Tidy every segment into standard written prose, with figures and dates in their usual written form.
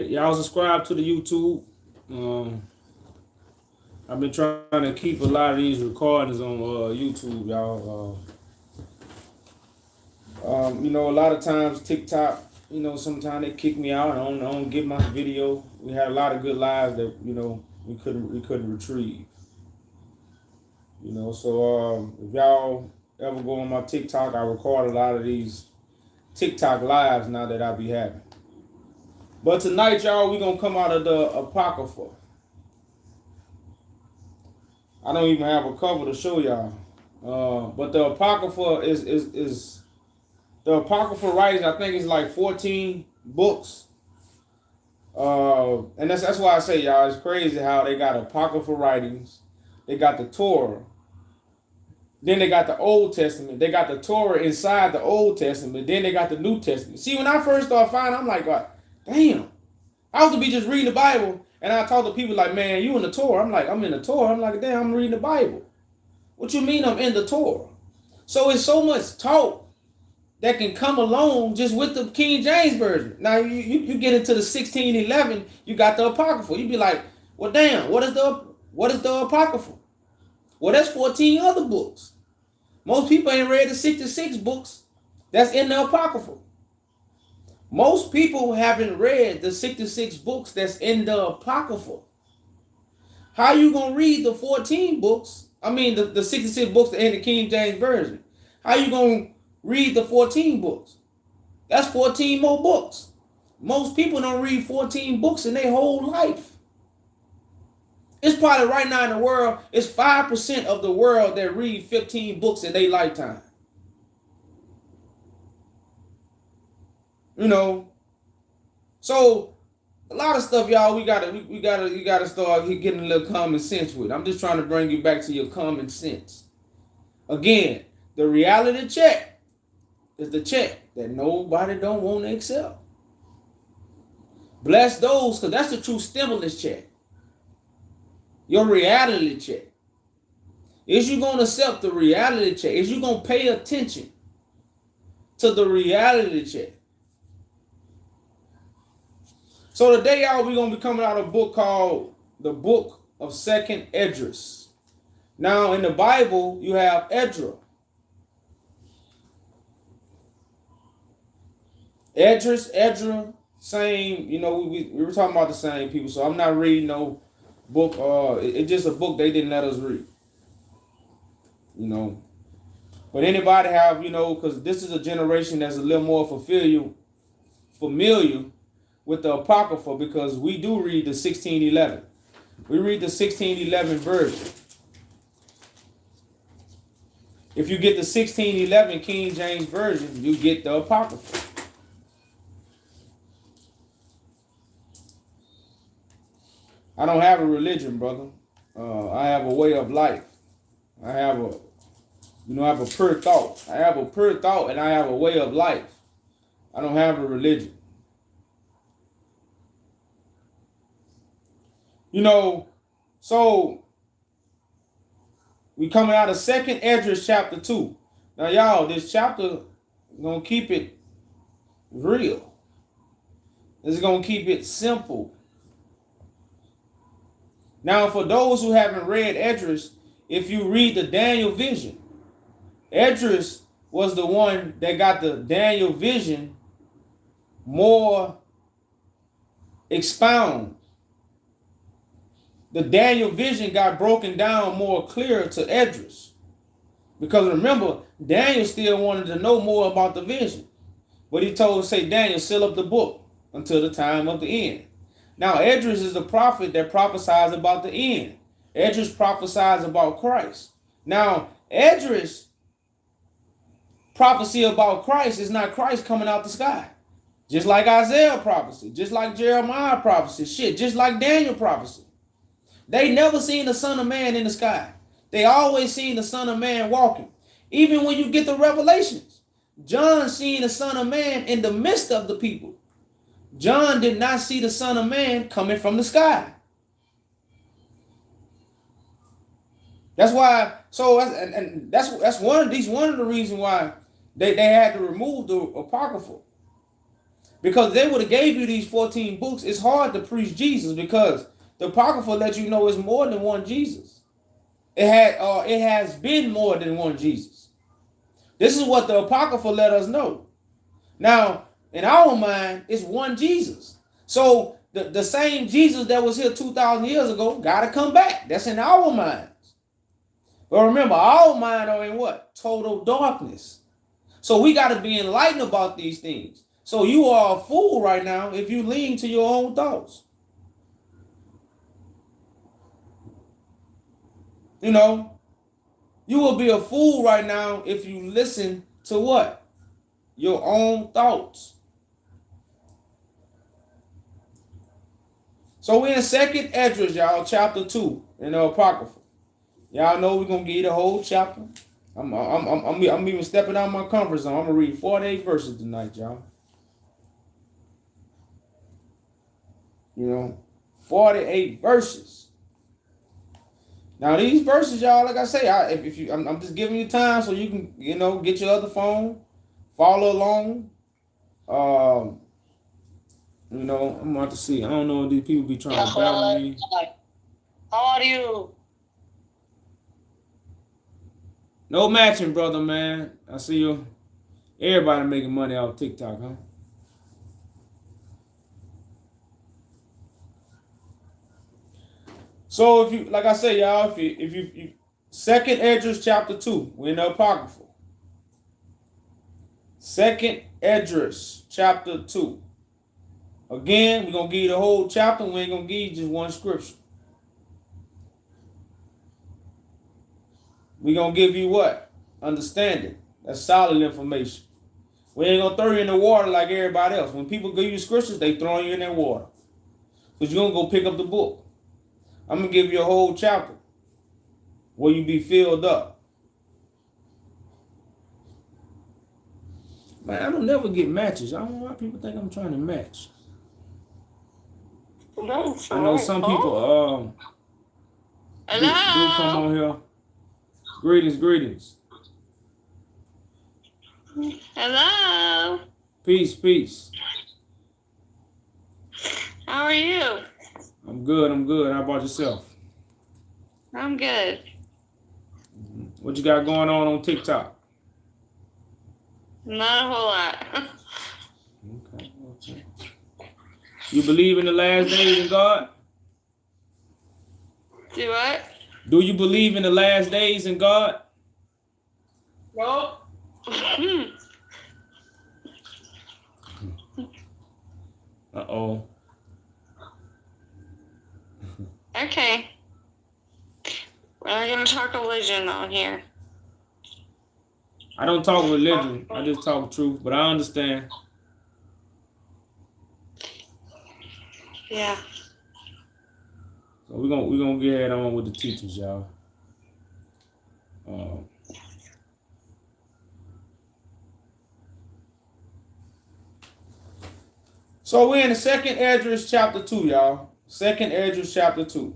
Y'all subscribe to the YouTube. Um, I've been trying to keep a lot of these recordings on YouTube, y'all. A lot of times TikTok, sometimes they kick me out. I don't get my video. We had a lot of good lives that we couldn't retrieve. So if y'all ever go on my TikTok, I record a lot of these TikTok lives now that I be having. But tonight, y'all, we gonna come out of the Apocrypha. I don't even have a cover to show y'all. But the Apocrypha is the Apocrypha writings. I think it's like 14 books. And that's why I say, y'all, it's crazy how they got Apocrypha writings. They got the Torah. Then they got the Old Testament. They got the Torah inside the Old Testament. Then they got the New Testament. See, when I first started finding, I'm like, God, damn. I was to be just reading the Bible, and I talk to people like, man, you in the Torah? I'm like, I'm in the Torah. I'm like, damn, I'm reading the Bible. What you mean I'm in the Torah? So it's so much talk that can come along just with the King James Version. Now, you get into the 1611, you got the Apocrypha. You be like, well, damn, what is the Apocrypha? Well, that's 14 other books. Most people ain't read the 66 books that's in the Apocrypha. Most people haven't read the 66 books that's in the Apocrypha. How you gonna read the 14 books? I mean, the 66 books in the King James Version. How you gonna read the 14 books? That's 14 more books. Most people don't read 14 books in their whole life. It's probably right now in the world, it's 5% of the world that read 15 books in their lifetime. So a lot of stuff, y'all, you gotta start getting a little common sense with. I'm just trying to bring you back to your common sense. Again, the reality check is the check that nobody don't want to accept. Bless those, because that's the true stimulus check. Your reality check. Is you going to accept the reality check? Is you going to pay attention to the reality check? So today, y'all, we're going to be coming out of a book called the Book of Second Esdras. Now, in the Bible, you have Esdras. Esdras, same, we were talking about the same people, so I'm not reading no book. It's just a book they didn't let us read. But anybody have, because this is a generation that's a little more familiar with the Apocrypha, because we do read the 1611. We read the 1611 version. If you get the 1611 King James Version, you get the Apocrypha. I don't have a religion, brother. I have a way of life. I have a pure thought. I have a pure thought, and I have a way of life. I don't have a religion. So we coming out of 2nd Esdras chapter 2. Now, y'all, this chapter gonna keep it real. It's gonna keep it simple. Now, for those who haven't read Esdras, if you read the Daniel vision, Esdras was the one that got the Daniel vision more expound. The Daniel vision got broken down more clear to Esdras. Because remember, Daniel still wanted to know more about the vision. But he told, Daniel, seal up the book until the time of the end. Now, Esdras is the prophet that prophesies about the end. Esdras prophesies about Christ. Now, Esdras' prophecy about Christ is not Christ coming out the sky. Just like Isaiah prophecy, just like Jeremiah prophecy, just like Daniel prophecy. They never seen the Son of Man in the sky. They always seen the Son of Man walking. Even when you get the Revelations, John seen the Son of Man in the midst of the people. John did not see the Son of Man coming from the sky. That's why. So that's one of the reasons why they had to remove the Apocrypha. Because they would have gave you these 14 books. It's hard to preach Jesus because the Apocrypha lets you know it's more than one Jesus. It has been more than one Jesus. This is what the Apocrypha let us know. Now, in our mind, it's one Jesus. So the same Jesus that was here 2,000 years ago got to come back. That's in our minds. But remember, our mind are in what? Total darkness. So we got to be enlightened about these things. So you are a fool right now if you lean to your own thoughts. You know, you will be a fool right now if you listen to what? Your own thoughts. So we're in 2nd Esdras, y'all, chapter 2 in the Apocrypha. Y'all know we're going to give you the whole chapter. I'm even stepping out of my comfort zone. I'm going to read 48 verses tonight, y'all. You know, 48 verses. Now these verses, y'all, like I say, I'm just giving you time so you can, you know, get your other phone, follow along. You know, I'm about to see. I don't know if these people be trying to battle me. How are you? No matching, brother, man. I see you. Everybody making money off TikTok, huh? So if you, like I say, y'all, if you 2nd Esdras chapter 2, we're in the Apocrypha. 2nd Esdras chapter 2. Again, we're going to give you the whole chapter. We ain't going to give you just one scripture. We're going to give you what? Understanding. That's solid information. We ain't going to throw you in the water like everybody else. When people give you scriptures, they throw you in that water. Because you're going to go pick up the book. I'm going to give you a whole chapter where you be filled up. Man, I don't never get matches. I don't know why people think I'm trying to match. I know some people do come on here. Greetings. Hello. Peace. How are you? I'm good. How about yourself? I'm good. What you got going on TikTok? Not a whole lot. Okay. You believe in the last days in God? Do what? Do you believe in the last days in God? No. Uh-oh. Okay. We're not going to talk religion on here. I don't talk religion. I just talk truth, but I understand. Yeah. So we're gonna get head on with the teachings, y'all. So we're in the 2nd Esdras chapter 2, y'all. 2nd Esdras chapter 2.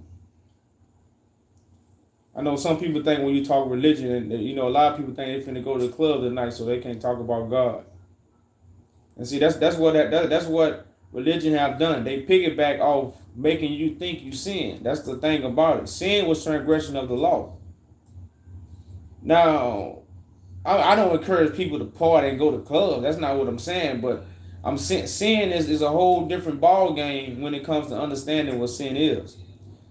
I know some people think when you talk religion, and you know, a lot of people think they finna go to the club tonight so they can't talk about God. And see, that's what religion have done. They piggyback off making you think you sin. That's the thing about it. Sin was transgression of the law. Now, I don't encourage people to party and go to clubs. That's not what I'm saying. But sin is a whole different ball game when it comes to understanding what sin is.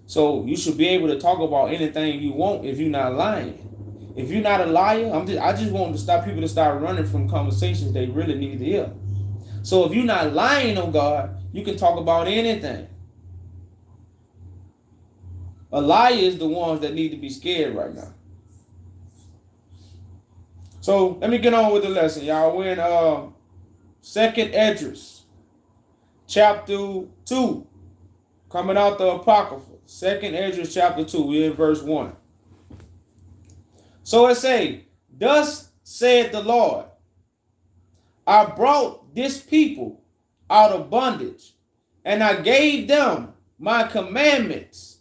So you should be able to talk about anything you want if you're not lying. If you're not a liar, I just want to stop people to start running from conversations they really need to hear. So if you're not lying on God, you can talk about anything. A liar is the ones that need to be scared right now. So let me get on with the lesson, y'all. We're in 2nd Esdras, chapter 2, coming out the Apocrypha. 2nd Esdras, chapter 2, we're in verse 1. So it say, "Thus said the Lord, I brought this people out of bondage, and I gave them my commandments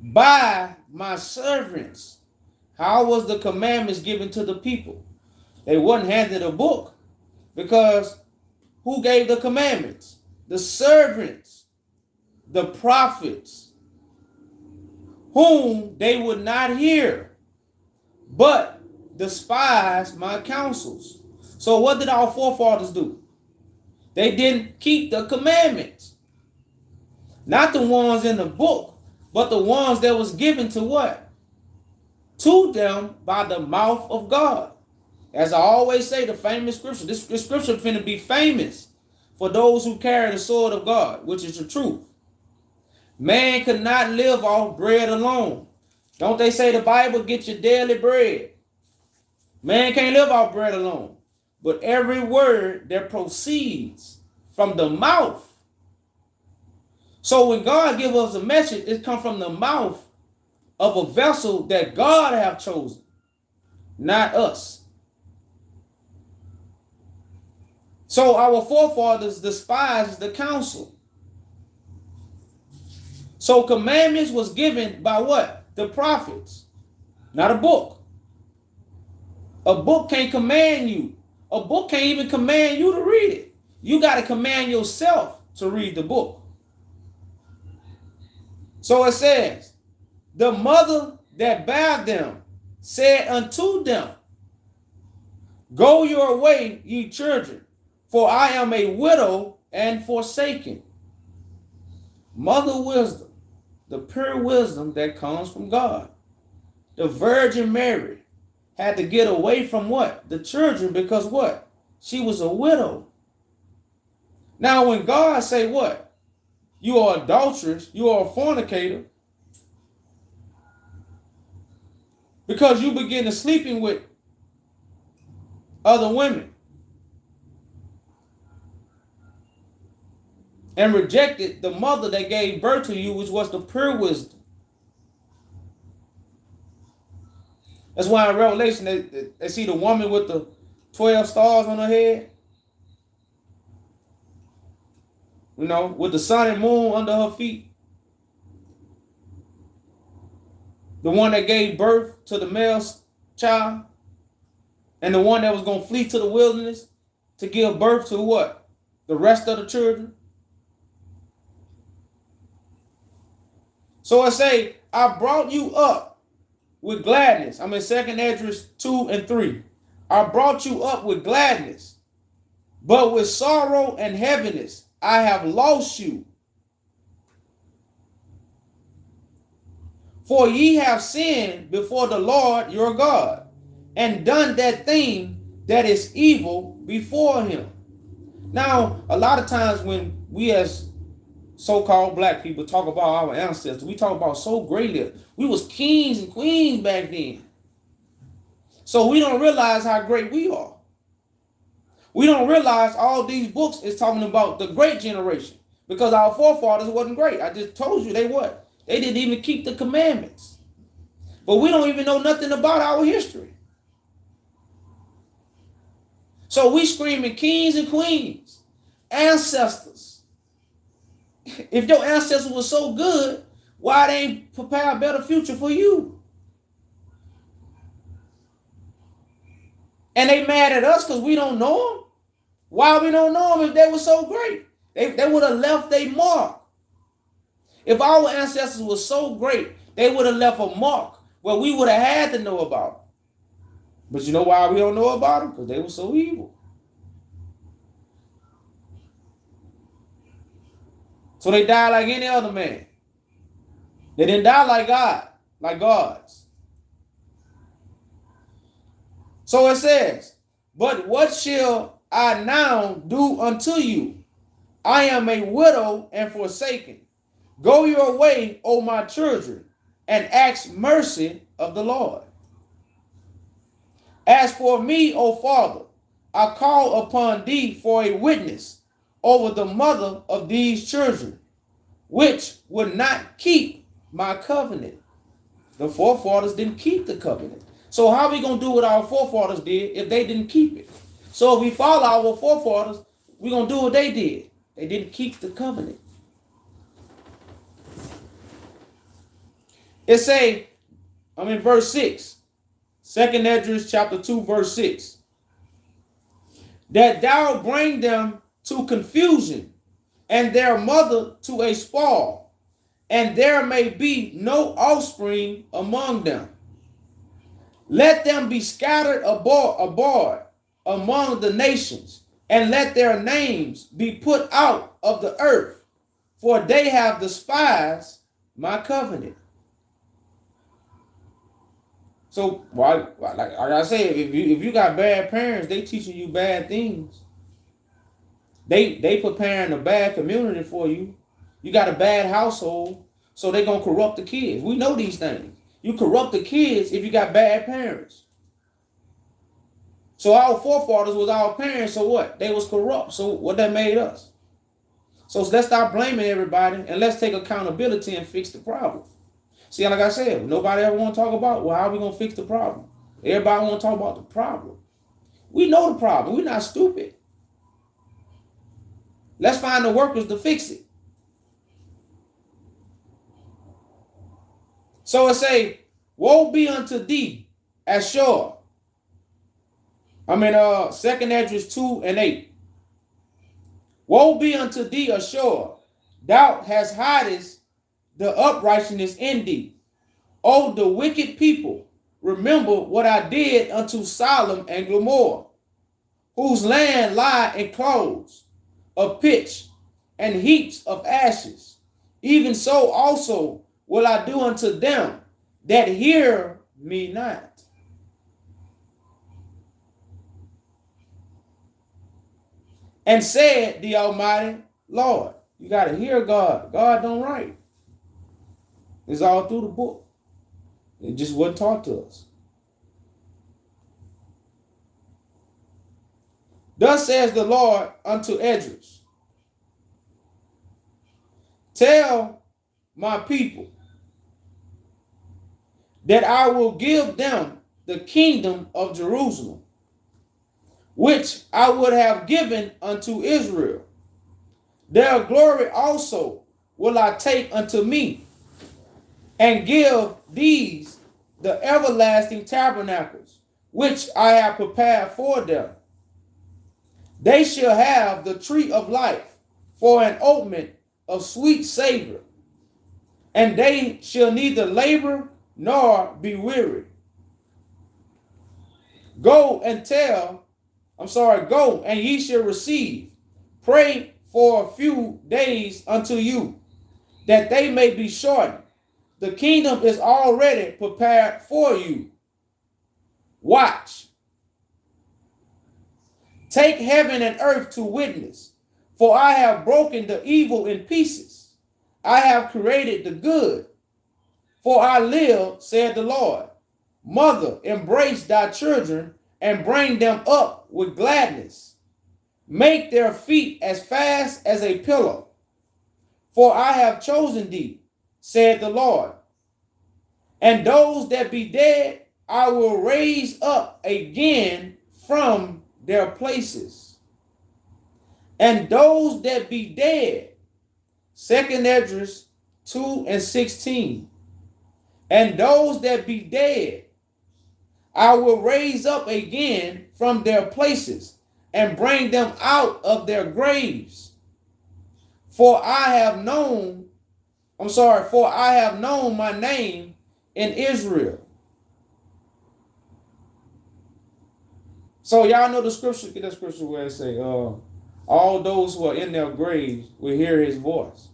by my servants." How was the commandments given to the people? They wasn't handed a book, because who gave the commandments? The servants, the prophets, whom they would not hear, but despised my counsels. So what did our forefathers do? They didn't keep the commandments. Not the ones in the book, but the ones that was given to what? To them by the mouth of God. As I always say, the famous scripture. This scripture is finna be famous for those who carry the sword of God, which is the truth. Man could not live off bread alone. Don't they say the Bible, get your daily bread? Man can't live off bread alone. But every word that proceeds from the mouth. So when God gives us a message, it comes from the mouth of a vessel that God have chosen, not us. So our forefathers despised the counsel. So commandments was given by what? The prophets, not a book. A book can't command you. A book can't even command you to read it. You got to command yourself to read the book. So it says, the mother that bare them said unto them, go your way, ye children, for I am a widow and forsaken. Mother wisdom, the pure wisdom that comes from God. The Virgin Mary had to get away from what? The children, because what? She was a widow. Now when God say what? You are adulterous, you are a fornicator, because you begin to sleeping with other women and rejected the mother that gave birth to you, which was the pure wisdom. That's why in Revelation they see the woman with the 12 stars on her head. You know, with the sun and moon under her feet. The one that gave birth to the male child. And the one that was going to flee to the wilderness to give birth to what? The rest of the children. So I say, I brought you up with gladness. I'm in 2nd Esdras 2 and 3. I brought you up with gladness, but with sorrow and heaviness I have lost you. For ye have sinned before the Lord your God, and done that thing that is evil before him. Now, a lot of times when we as so-called black people talk about our ancestors, we talk about so greatly. We was kings and queens back then. So we don't realize how great we are. We don't realize all these books is talking about the great generation, because our forefathers wasn't great. I just told you they what? They didn't even keep the commandments. But we don't even know nothing about our history. So we screaming kings and queens, ancestors. If your ancestors were so good, why they ain't prepare a better future for you? And they mad at us because we don't know them. Why we don't know them if they were so great? They would have left their mark. If our ancestors were so great, they would have left a mark where we would have had to know about them. But you know why we don't know about them? Because they were so evil. So they died like any other man. They didn't die like God, like gods. So it says, but what shall I now do unto you? I am a widow and forsaken. Go your way, O my children, and ask mercy of the Lord. As for me, O Father, I call upon thee for a witness over the mother of these children, which would not keep my covenant. The forefathers didn't keep the covenant. So how are we going to do what our forefathers did if they didn't keep it? So if we follow our forefathers, we're going to do what they did. They didn't keep the covenant. It say, I'm in verse 6. 2nd Esdras chapter 2, verse 6. That thou bring them to confusion, and their mother to a spoil, and there may be no offspring among them. Let them be scattered abroad among the nations, and let their names be put out of the earth, for they have despised my covenant. So, like I said, if you got bad parents, they teaching you bad things. They preparing a bad community for you. You got a bad household, so they gonna corrupt the kids. We know these things. You corrupt the kids if you got bad parents. So our forefathers was our parents, so what? They was corrupt. So what that made us? So let's stop blaming everybody and let's take accountability and fix the problem. See, like I said, nobody ever want to talk about, well, how are we going to fix the problem? Everybody want to talk about the problem. We know the problem. We're not stupid. Let's find the workers to fix it. So it say, woe be unto thee, Ashur. 2nd Esdras 2:8. Woe be unto thee, Ashur. Thou hast hidest the uprightness in thee. O the wicked people, remember what I did unto Sodom and Gomorrah, whose land lie enclosed of pitch and heaps of ashes. Even so also will I do unto them that hear me not. And said the Almighty Lord. You got to hear God. God don't write. It's all through the book. It just wasn't taught to us. Thus says the Lord unto Esdras, tell my people that I will give them the kingdom of Jerusalem, which I would have given unto Israel. Their glory also will I take unto me, and give these the everlasting tabernacles, which I have prepared for them. They shall have the tree of life for an ointment of sweet savor, and they shall neither labor nor be weary. Go and ye shall receive. Pray for a few days unto you, that they may be shortened. The kingdom is already prepared for you. Watch. Take heaven and earth to witness, for I have broken the evil in pieces. I have created the good. For I live, said the Lord. Mother, embrace thy children and bring them up with gladness. Make their feet as fast as a pillow. For I have chosen thee, said the Lord. And those that be dead, I will raise up again from their places. And those that be dead, 2nd Esdras 2:16. And those that be dead, I will raise up again from their places and bring them out of their graves. For I have known my name in Israel. So y'all know the scripture, get that scripture where it say, all those who are in their graves will hear his voice.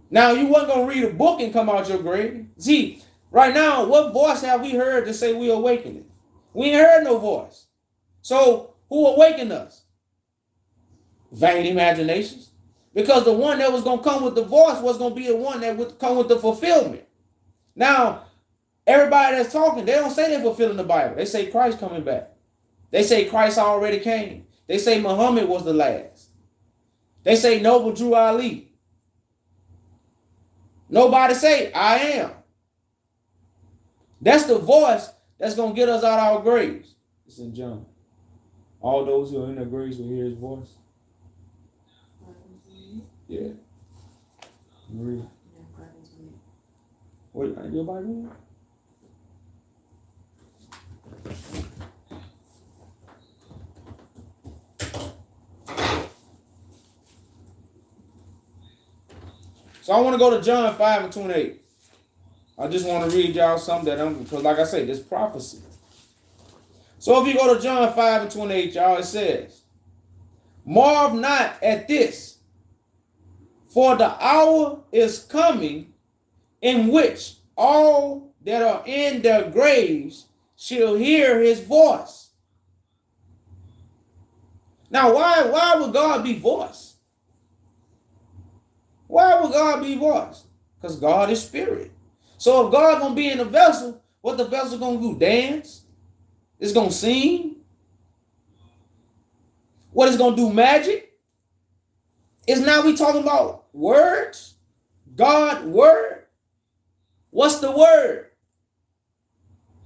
Now, you wasn't going to read a book and come out your grave. See, right now, what voice have we heard to say we awakening? We ain't heard no voice. So, who awakened us? Vain imaginations. Because the one that was going to come with the voice was going to be the one that would come with the fulfillment. Now, everybody that's talking, they don't say they're fulfilling the Bible. They say Christ coming back. They say Christ already came. They say Muhammad was the last. They say Noble Drew Ali. Nobody say, I am. That's the voice that's going to get us out of our graves. It's in John. All those who are in their graves will hear his voice. Yeah. Read. Wait, I do Bible? So I want to go to John 5 and 28. I just want to read y'all something because like I say, this prophecy. So if you go to John 5 and 28, y'all, it says, marvel not at this, for the hour is coming in which all that are in their graves shall hear his voice. Now, why would God be voiced? Why would God be voiced? Because God is spirit. So if God gonna be in a vessel, what the vessel gonna do? Dance? It's gonna sing? What is gonna do? Magic? Is now we talking about words? God word? What's the word?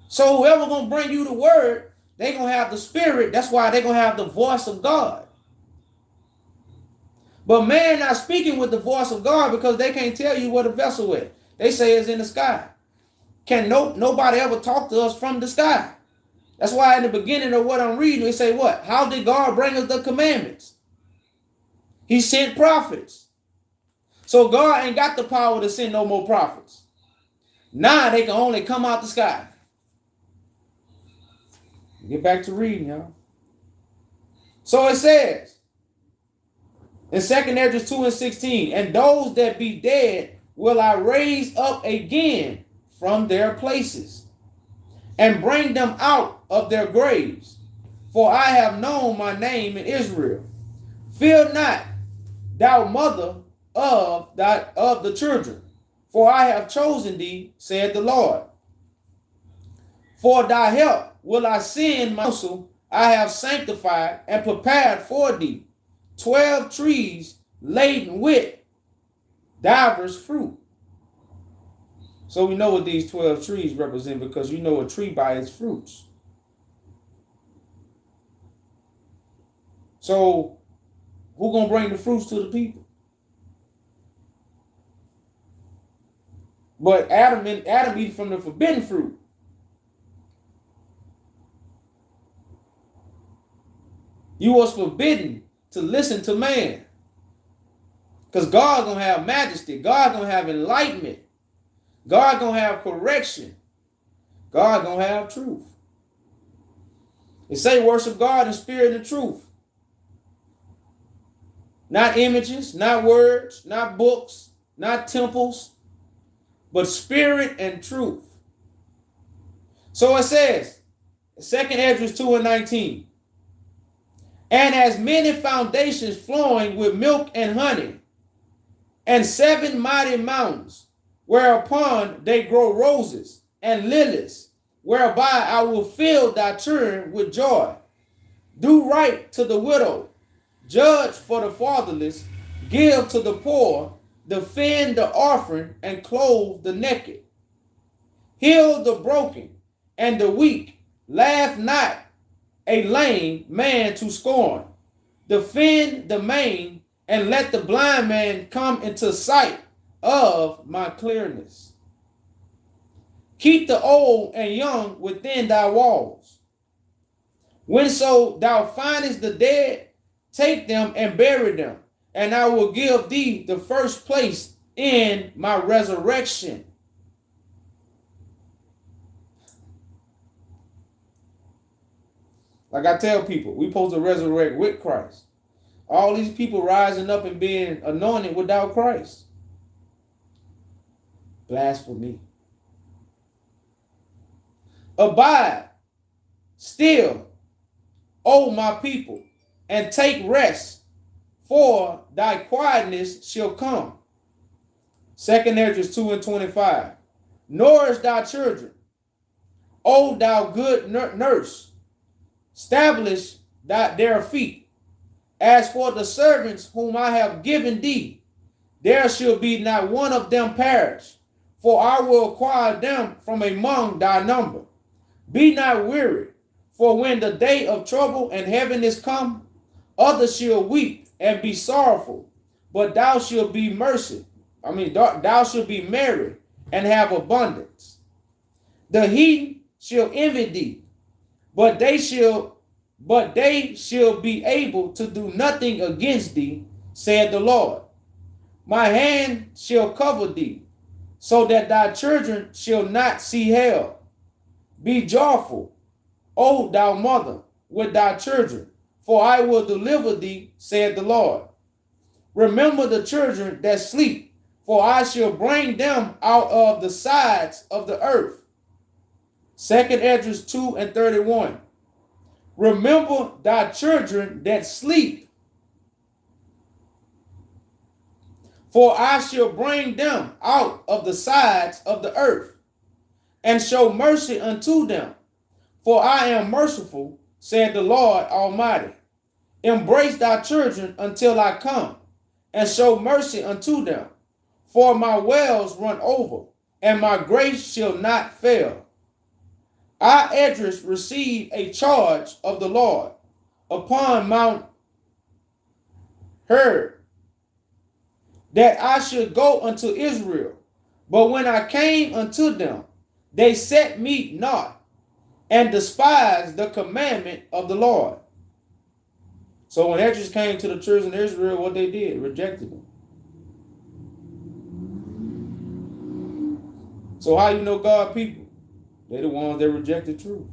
So whoever gonna bring you the word, they gonna have the spirit. That's why they gonna have the voice of God. But man not speaking with the voice of God because they can't tell you where the vessel is. They say it's in the sky. Nobody ever talk to us from the sky. That's why in the beginning of what I'm reading, they say what? How did God bring us the commandments? He sent prophets. So God ain't got the power to send no more prophets. Now they can only come out the sky. Get back to reading, y'all. So it says in 2 Negus 2 and 16, and those that be dead will I raise up again from their places and bring them out of their graves. For I have known my name in Israel. Fear not, thou mother of the children, for I have chosen thee, said the Lord. For thy help will I send my counsel, I have sanctified and prepared for thee 12 trees laden with divers fruit. So we know what these 12 trees represent because you know a tree by its fruits. So who gonna bring the fruits to the people? But Adam eat from the forbidden fruit. You was forbidden to listen to man. Because God gonna have majesty. God gonna have enlightenment. God gonna have correction. God gonna have truth. It say worship God in spirit and truth. Not images, not words, not books, not temples, but spirit and truth. So it says, 2 Esdras 2 and 19, and as many foundations flowing with milk and honey, and 7 mighty mountains, whereupon they grow roses and lilies, whereby I will fill thy children with joy. Do right to the widow, judge for the fatherless, give to the poor, defend the orphan, and clothe the naked. Heal the broken and the weak, laugh not a lame man to scorn. Defend the maimed, and let the blind man come into sight of my clearness. Keep the old and young within thy walls. Whenso thou findest the dead, take them and bury them, and I will give thee the first place in my resurrection. Like I tell people, we supposed to resurrect with Christ. All these people rising up and being anointed without Christ. Blasphemy. Abide still, O my people, and take rest, for thy quietness shall come. 2 Esdras 2 and 25. Nourish thy children, O thou good nurse, establish their feet. As for the servants whom I have given thee, there shall be not one of them perish, for I will acquire them from among thy number. Be not weary, for when the day of trouble and heaviness come, others shall weep and be sorrowful, but thou shalt be thou shalt be merry and have abundance. The heathen shall envy thee, but they shall be able to do nothing against thee, said the Lord. My hand shall cover thee, so that thy children shall not see hell. Be joyful, O thou mother, with thy children, for I will deliver thee, saith the Lord. Remember the children that sleep, for I shall bring them out of the sides of the earth. 2nd Esdras 2:31. Remember thy children that sleep, for I shall bring them out of the sides of the earth, and show mercy unto them. For I am merciful, said the Lord Almighty. Embrace thy children until I come, and show mercy unto them. For my wells run over, and my grace shall not fail. I, Esdras, receive a charge of the Lord upon Mount Hor, that I should go unto Israel. But when I came unto them, they set me not, and despised the commandment of the Lord. So when Esdras came to the children of Israel, what they did? Rejected them. So how you know God people? They're the ones that rejected truth.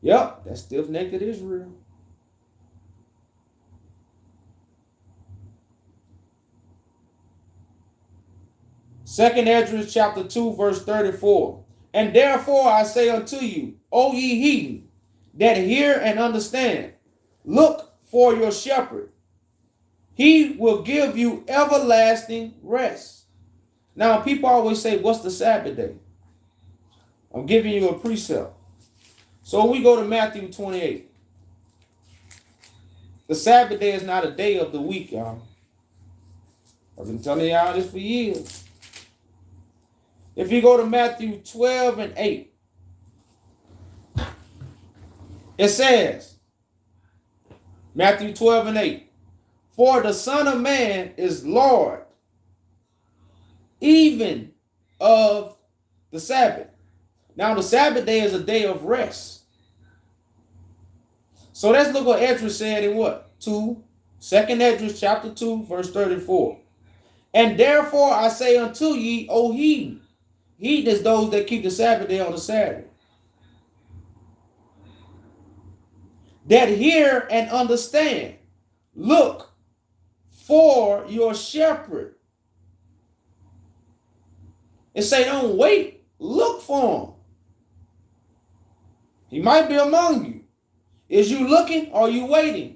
Yep, that's stiff-necked Israel. Second Esdras chapter 2, verse 34. And therefore I say unto you, O ye heathen, that hear and understand, look for your shepherd. He will give you everlasting rest. Now, people always say, what's the Sabbath day? I'm giving you a precept. So we go to Matthew 28. The Sabbath day is not a day of the week, y'all. I've been telling y'all this for years. If you go to Matthew 12:8, it says, Matthew 12:8, for the Son of Man is Lord, even of the Sabbath. Now, the Sabbath day is a day of rest. So let's look what Esdras said in what? 2nd Esdras chapter 2, verse 34. And therefore I say unto ye, O heathen. Heathen is those that keep the Sabbath day on the Saturday. That hear and understand. Look for your shepherd. It say don't wait. Look for him. He might be among you. Is you looking or are you waiting?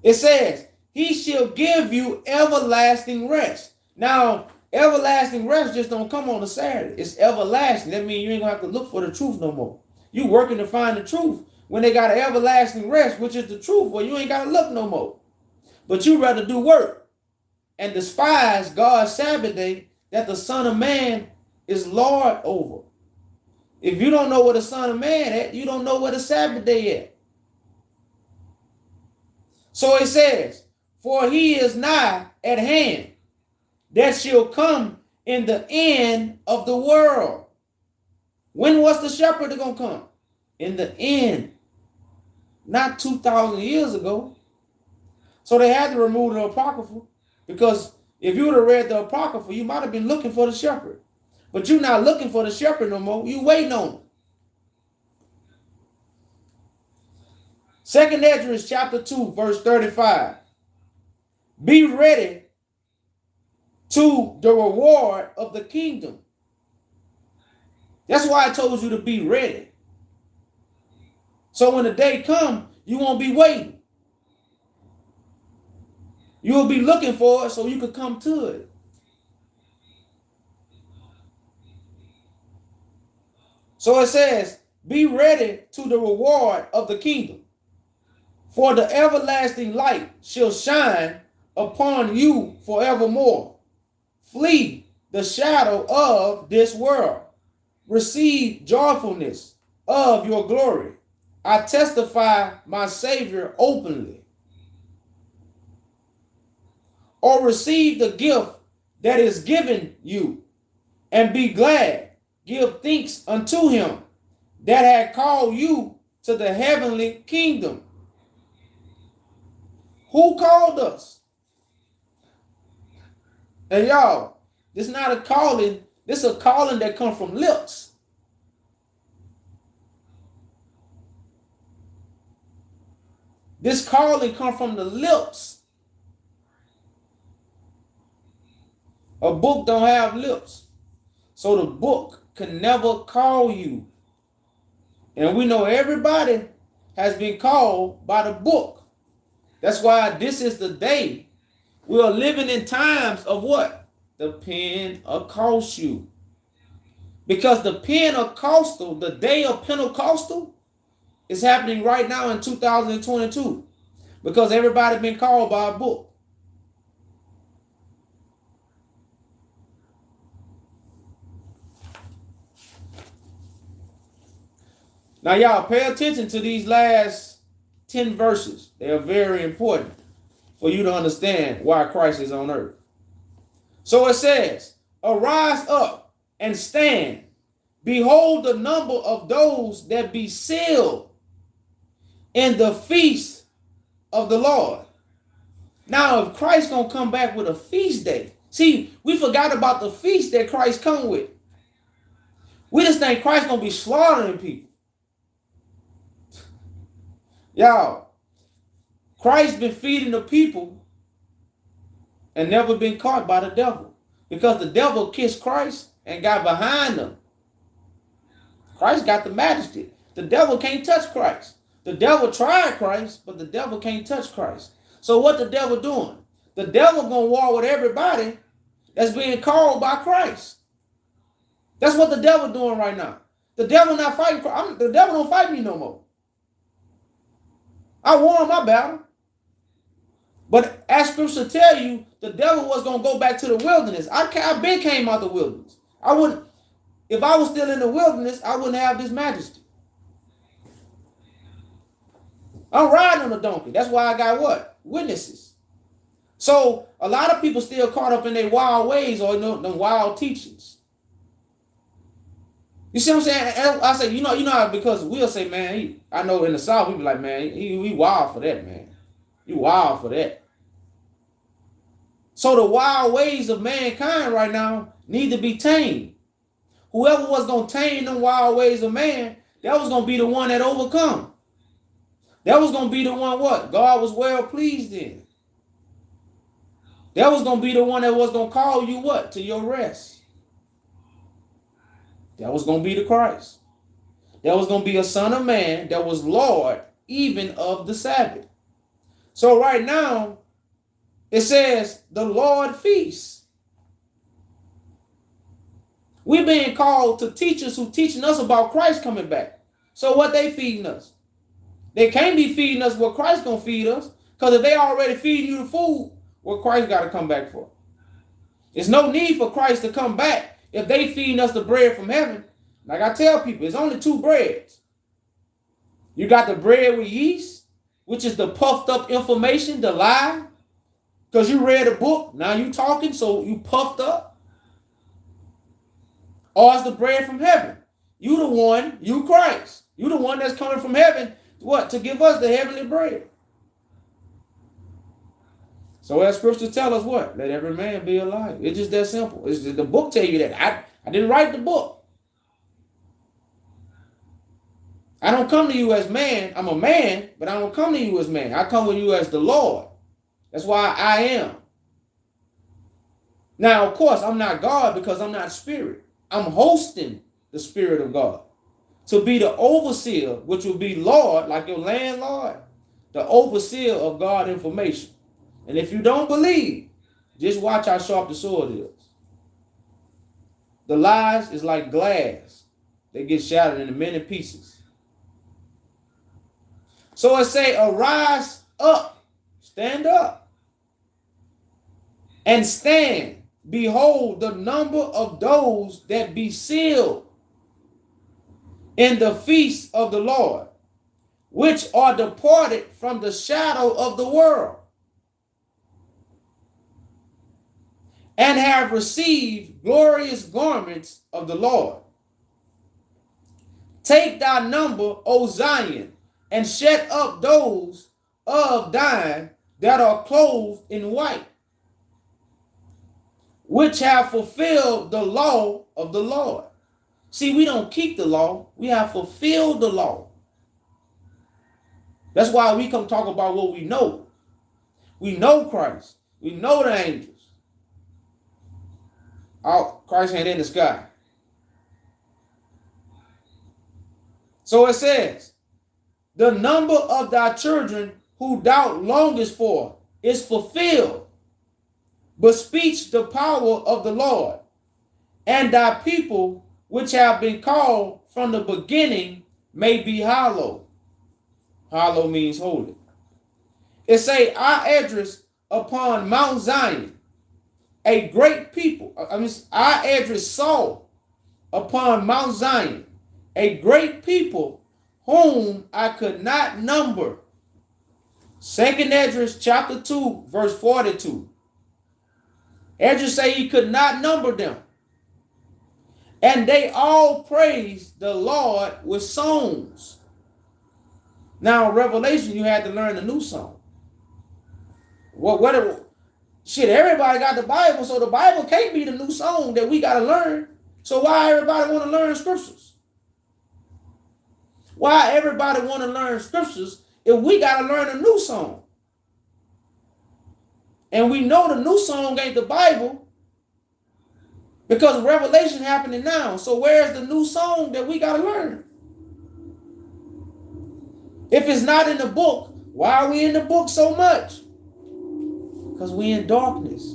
It says, he shall give you everlasting rest. Now, everlasting rest just don't come on a Saturday. It's everlasting. That means you ain't going to have to look for the truth no more. You working to find the truth. When they got an everlasting rest, which is the truth, well, you ain't got to look no more. But you rather do work and despise God's Sabbath day that the Son of Man is Lord over. If you don't know what the Son of Man is, you don't know what the Sabbath day is. So it says, for he is nigh at hand, that shall come in the end of the world. When was the shepherd going to come? In the end. Not 2,000 years ago. So they had to remove the Apocrypha, because if you would have read the Apocrypha, you might have been looking for the shepherd. But you're not looking for the shepherd no more. You waiting on him. 2nd Esdras chapter 2, verse 35. Be ready to the reward of the kingdom. That's why I told you to be ready. So when the day comes, you won't be waiting. You will be looking for it so you can come to it. So it says, be ready to the reward of the kingdom. For the everlasting light shall shine upon you forevermore. Flee the shadow of this world. Receive joyfulness of your glory. I testify my Savior openly. Or receive the gift that is given you, and be glad. Give thanks unto him that had called you to the heavenly kingdom, Who called us? And y'all, this is not a calling. This is a calling that comes from lips. This calling comes from the lips. A book don't have lips. So the book can never call you. And we know everybody has been called by the book. That's why this is the day. We are living in times of what? The Pentecostal. Because the Pentecostal, the day of Pentecostal, is happening right now in 2022. Because everybody been called by a book. Now, y'all, pay attention to these last 10 verses. They are very important for you to understand why Christ is on earth. So it says, arise up and stand. Behold the number of those that be sealed in the feast of the Lord. Now, if Christ gonna come back with a feast day, see, we forgot about the feast that Christ come with. We just think Christ gonna be slaughtering people. Y'all, Christ been feeding the people and never been caught by the devil. Because the devil kissed Christ and got behind him. Christ got the majesty. The devil can't touch Christ. The devil tried Christ, but the devil can't touch Christ. So what the devil doing? The devil gonna war with everybody that's being called by Christ. That's what the devil doing right now. The devil not fighting Christ. The devil don't fight me no more. I won my battle. But as scripture tell you, the devil was going to go back to the wilderness. I been came out the wilderness. I wouldn't, if I was still in the wilderness, I wouldn't have this majesty. I'm riding on a donkey. That's why I got what? Witnesses. So a lot of people still caught up in their wild ways or them wild teachings. You see what I'm saying? And I say, you know, because we'll say, man, I know in the South, we be like, man, he wild for that, man. You wild for that. So the wild ways of mankind right now need to be tamed. Whoever was going to tame them wild ways of man, that was going to be the one that overcome. That was going to be the one what? God was well pleased in. That was going to be the one that was going to call you what? To your rest. That was going to be the Christ. That was going to be a son of man that was Lord even of the Sabbath. So right now, it says the Lord feasts. We're being called to teachers who teaching us about Christ coming back. So what they feeding us? They can't be feeding us what Christ gonna feed us. Because if they already feeding you the food, what Christ got to come back for? There's no need for Christ to come back if they feeding us the bread from heaven. Like I tell people, there's only two breads. You got the bread with yeast, which is the puffed up information, the lie. Because you read a book, now you talking, so you puffed up. Or it's the bread from heaven. You the one, you Christ. You the one that's coming from heaven, what? To give us the heavenly bread. So as scripture tell us what? Let every man be a liar. It's just that simple. It's just, the book tell you that. I didn't write the book. I don't come to you as man. I'm a man, but I don't come to you as man. I come to you as the Lord. That's why I am. Now, of course, I'm not God because I'm not spirit. I'm hosting the Spirit of God to be the overseer, which will be Lord, like your landlord, the overseer of God information. And if you don't believe, just watch how sharp the sword is. The lies is like glass. They get shattered into many pieces. So it say, arise up, stand up, and stand. Behold the number of those that be sealed in the feast of the Lord, which are departed from the shadow of the world, and have received glorious garments of the Lord. Take thy number, O Zion, and shut up those of thine that are clothed in white, which have fulfilled the law of the Lord. See, we don't keep the law. We have fulfilled the law. That's why we come talk about what we know. We know Christ. We know the angels. Christ ain't in the sky. So it says, the number of thy children who thou longest for is fulfilled, but speech the power of the Lord, and thy people which have been called from the beginning may be hallowed. Hallow means holy. It say, our address upon Mount Zion, a great people. Our address saw upon Mount Zion, a great people whom I could not number. Second Esdras chapter 2, verse 42. Esdras say he could not number them. And they all praised the Lord with songs. Now, in Revelation, you had to learn a new song. Shit, everybody got the Bible, so the Bible can't be the new song that we got to learn. So why everybody want to learn scriptures? Why everybody want to learn scriptures if we got to learn a new song? And we know the new song ain't the Bible because Revelation happening now. So where's the new song that we got to learn? If it's not in the book, why are we in the book so much? Because we in darkness.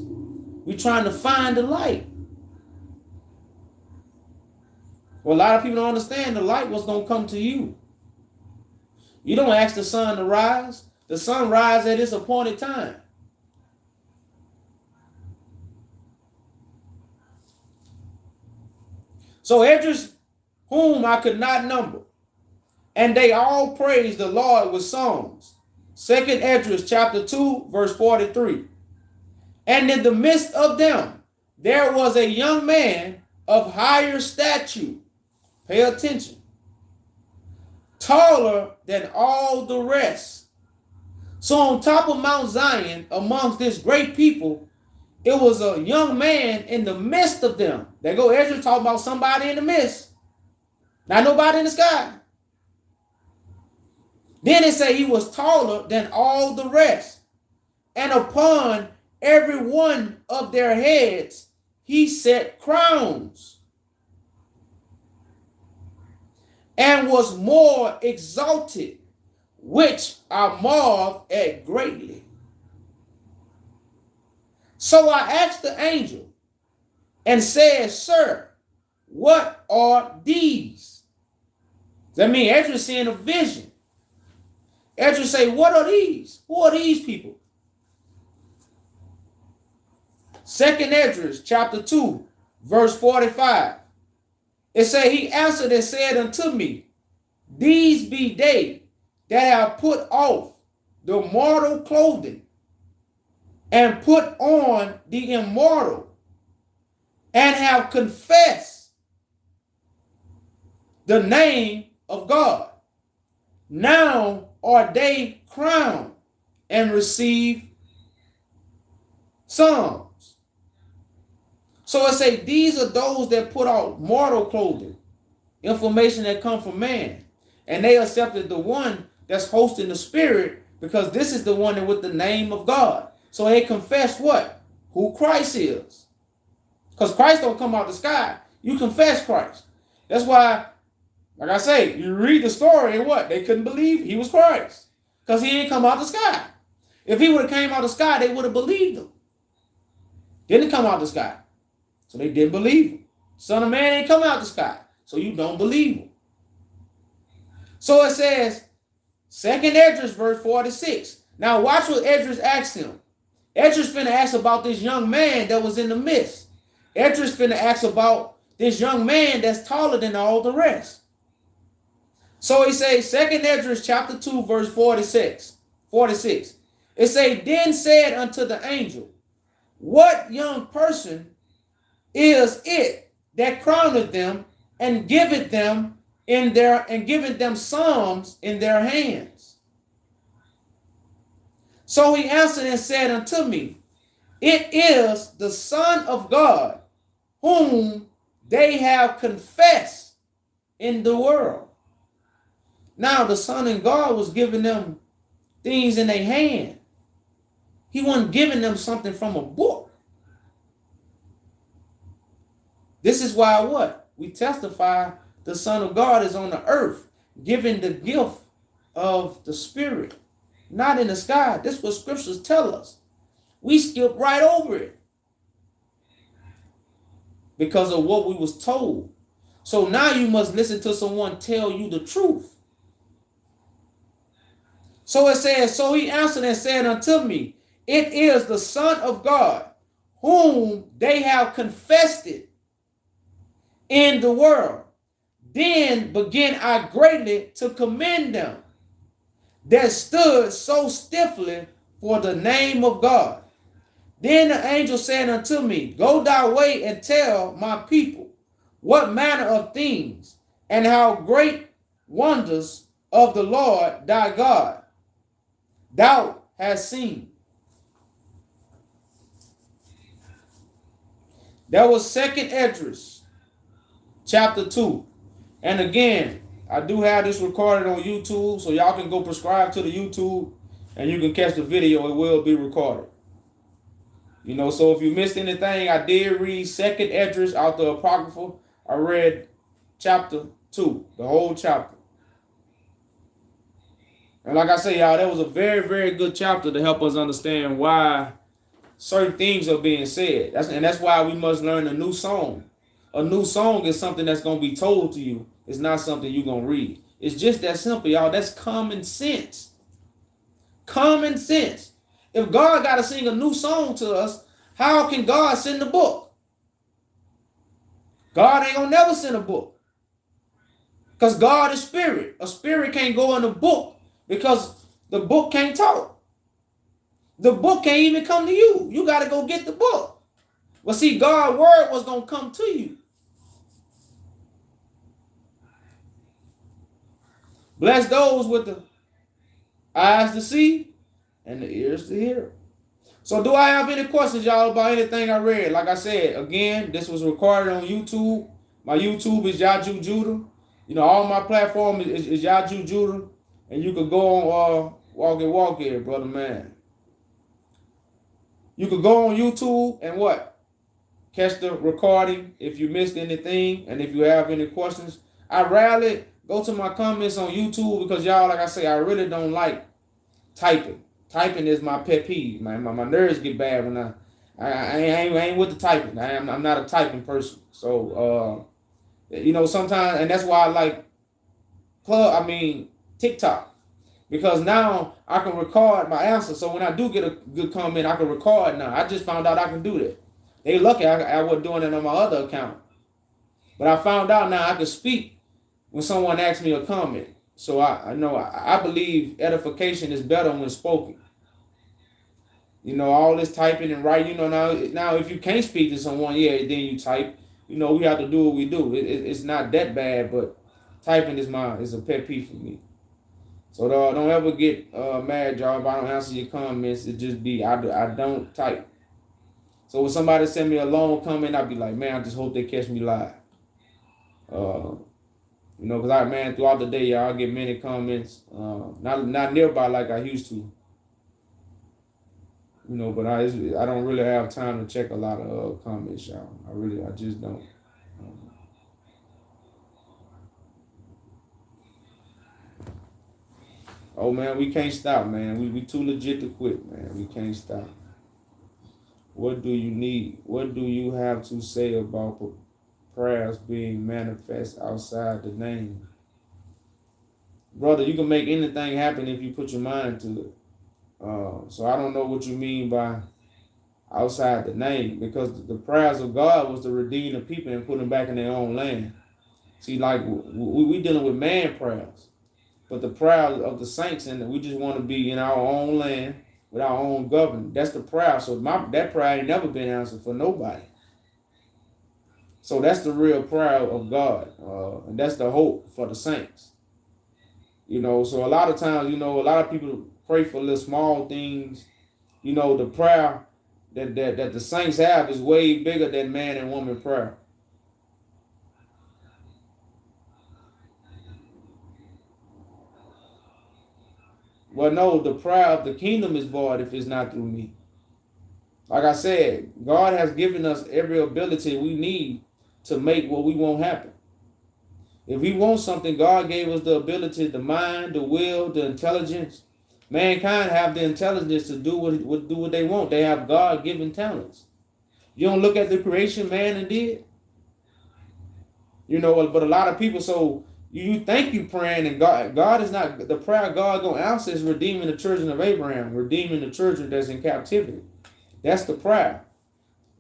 We trying to find the light. Well, a lot of people don't understand the light was going to come to you. You don't ask the sun to rise. The sun rises at its appointed time. So Esdras, whom I could not number, and they all praised the Lord with songs. Second Esdras chapter 2, verse 43. And in the midst of them, there was a young man of higher stature. Pay attention. Taller than all the rest. So on top of Mount Zion, amongst this great people, it was a young man in the midst of them. There go Ezra talking about somebody in the midst. Not nobody in the sky. Then it say he was taller than all the rest. And upon every one of their heads, he set crowns. And was more exalted, which I marveled at greatly. So I asked the angel and said, Sir, what are these? That means Ezra seeing a vision. Ezra say, what are these? Who are these people? Second Esdras chapter 2, verse 45. It say, he answered and said unto me, these be they that have put off the mortal clothing and put on the immortal and have confessed the name of God. Now are they crowned and receive psalms. So it say these are those that put out mortal clothing, information that come from man, and they accepted the one that's hosting the spirit because this is the one that with the name of God. So they confess what? Who Christ is. Because Christ don't come out the sky. You confess Christ. That's why, like I say, you read the story and what? They couldn't believe he was Christ. Because he didn't come out the sky. If he would have came out the sky, they would have believed him. Didn't come out the sky. So they didn't believe him. Son of Man ain't come out the sky. So you don't believe him. So it says, 2nd Esdras verse 46. Now watch what Esdras asked him. Esdras finna ask about this young man that was in the midst. Esdras finna ask about this young man that's taller than all the rest. So he says, 2nd Esdras chapter 2 verse 46. It say, then said unto the angel, what young person is it that crowneth them and giveth them psalms in their hands? So he answered and said unto me, it is the Son of God, whom they have confessed in the world. Now the Son of God was giving them things in their hand. He wasn't giving them something from a book. This is why what? We testify the Son of God is on the earth, giving the gift of the Spirit, not in the sky. This is what scriptures tell us. We skip right over it because of what we was told. So now you must listen to someone tell you the truth. So it says, so he answered and said unto me, it is the Son of God, whom they have confessed it in the world. Then began I greatly to commend them that stood so stiffly for the name of God. Then the angel said unto me, go thy way and tell my people what manner of things and how great wonders of the Lord thy God thou hast seen. That was 2nd Esdras, chapter 2. And again, I do have this recorded on YouTube, so y'all can go subscribe to the YouTube and you can catch the video. It will be recorded. You know, so if you missed anything, I did read 2nd Esdras out the Apocrypha. I read chapter 2, the whole chapter. And like I say, y'all, that was a very, very good chapter to help us understand why certain things are being said. That's why we must learn a new song. A new song is something that's going to be told to you. It's not something you're going to read. It's just that simple, y'all. That's common sense. Common sense. If God got to sing a new song to us, how can God send a book? God ain't going to never send a book. Because God is spirit. A spirit can't go in a book because the book can't talk. The book can't even come to you. You got to go get the book. Well, see, God's word was going to come to you. Bless those with the eyes to see and the ears to hear. So do I have any questions, y'all, about anything I read? Like I said, again, this was recorded on YouTube. My YouTube is Yaju Judah. You know, all my platform is Yaju Judah. And you could go on Walk It, brother, man. You could go on YouTube and what? Catch the recording if you missed anything. And if you have any questions, I rarely go to my comments on YouTube because y'all, like I say, I really don't like typing. Typing is my pet peeve, man. My nerves get bad when I ain't with the typing. I'm not a typing person. So, you know, sometimes, and that's why I like TikTok. Because now I can record my answer. So when I do get a good comment, I can record now. I just found out I can do that. They lucky I wasn't doing it on my other account. But I found out now I can speak when someone asks me a comment. So I know I believe edification is better when spoken. You know, all this typing and writing, you know, now if you can't speak to someone, yeah, then you type. You know, we have to do what we do. It's not that bad, but typing is a pet peeve for me. So don't ever get mad, y'all, if I don't answer your comments. It just be, I don't type. So when somebody send me a long comment, I'd be like, man, I just hope they catch me live. You know, because throughout the day, y'all, I get many comments. Not nearby like I used to. You know, but I don't really have time to check a lot of comments, y'all. I just don't. Oh, man, we can't stop, man. We too legit to quit, man. We can't stop. What do you need? What do you have to say about prayers being manifest outside the name? Brother, you can make anything happen if you put your mind to it. So I don't know what you mean by outside the name, because the prayers of God was to redeem the people and put them back in their own land. See, like we dealing with man prayers, but the prayer of the saints, and we just want to be in our own land with our own government. That's the prayer. So that prayer ain't never been answered for nobody. So that's the real prayer of God, and that's the hope for the saints. You know, so a lot of times, you know, a lot of people pray for little small things. You know, the prayer that the saints have is way bigger than man and woman prayer. Well, no, the prayer of the kingdom is void if it's not through me. Like I said, God has given us every ability we need to make what we want happen. If we want something, God gave us the ability, the mind, the will, the intelligence. Mankind have the intelligence to do what they want. They have God-given talents. You don't look at the creation man did. You know, but a lot of people, so you think you praying, and God is not, the prayer God gonna answer is redeeming the children of Abraham, redeeming the children that's in captivity. That's the prayer.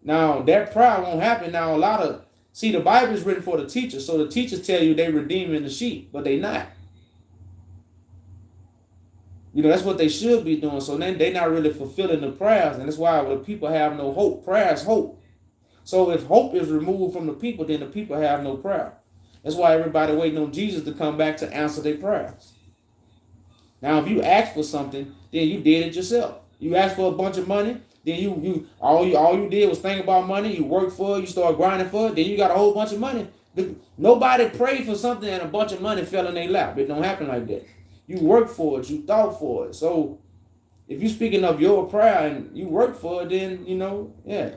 Now, that prayer won't happen. Now, the Bible is written for the teachers, so the teachers tell you they redeeming the sheep, but they not. You know, that's what they should be doing. So then they're not really fulfilling the prayers, and that's why when people have no hope, prayer is hope. So if hope is removed from the people, then the people have no prayer. That's why everybody waiting on Jesus to come back to answer their prayers. Now, if you ask for something, then you did it yourself. You asked for a bunch of money, then all you did was think about money. You worked for it, you started grinding for it, then you got a whole bunch of money. Nobody prayed for something and a bunch of money fell in their lap. It don't happen like that. You worked for it, you thought for it. So if you're speaking of your prayer and you worked for it, then yeah.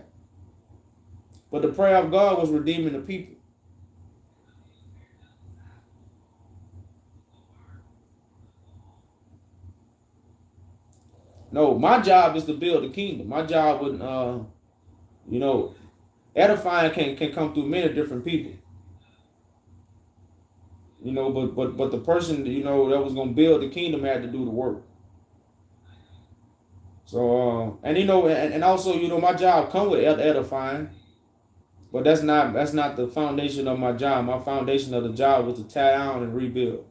But the prayer of God was redeeming the people. No, my job is to build the kingdom. My job would, edifying can come through many different people. But the person, that was going to build the kingdom had to do the work. So, and also, my job come with edifying, but that's not the foundation of my job. My foundation of the job was to tear down and rebuild.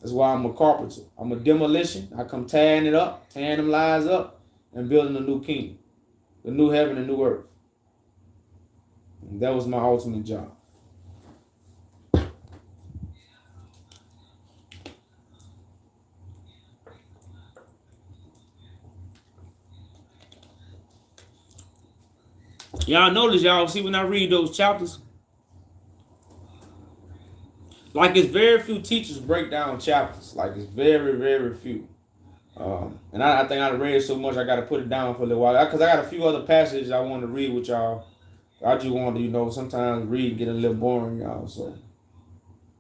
That's why I'm a carpenter. I'm a demolition. I come tearing it up, tearing them lies up, and building a new kingdom, the new heaven and new earth. And that was my ultimate job. Y'all notice, y'all see when I read those chapters, like it's very few teachers break down chapters. Like it's very, very few. And I think I read so much I got to put it down for a little while. Because I got a few other passages I want to read with y'all. I just want to, sometimes read get a little boring, y'all. So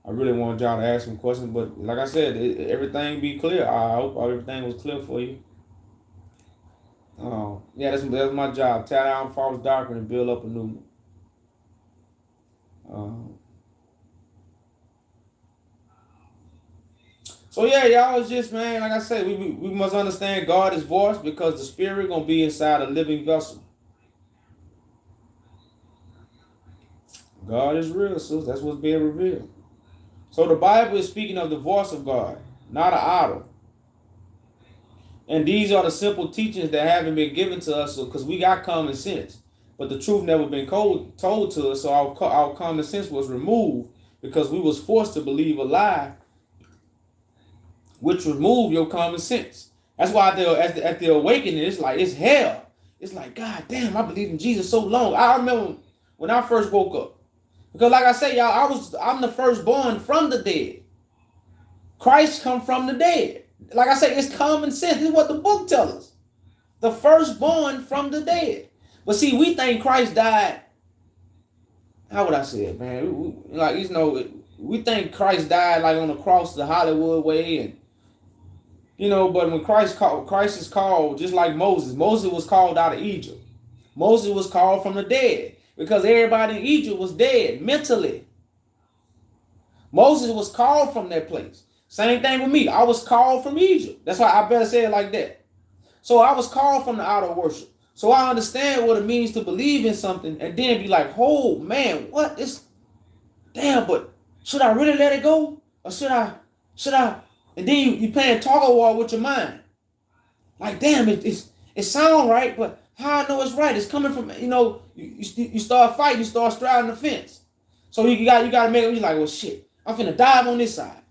I really want y'all to ask some questions. But like I said, everything be clear. I hope everything was clear for you. Yeah, that's my job. Tear down false doctrine and build up a new one. So yeah, y'all, it's just, man, like I said, we must understand God is voice because the spirit gonna be inside a living vessel. God is real, sis. That's what's being revealed. So the Bible is speaking of the voice of God, not an idol. And these are the simple teachings that haven't been given to us, because we got common sense. But the truth never been told to us, so our common sense was removed because we was forced to believe a lie, which remove your common sense. That's why at the awakening, it's hell. It's like, God damn, I believe in Jesus so long. I remember when I first woke up. Because like I say, y'all, I'm the firstborn from the dead. Christ come from the dead. Like I say, it's common sense. This is what the book tells us. The firstborn from the dead. But see, we think Christ died. How would I say it, man? We think Christ died like on the cross the Hollywood way, and but when Christ is called, just like Moses. Moses was called out of Egypt. Moses was called from the dead because everybody in Egypt was dead mentally. Moses was called from that place. Same thing with me. I was called from Egypt. That's why I better say it like that. So I was called from the outer worship. So I understand what it means to believe in something and then be like, oh man, what is, damn, but should I really let it go? Or should I? And then you playing tug of war with your mind. Like, damn, it sound right, but how I know it's right? It's coming from, you start fighting, you start striding the fence. So you got to make it, you're like, well, shit, I'm finna dive on this side.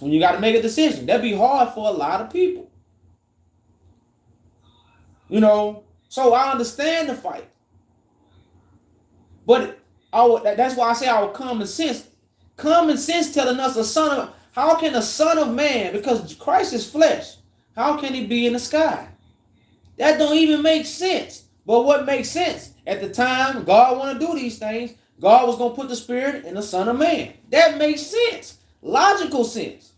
when you got to make a decision. That'd be hard for a lot of people. You know, so I understand the fight. But that's why I say our common sense telling us how can a son of man, because Christ is flesh, how can he be in the sky? That don't even make sense. But what makes sense? At the time God want to do these things, God was going to put the spirit in the son of man. That makes sense. Logical sense.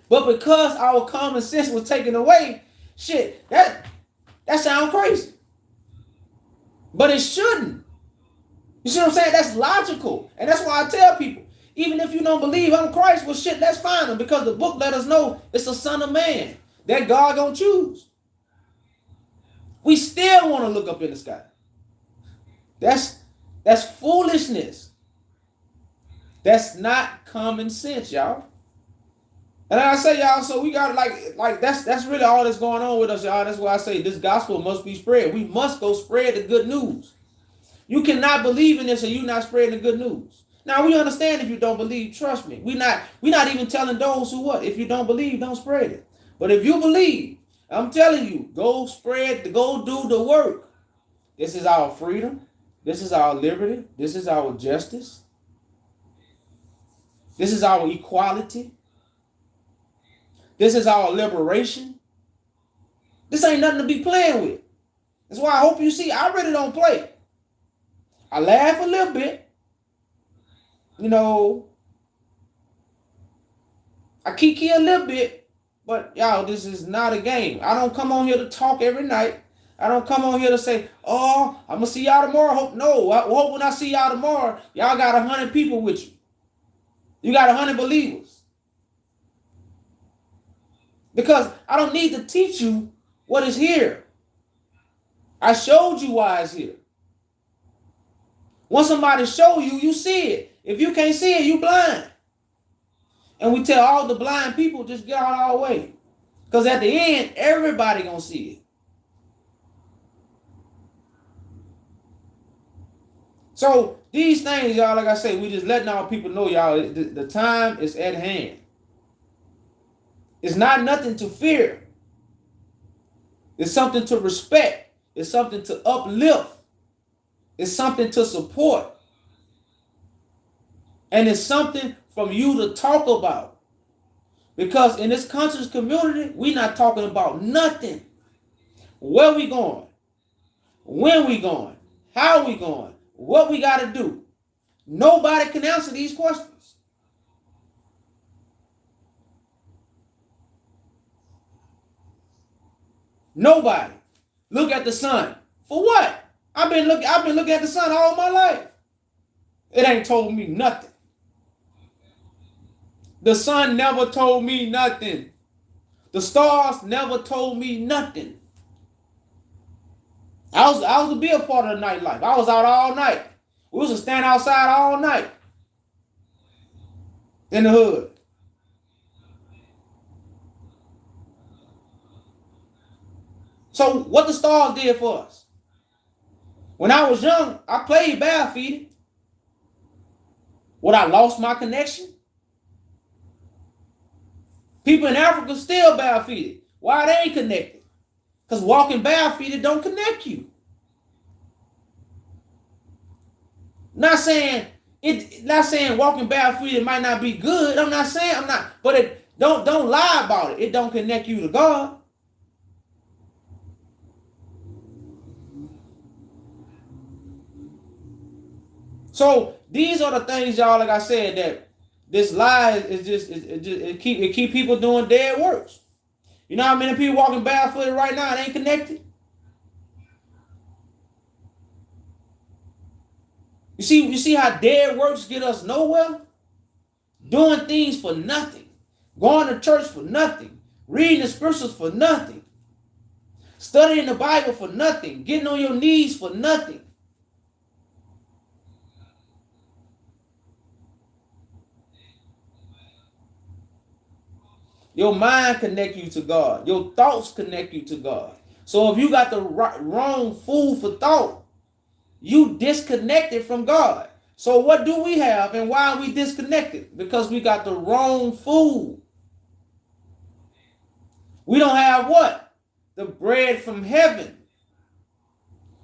But because our common sense was taken away, shit, that sounds crazy. But it shouldn't. You see what I'm saying? That's logical. And that's why I tell people, even if you don't believe on Christ, well, shit, let's find him, because the book let us know it's the son of man that God gonna choose. We still want to look up in the sky. That's foolishness. That's not common sense, y'all. And I say, y'all, so we got like that's really all that's going on with us, y'all. That's why I say this gospel must be spread. We must go spread the good news. You cannot believe in this and you're not spreading the good news. Now we understand if you don't believe, trust me. We're not even telling those who what? If you don't believe, don't spread it. But if you believe, I'm telling you, go do the work. This is our freedom. This is our liberty. This is our justice. This is our equality. This is our liberation. This ain't nothing to be playing with. That's why I hope you see, I really don't play. I laugh a little bit. You know, I kiki a little bit. But y'all, this is not a game. I don't come on here to talk every night. I don't come on here to say, oh, I'm going to see y'all tomorrow. I hope when I see y'all tomorrow, y'all got 100 people with you. You got 100 believers. Because I don't need to teach you what is here. I showed you why it's here. Once somebody show you, you see it. If you can't see it, you blind. And we tell all the blind people, just get out of our way. Because at the end, everybody going to see it. So these things, y'all, like I say, we just letting our people know, y'all, the time is at hand. It's not nothing to fear. It's something to respect. It's something to uplift. It's something to support. And it's something from you to talk about. Because in this conscious community, we're not talking about nothing. Where we going? When we going? How we going? What we got to do? Nobody can answer these questions. Nobody. Look at the sun. For what? I've been looking at the sun all my life. It ain't told me nothing. The sun never told me nothing. The stars never told me nothing. I was to be a part of the nightlife. I was out all night. We was to stand outside all night in the hood. So what the stars did for us? When I was young, I played barefooted. Would I lost my connection? People in Africa still barefooted. Why they ain't connected? Because walking barefooted don't connect you. Not saying walking barefooted might not be good. But it don't lie about it. It don't connect you to God. So these are the things, y'all, like I said, that this lie it keep people doing dead works. You know how many people walking barefooted right now and ain't connected? You see how dead works get us nowhere? Doing things for nothing. Going to church for nothing. Reading the scriptures for nothing. Studying the Bible for nothing. Getting on your knees for nothing. Your mind connect you to God. Your thoughts connect you to God. So if you got the wrong food for thought, you disconnected from God. So what do we have and why are we disconnected? Because we got the wrong food. We don't have what? The bread from heaven.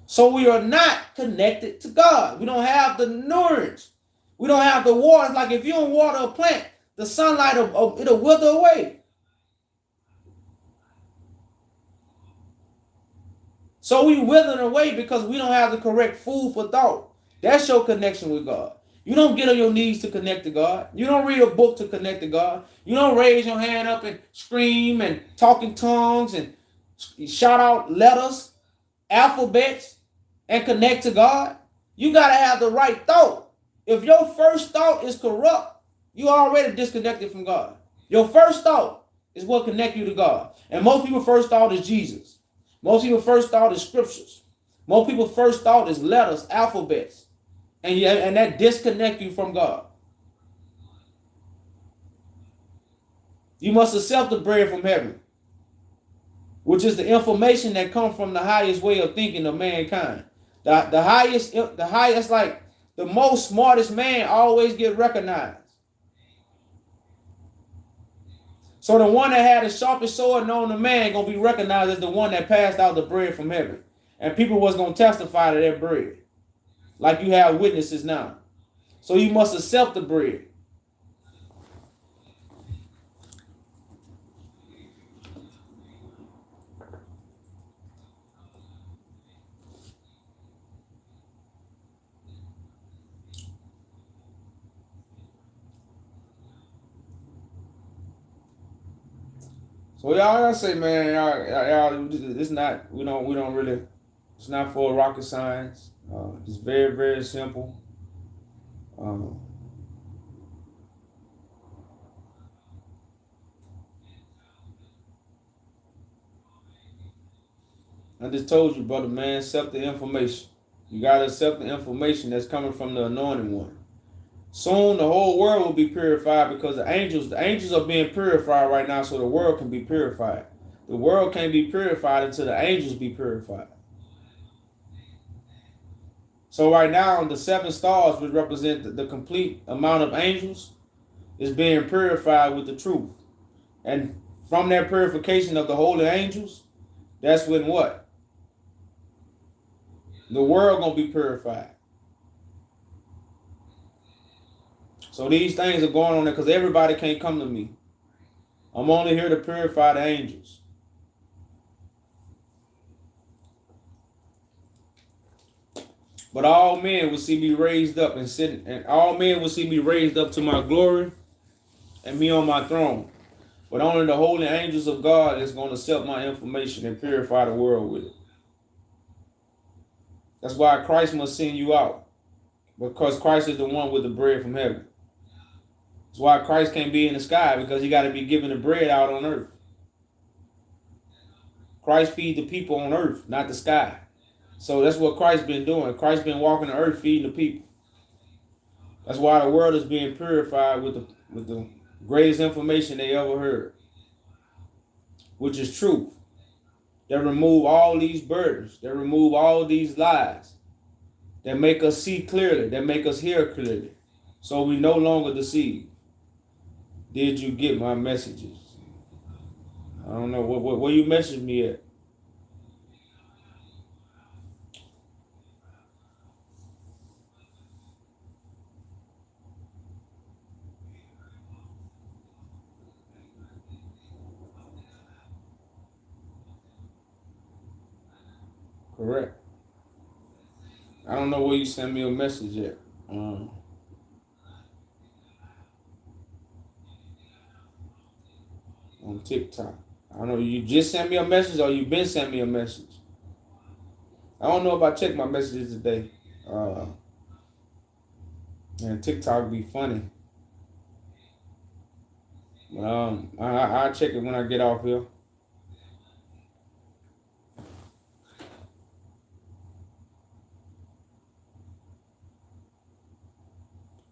So we are not connected to God. We don't have the nourishment. We don't have the water. Like if you don't water a plant, the sunlight, it'll wither away. So we withering away because we don't have the correct food for thought. That's your connection with God. You don't get on your knees to connect to God. You don't read a book to connect to God. You don't raise your hand up and scream and talk in tongues and shout out letters, alphabets, and connect to God. You got to have the right thought. If your first thought is corrupt, you already disconnected from God. Your first thought is what connects you to God. And most people's first thought is Jesus. Most people's first thought is scriptures. Most people's first thought is letters, alphabets. And that disconnect you from God. You must accept the bread from heaven, which is the information that comes from the highest way of thinking of mankind. The highest, like the most smartest man always get recognized. So the one that had the sharpest sword known to man gonna be recognized as the one that passed out the bread from heaven. And people was gonna testify to that bread. Like you have witnesses now. So you must accept the bread. So y'all gotta say, man, y'all, it's not, we don't really, it's not for rocket science. It's very, very simple. I just told you, brother, man, accept the information. You gotta accept the information that's coming from the anointed one. Soon the whole world will be purified because the angels are being purified right now so the world can be purified. The world can't be purified until the angels be purified. So right now, the 7 stars, which represent the complete amount of angels, is being purified with the truth. And from that purification of the holy angels, that's when what? The world gonna be purified. So these things are going on there because everybody can't come to me. I'm only here to purify the angels. But all men will see me raised up and all men will see me raised up to my glory and me on my throne. But only the holy angels of God is going to accept my information and purify the world with it. That's why Christ must send you out. Because Christ is the one with the bread from heaven. That's why Christ can't be in the sky, because he got to be giving the bread out on earth. Christ feeds the people on earth, not the sky. So that's what Christ been doing. Christ been walking the earth feeding the people. That's why the world is being purified with the greatest information they ever heard, which is truth. That remove all these burdens, that remove all these lies, that make us see clearly, that make us hear clearly, so we no longer deceive. Did you get my messages? I don't know where you messaged me at. Correct. I don't know where you sent me a message at. On TikTok. I don't know. You just sent me a message or you been sent me a message. I don't know if I checked my messages today. And TikTok be funny. But I'll check it when I get off here.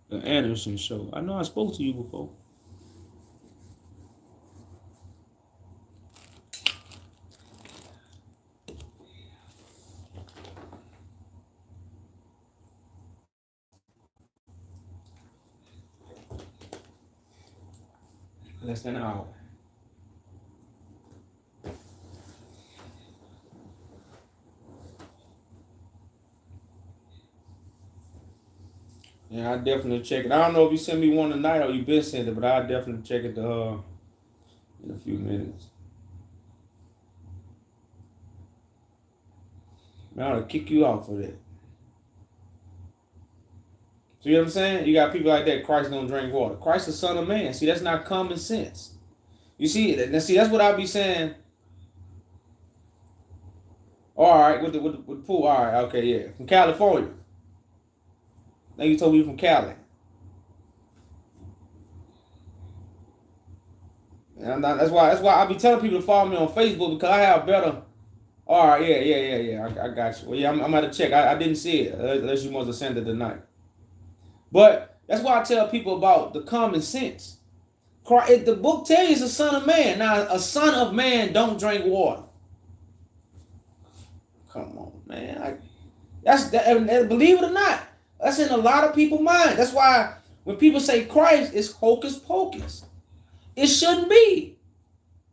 The Anderson Show. I know I spoke to you before. Less than an hour. Yeah, I definitely check it. I don't know if you sent me one tonight or you been sent it, but I definitely check it in a few minutes. Man, I'll kick you off for that. So you know what I'm saying? You got people like that. Christ don't drink water. Christ the Son of Man. See, that's not common sense. You see, that's what I'll be saying. All right, with the pool. All right, okay, yeah, from California. Now you told me you from Cali. And that's why I be telling people to follow me on Facebook because I have better. All right, yeah. I got you. Well, yeah, I'm about to check. I didn't see it unless you must have sent it tonight. But that's why I tell people about the common sense. Christ, the book tells you he's a son of man. Now, a son of man don't drink water. Come on, man. That's that. And believe it or not, that's in a lot of people's mind. That's why when people say Christ, it's hocus pocus. It shouldn't be.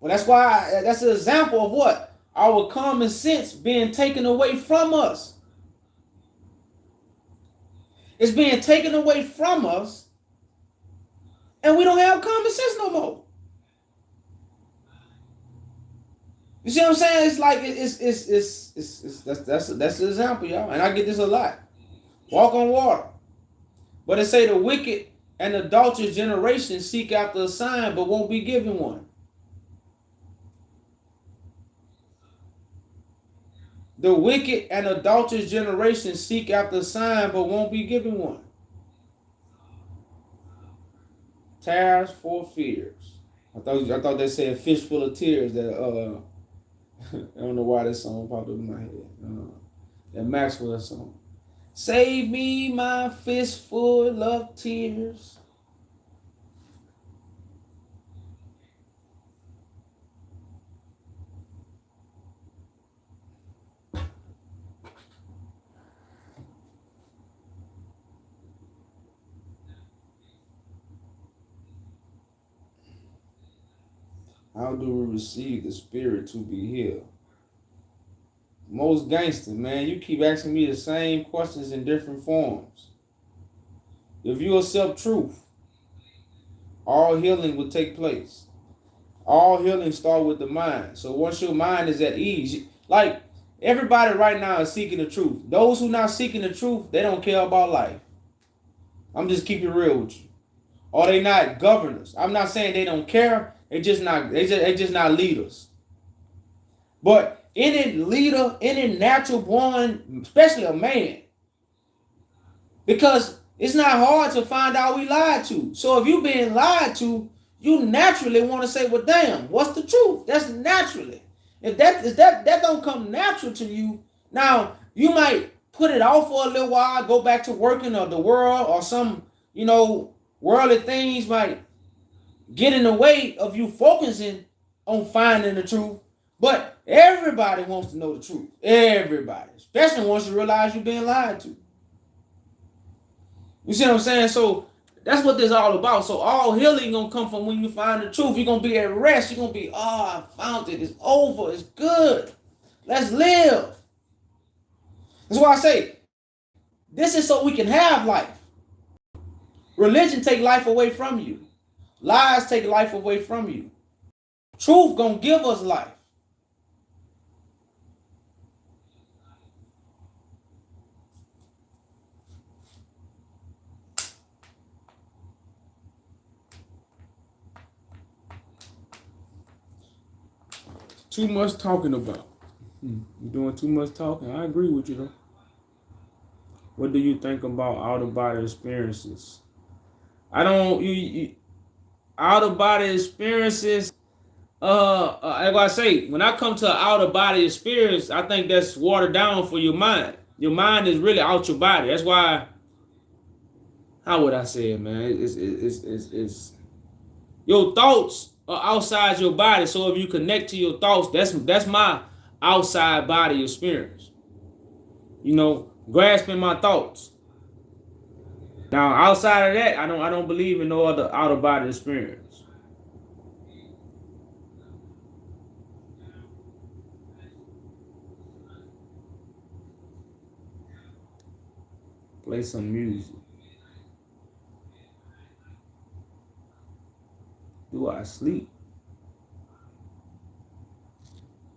Well, that's why that's an example of what our common sense being taken away from us. It's being taken away from us, and we don't have common sense no more. You see what I'm saying? It's like that's the example, y'all. And I get this a lot. Walk on water. But it say the wicked and adulterous generation seek after a sign, but won't be given one. The wicked and adulterous generation seek after a sign, but won't be given one. Tears for fears. I thought they said fish full of tears. That I don't know why this song popped up in my head. That Maxwell song. Save me my fist full of tears. How do we receive the Spirit to be healed? Most gangster, man, you keep asking me the same questions in different forms. If you accept truth, all healing will take place. All healing starts with the mind. So once your mind is at ease, like everybody right now is seeking the truth. Those who not seeking the truth, they don't care about life. I'm just keeping it real with you. Or they not governors. I'm not saying they don't care. They just not leaders. But any leader, any natural born, especially a man, because it's not hard to find out we lied to. So if you being lied to, you naturally want to say, well, damn, what's the truth? That's naturally. If that don't come natural to you, now you might put it off for a little while, go back to working or the world or some, worldly things might get in the way of you focusing on finding the truth. But everybody wants to know the truth. Everybody. Especially once you realize you're being lied to. You see what I'm saying? So that's what this is all about. So all healing gonna come from when you find the truth. You're gonna be at rest. You're gonna be, I found it. It's over. It's good. Let's live. That's why I say, this is so we can have life. Religion take life away from you. Lies take life away from you. Truth gonna give us life. Too much talking about. You're doing too much talking. I agree with you though. What do you think about out of body experiences? I don't. Out of body experiences. Like I say, when I come to an out of body experience, I think that's watered down for your mind. Your mind is really out your body. That's why. How would I say it, man? It's your thoughts are outside your body. So if you connect to your thoughts, that's my outside body experience. Grasping my thoughts. Now, outside of that, I don't believe in no other out of body experience. Play some music. I sleep?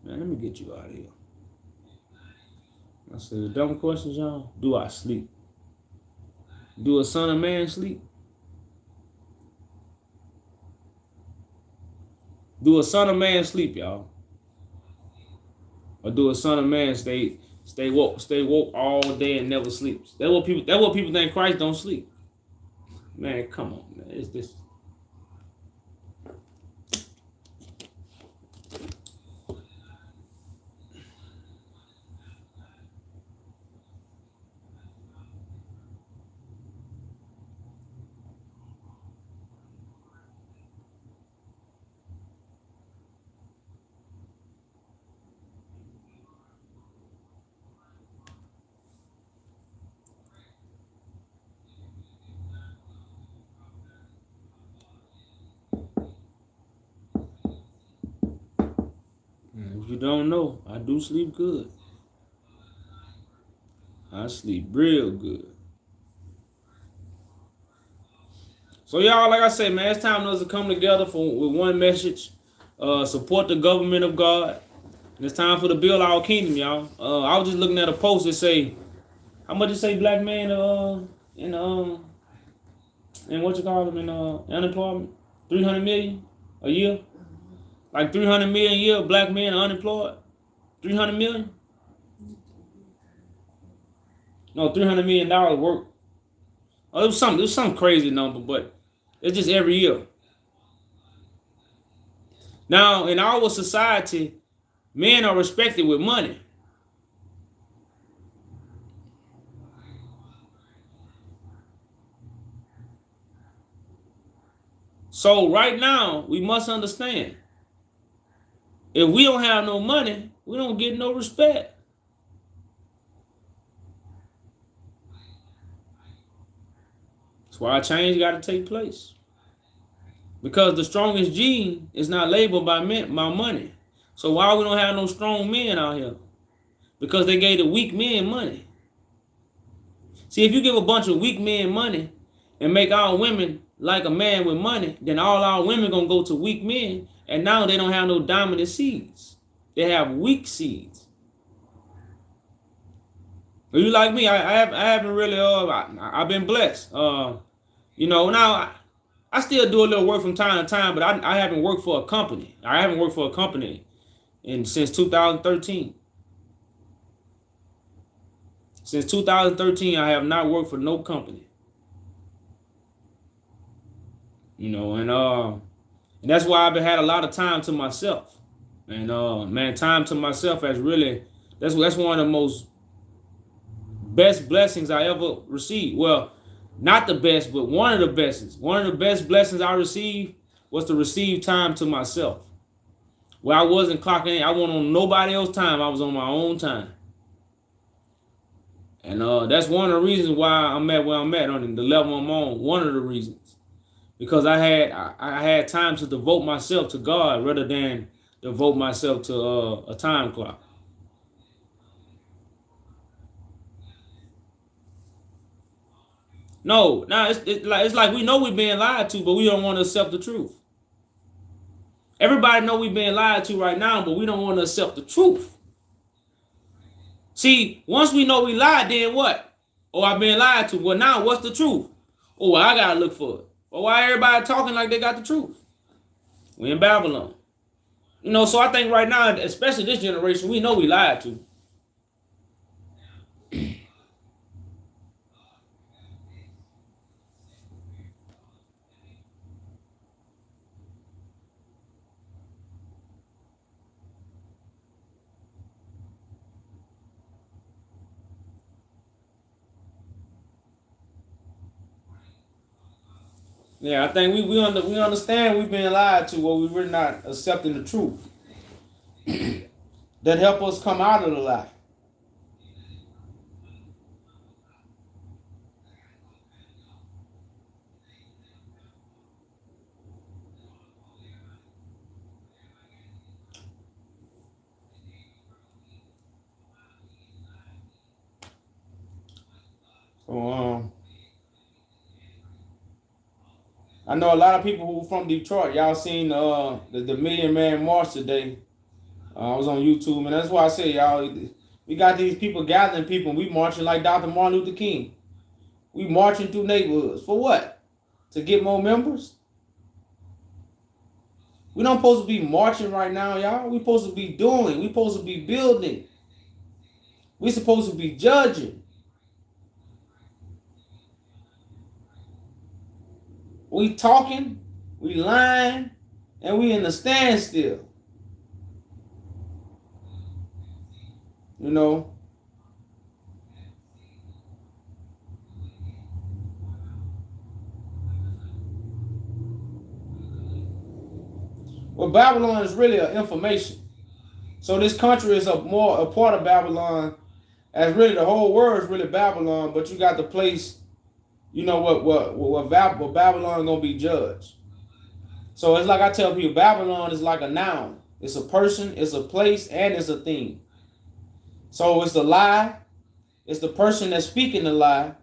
Man, let me get you out of here. I said, dumb questions, y'all. Do I sleep? Do a son of man sleep? Do a son of man sleep, y'all? Or do a son of man stay woke all day and never sleeps? That's what people think Christ don't sleep. Man, come on, man. It's this. If you don't know, I do sleep good. I sleep real good. So y'all, like I said, man, it's time for us to come together with one message. Support the government of God. And it's time for to build our kingdom, y'all. I was just looking at a post that say, how much it say black man in what you call them in unemployment? 300 million a year? Like 300 million a year black men are unemployed? 300 million? No, $300 million work. Oh, it was some crazy number, but it's just every year. Now, in our society, men are respected with money. So right now, we must understand, if we don't have no money, we don't get no respect. That's why a change got to take place. Because the strongest gene is not labeled by money. So why we don't have no strong men out here? Because they gave the weak men money. See, if you give a bunch of weak men money and make our women like a man with money, then all our women gonna go to weak men, and now they don't have no dominant seeds. They have weak seeds. Are you like me? I haven't really. I've been blessed. Now I still do a little work from time to time, but I haven't worked for a company. I haven't worked for a company since 2013. Since 2013, I have not worked for no company. And that's why I've had a lot of time to myself. And man, time to myself has really that's one of the most best blessings I ever received. Well, not the best, but one of the best. One of the best blessings I received was to receive time to myself. Where I wasn't clocking in, I wasn't on nobody else's time. I was on my own time. And that's one of the reasons why I'm at where I'm at on the level I'm on. One of the reasons, because I had time to devote myself to God rather than devote myself to a time clock. No, it's like we know we're being lied to, but we don't want to accept the truth. Everybody know we're being lied to right now, but we don't want to accept the truth. See, once we know we lied, then what? Oh, I've been lied to. Well, now what's the truth? Oh, well, I gotta look for it. Well, why everybody talking like they got the truth? We in Babylon. So I think right now, especially this generation, we know we lied to. Yeah, I think we understand we've been lied to, or we're not accepting the truth. That help us come out of the lie. So I know a lot of people who from Detroit. Y'all seen the Million Man March today. I was on YouTube, and that's why I say, y'all, we got these people gathering people, and we marching like Dr. Martin Luther King. We marching through neighborhoods. For what? To get more members? We don't supposed to be marching right now, y'all. We supposed to be doing. We supposed to be building. We supposed to be judging. We talking, we lying, and we in a standstill. You know. Well, Babylon is really an information. So this country is a part of Babylon, as really the whole world is really Babylon, but you got the place, you know what Babylon gonna be judged. So it's like I tell people, Babylon is like a noun. It's a person, it's a place, and it's a thing. So it's a lie. It's the person that's speaking the lie.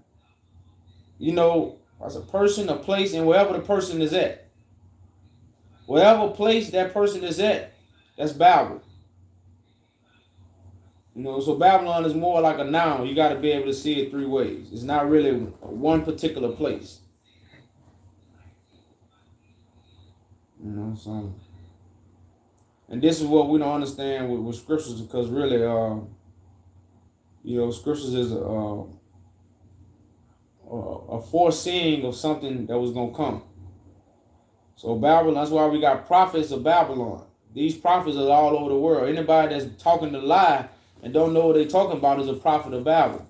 You know, as a person, a place, and wherever the person is at. Wherever place that person is at, that's Babel. You know, so Babylon is more like a noun. You got to be able to see it three ways. It's not really one particular place. You know, so, and this is what we don't understand with scriptures, because really, you know, scriptures is a foreseeing of something that was gonna come. So Babylon, that's why we got prophets of Babylon. These prophets are all over the world. Anybody that's talking the lie and don't know what they're talking about is a prophet of Babel.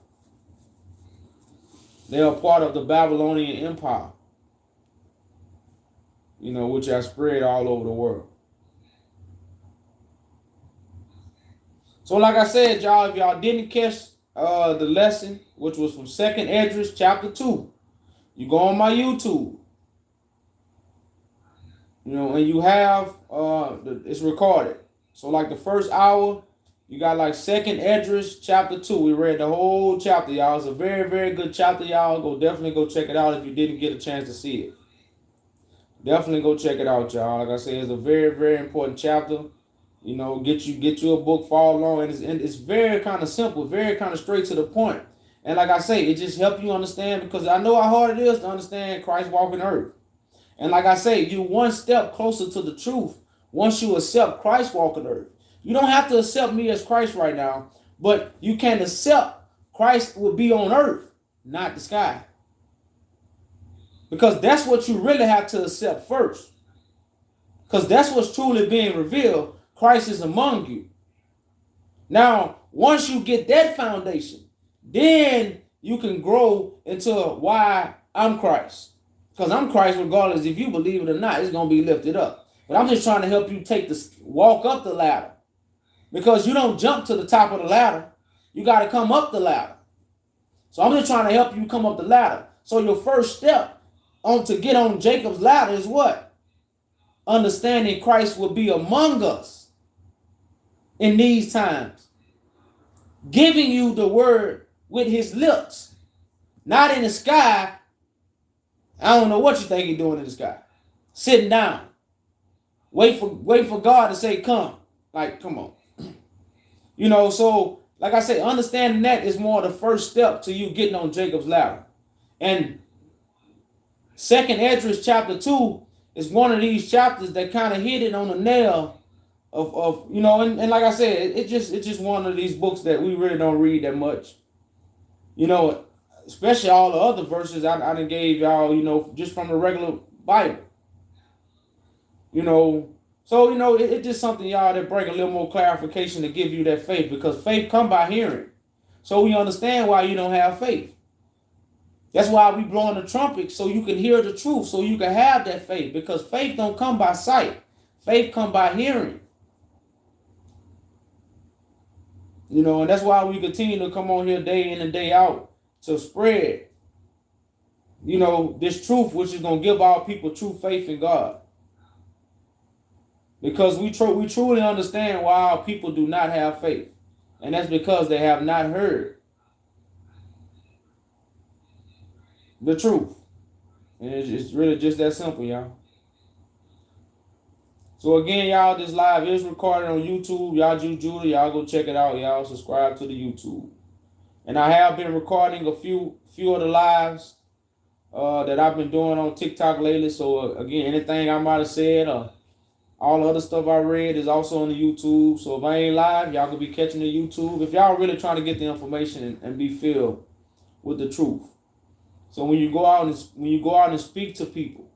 They are part of the Babylonian Empire, you know, which are spread all over the world. So like I said, y'all, if y'all didn't catch the lesson, which was from 2nd Esdras chapter 2, you go on my YouTube, you know, and you have, it's recorded. So like the first hour, you got like 2nd Esdras chapter 2. We read the whole chapter, y'all. It's a very, very good chapter, y'all. Definitely go check it out if you didn't get a chance to see it. Definitely go check it out, y'all. Like I said, it's a very, very important chapter. You know, get you a book, follow along, and it's very kind of simple, very kind of straight to the point. And like I say, it just helps you understand, because I know how hard it is to understand Christ walking earth. And like I say, you're one step closer to the truth once you accept Christ walking earth. You don't have to accept me as Christ right now, but you can accept Christ will be on earth, not the sky. Because that's what you really have to accept first. Because that's what's truly being revealed. Christ is among you. Now, once you get that foundation, then you can grow into why I'm Christ. Because I'm Christ regardless if you believe it or not. It's going to be lifted up. But I'm just trying to help you walk up the ladder. Because you don't jump to the top of the ladder. You got to come up the ladder. So I'm just trying to help you come up the ladder. So your first step to get on Jacob's ladder is what? Understanding Christ will be among us in these times. Giving you the word with his lips. Not in the sky. I don't know what you think he's doing in the sky. Sitting down. Wait for God to say, come. Like, come on. You know, so, like I say, understanding that is more the first step to you getting on Jacob's ladder. And 2nd Esdras chapter 2 is one of these chapters that kind of hit it on the nail of you know, and like I said, it's just one of these books that we really don't read that much. You know, especially all the other verses I done gave y'all, you know, just from the regular Bible. You know, so, you know, it's just something, y'all, that bring a little more clarification to give you that faith, because faith come by hearing. So we understand why you don't have faith. That's why we blowing the trumpet, so you can hear the truth, so you can have that faith, because faith don't come by sight. Faith come by hearing. You know, and that's why we continue to come on here day in and day out to spread, you know, this truth, which is going to give our people true faith in God. Because we truly understand why our people do not have faith. And that's because they have not heard the truth. And it's really just that simple, y'all. So again, y'all, this live is recorded on YouTube. Y'all, Judah, y'all go check it out. Y'all subscribe to the YouTube. And I have been recording a few of the lives that I've been doing on TikTok lately. So again, anything I might have said or all the other stuff I read is also on the YouTube. So if I ain't live, y'all can be catching the YouTube. If y'all really trying to get the information and be filled with the truth. So when you go out and speak to people,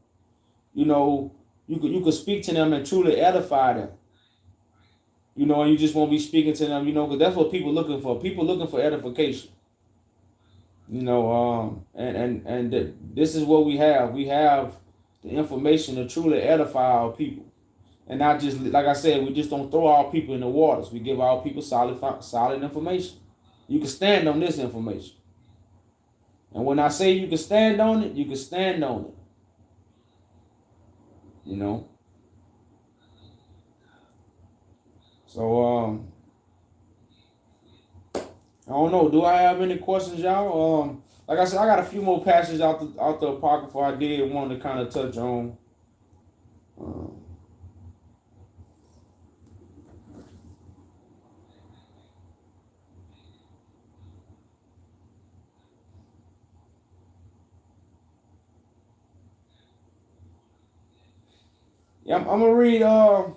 you know, you could speak to them and truly edify them. You know, and you just won't be speaking to them, you know, because that's what people looking for. People looking for edification. You know, and this is what we have. We have the information to truly edify our people. And not just, like I said, we just don't throw our people in the waters. We give our people solid information. You can stand on this information. And when I say you can stand on it, you can stand on it. You know? So, I don't know. Do I have any questions, y'all? Like I said, I got a few more passages out the Apocrypha I did want to kind of touch on. Yeah, I'm gonna read. I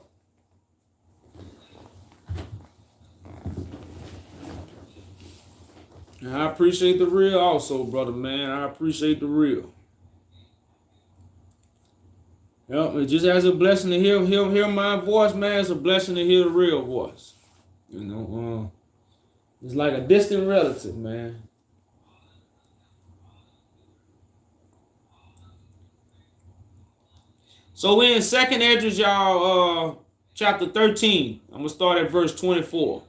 appreciate the real also, brother, man. I appreciate the real. Yep, it just as a blessing to hear my voice, man. It's a blessing to hear the real voice. You know, it's like a distant relative, man. So we're in 2nd Esdras, y'all, chapter 13. I'm gonna start at verse 24.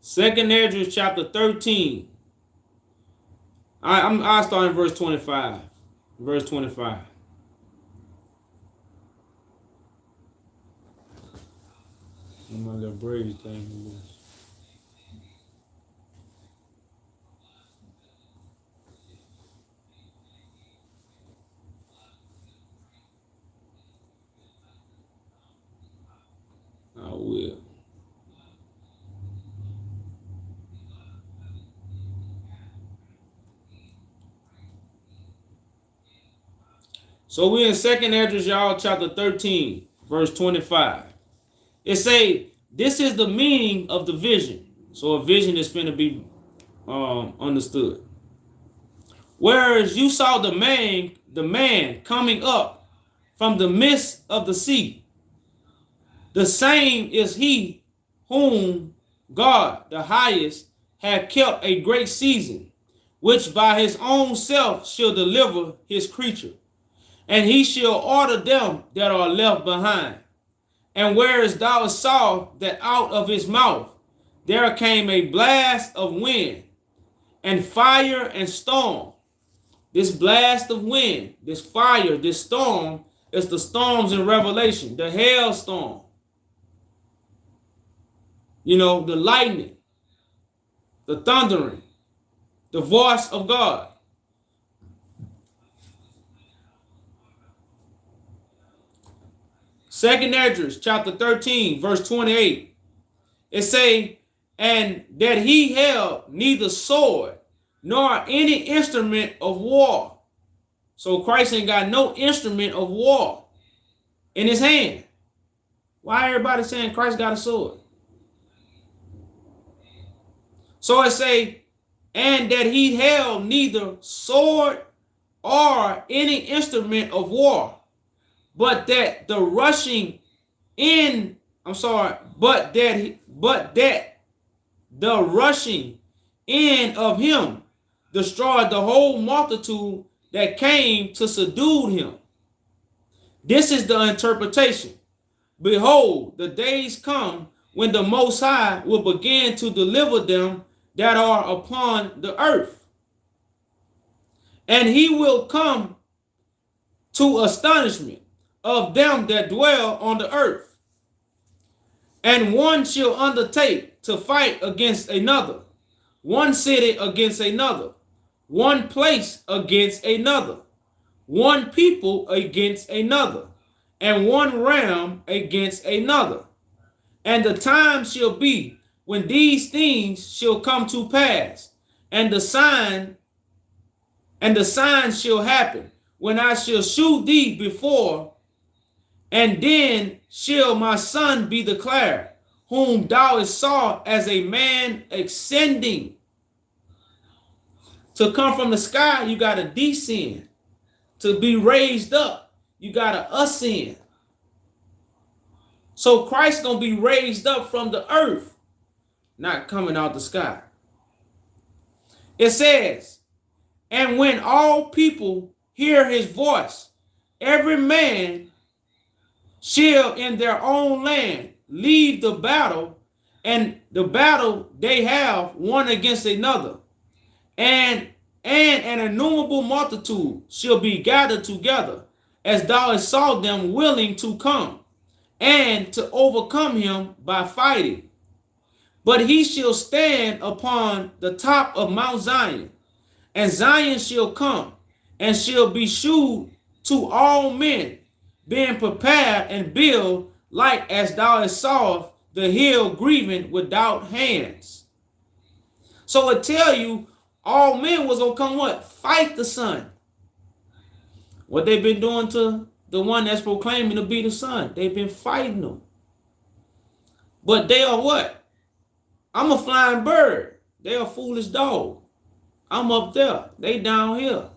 Second Esdras chapter 13. I'll start in verse 25. Verse 25. Oh my God, brave thing. I will. So we're in 2nd Esdras, y'all, chapter 13, verse 25. It say, this is the meaning of the vision. So a vision is finna be understood. Whereas you saw the man coming up from the midst of the sea. The same is he whom God, the highest, had kept a great season, which by his own self shall deliver his creature. And he shall order them that are left behind. And whereas thou saw that out of his mouth there came a blast of wind, and fire and storm. This blast of wind, this fire, this storm is the storms in Revelation, the hailstorm. You know, the lightning, the thundering, the voice of God. Second Esdras, chapter 13, verse 28. It say, and that he held neither sword nor any instrument of war. So Christ ain't got no instrument of war in his hand. Why everybody saying Christ got a sword? So it say, and that he held neither sword or any instrument of war, but that the rushing in, but that the rushing in of him destroyed the whole multitude that came to subdue him. This is the interpretation. Behold, the days come when the Most High will begin to deliver them that are upon the earth. And he will come to astonishment of them that dwell on the earth. And one shall undertake to fight against another, one city against another, one place against another, one people against another, and one realm against another. And the time shall be when these things shall come to pass, and the signs shall happen, when I shall shew thee before, and then shall my son be declared, whom thou saw as a man ascending. To come from the sky, you got to descend. To be raised up, you got to ascend. So Christ's going to be raised up from the earth, not coming out the sky. It says, and when all people hear his voice, every man shall in their own land leave the battle, and the battle they have one against another. And an innumerable multitude shall be gathered together, as thou hast saw them willing to come, and to overcome him by fighting. But he shall stand upon the top of Mount Zion, and Zion shall come, and shall be shewed to all men, being prepared and built like as thou hast saw the hill grieving without hands. So it tell you all men was gonna come what? Fight the Son. What they've been doing to the one that's proclaiming to be the Son. They've been fighting them. But they are what? I'm a flying bird. They are a foolish dog. I'm up there. They down here.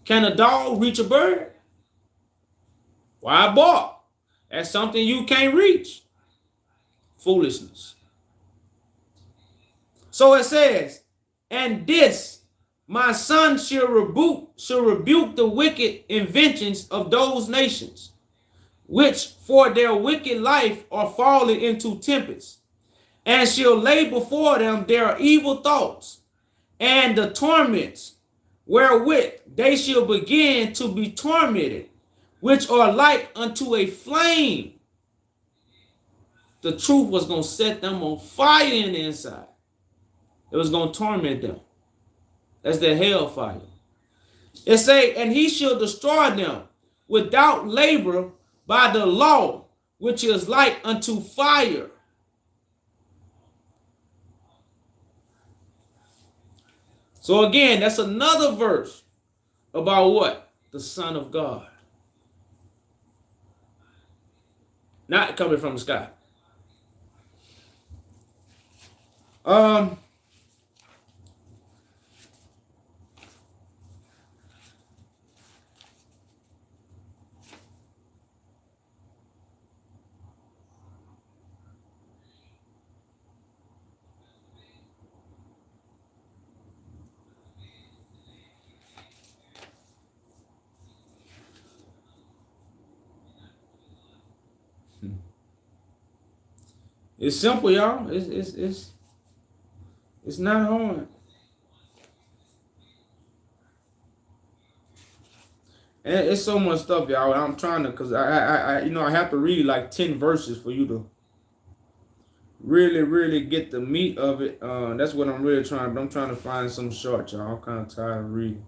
Can a dog reach a bird? Why bark? That's something you can't reach. Foolishness. So it says, and this my son shall rebuke the wicked inventions of those nations, which for their wicked life are fallen into tempests, and shall lay before them their evil thoughts, and the torments wherewith they shall begin to be tormented, which are like unto a flame. The truth was going to set them on fire in the inside. It was going to torment them. That's the hellfire. It say, and he shall destroy them without labor by the law, which is like unto fire. So again, that's another verse about what? The Son of God. Not coming from the sky. It's simple, y'all. It's not hard. And it's so much stuff, y'all. I'm trying to, cause I have to read like 10 verses for you to really get the meat of it. That's what I'm really trying. But I'm trying to find some short, y'all. I'm kind of tired of reading.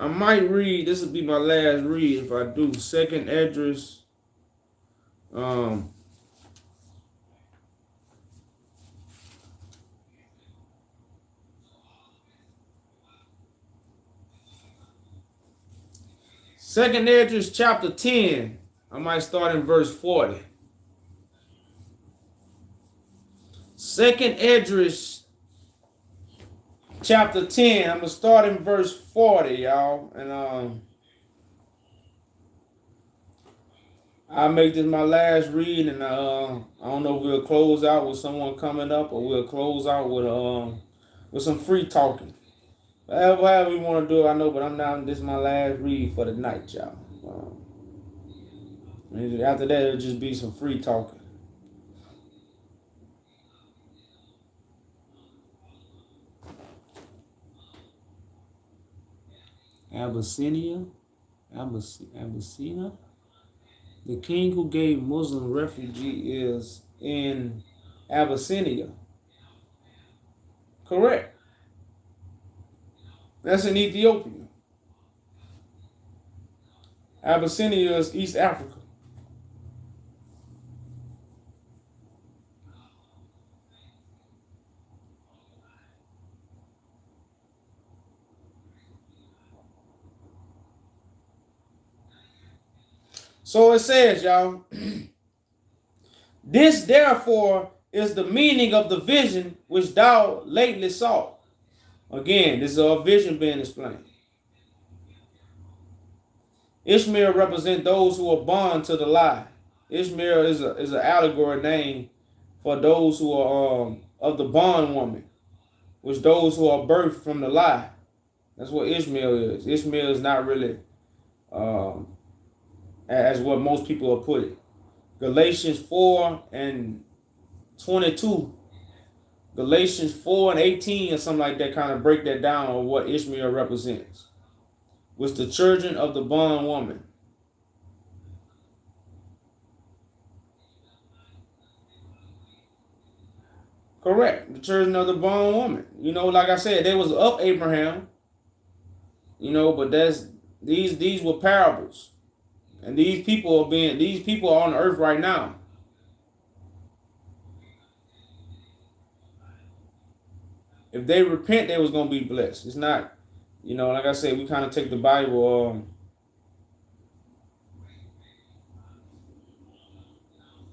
I might read, this will be my last read if I do. Second Esdras, Second Esdras chapter 10. I might start in verse 40. Second Esdras chapter 10. I'm gonna start in verse 40, y'all. And I'll make this my last read, and I don't know if we'll close out with someone coming up or we'll close out with some free talking. However we want to do it, I know, but I'm not. This is my last read for the night, y'all. After that, it'll just be some free talking. Abyssinia. The king who gave Muslim refugee is in Abyssinia. Correct. That's in Ethiopia. Abyssinia is East Africa. So it says, y'all, this therefore is the meaning of the vision which thou lately saw. Again, this is a vision being explained. Ishmael represents those who are born to the lie. Ishmael is an allegory name for those who are of the bondwoman, which those who are birthed from the lie. That's what Ishmael is. Ishmael is not really as what most will put it. Galatians 4 and 22, Galatians 4 and 18 or something like that kind of break that down on what Ishmael represents. Was the children of the bondwoman. Correct. The children of the bondwoman. Like I said, they was of Abraham. But these were parables. And these people are on earth right now. If they repent, they was gonna be blessed. It's not, like I said, we kind of take the Bible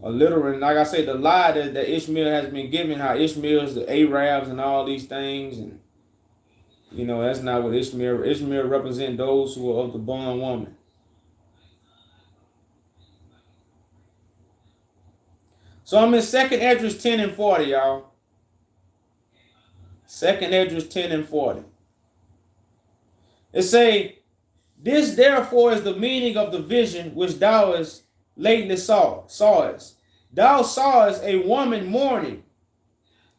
a literal. And like I said, the lie that Ishmael has been given, how Ishmael is the Arabs and all these things, and that's not what Ishmael. Ishmael represent those who are of the bondwoman. So I'm in 2nd Esdras 10 and 40, y'all. 2nd Esdras 10 and 40. It say, this therefore is the meaning of the vision which thou hast lately sawest. Thou sawest a woman mourning,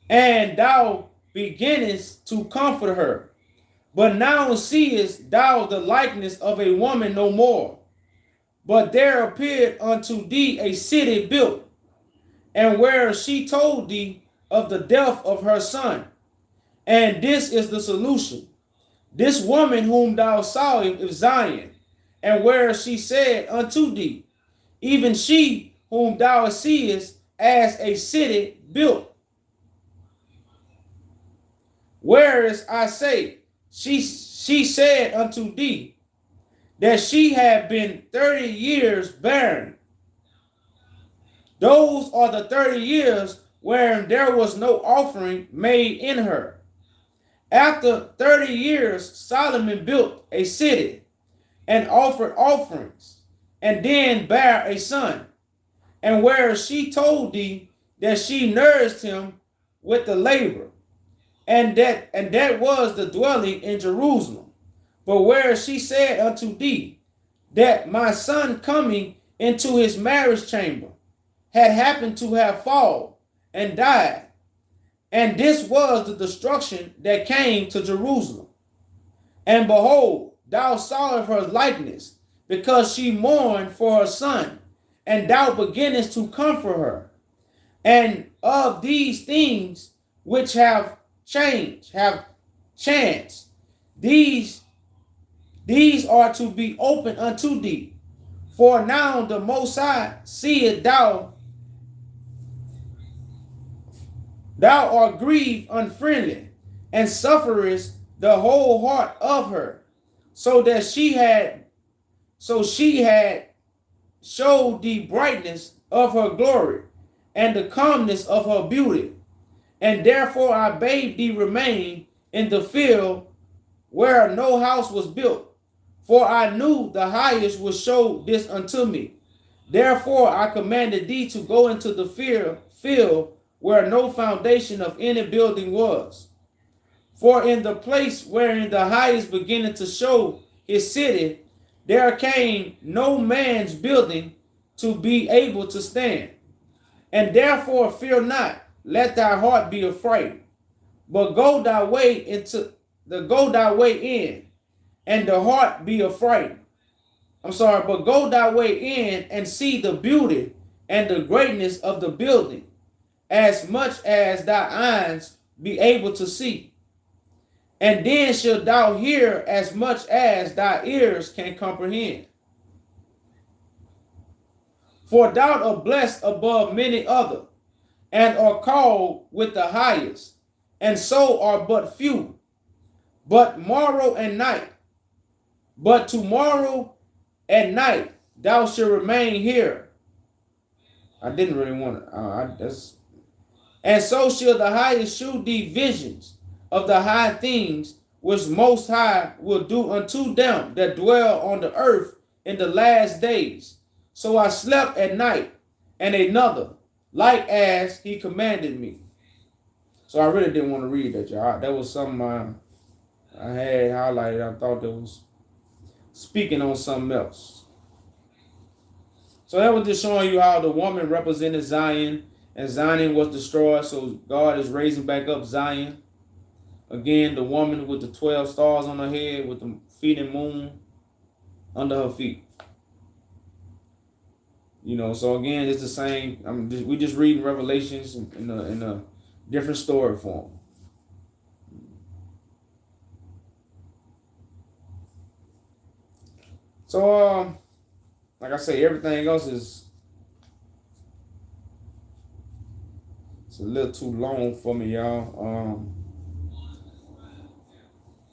and thou beginnest to comfort her. But now seest thou the likeness of a woman no more. But there appeared unto thee a city built, and where she told thee of the death of her son. And this is the solution. This woman whom thou sawest is Zion, and where she said unto thee, even she whom thou seest as a city built. Whereas I say, she said unto thee that she had been 30 years barren. Those are the 30 years wherein there was no offering made in her. After 30 years, Solomon built a city and offered offerings, and then bare a son. And where she told thee that she nourished him with the labor, and that was the dwelling in Jerusalem. But where she said unto thee that my son coming into his marriage chamber had happened to have fallen and died. And this was the destruction that came to Jerusalem. And behold, thou sawest her likeness, because she mourned for her son, and thou beginnest to comfort her. And of these things which have chanced, these these are to be open unto thee. For now the Most High seest thou art grieved unfriendly, and sufferest the whole heart of her, so she had showed the brightness of her glory, and the calmness of her beauty. And therefore I bade thee remain in the field where no house was built, for I knew the highest would show this unto me. Therefore I commanded thee to go into the field where no foundation of any building was. For in the place wherein the highest beginning to show his city, there came no man's building to be able to stand. And therefore fear not, let thy heart be afraid, but go thy way in, and the heart be afraid. But go thy way in and see the beauty and the greatness of the building, as much as thy eyes be able to see. And then shalt thou hear as much as thy ears can comprehend. For thou art blessed above many other, and are called with the highest, and so are but few. But tomorrow and night thou shalt remain here. I didn't really want to. And so shall the highest shew thee visions of the high things which Most High will do unto them that dwell on the earth in the last days. So I slept at night, and another, like as he commanded me. So I really didn't want to read that, y'all. That was something I had highlighted. I thought that was speaking on something else. So that was just showing you how the woman represented Zion, and Zion was destroyed. So God is raising back up Zion. Again, the woman with the 12 stars on her head, with the feeding moon under her feet. So again, it's the same. We just reading Revelations in a different story form. So, like I say, everything else it's a little too long for me, y'all.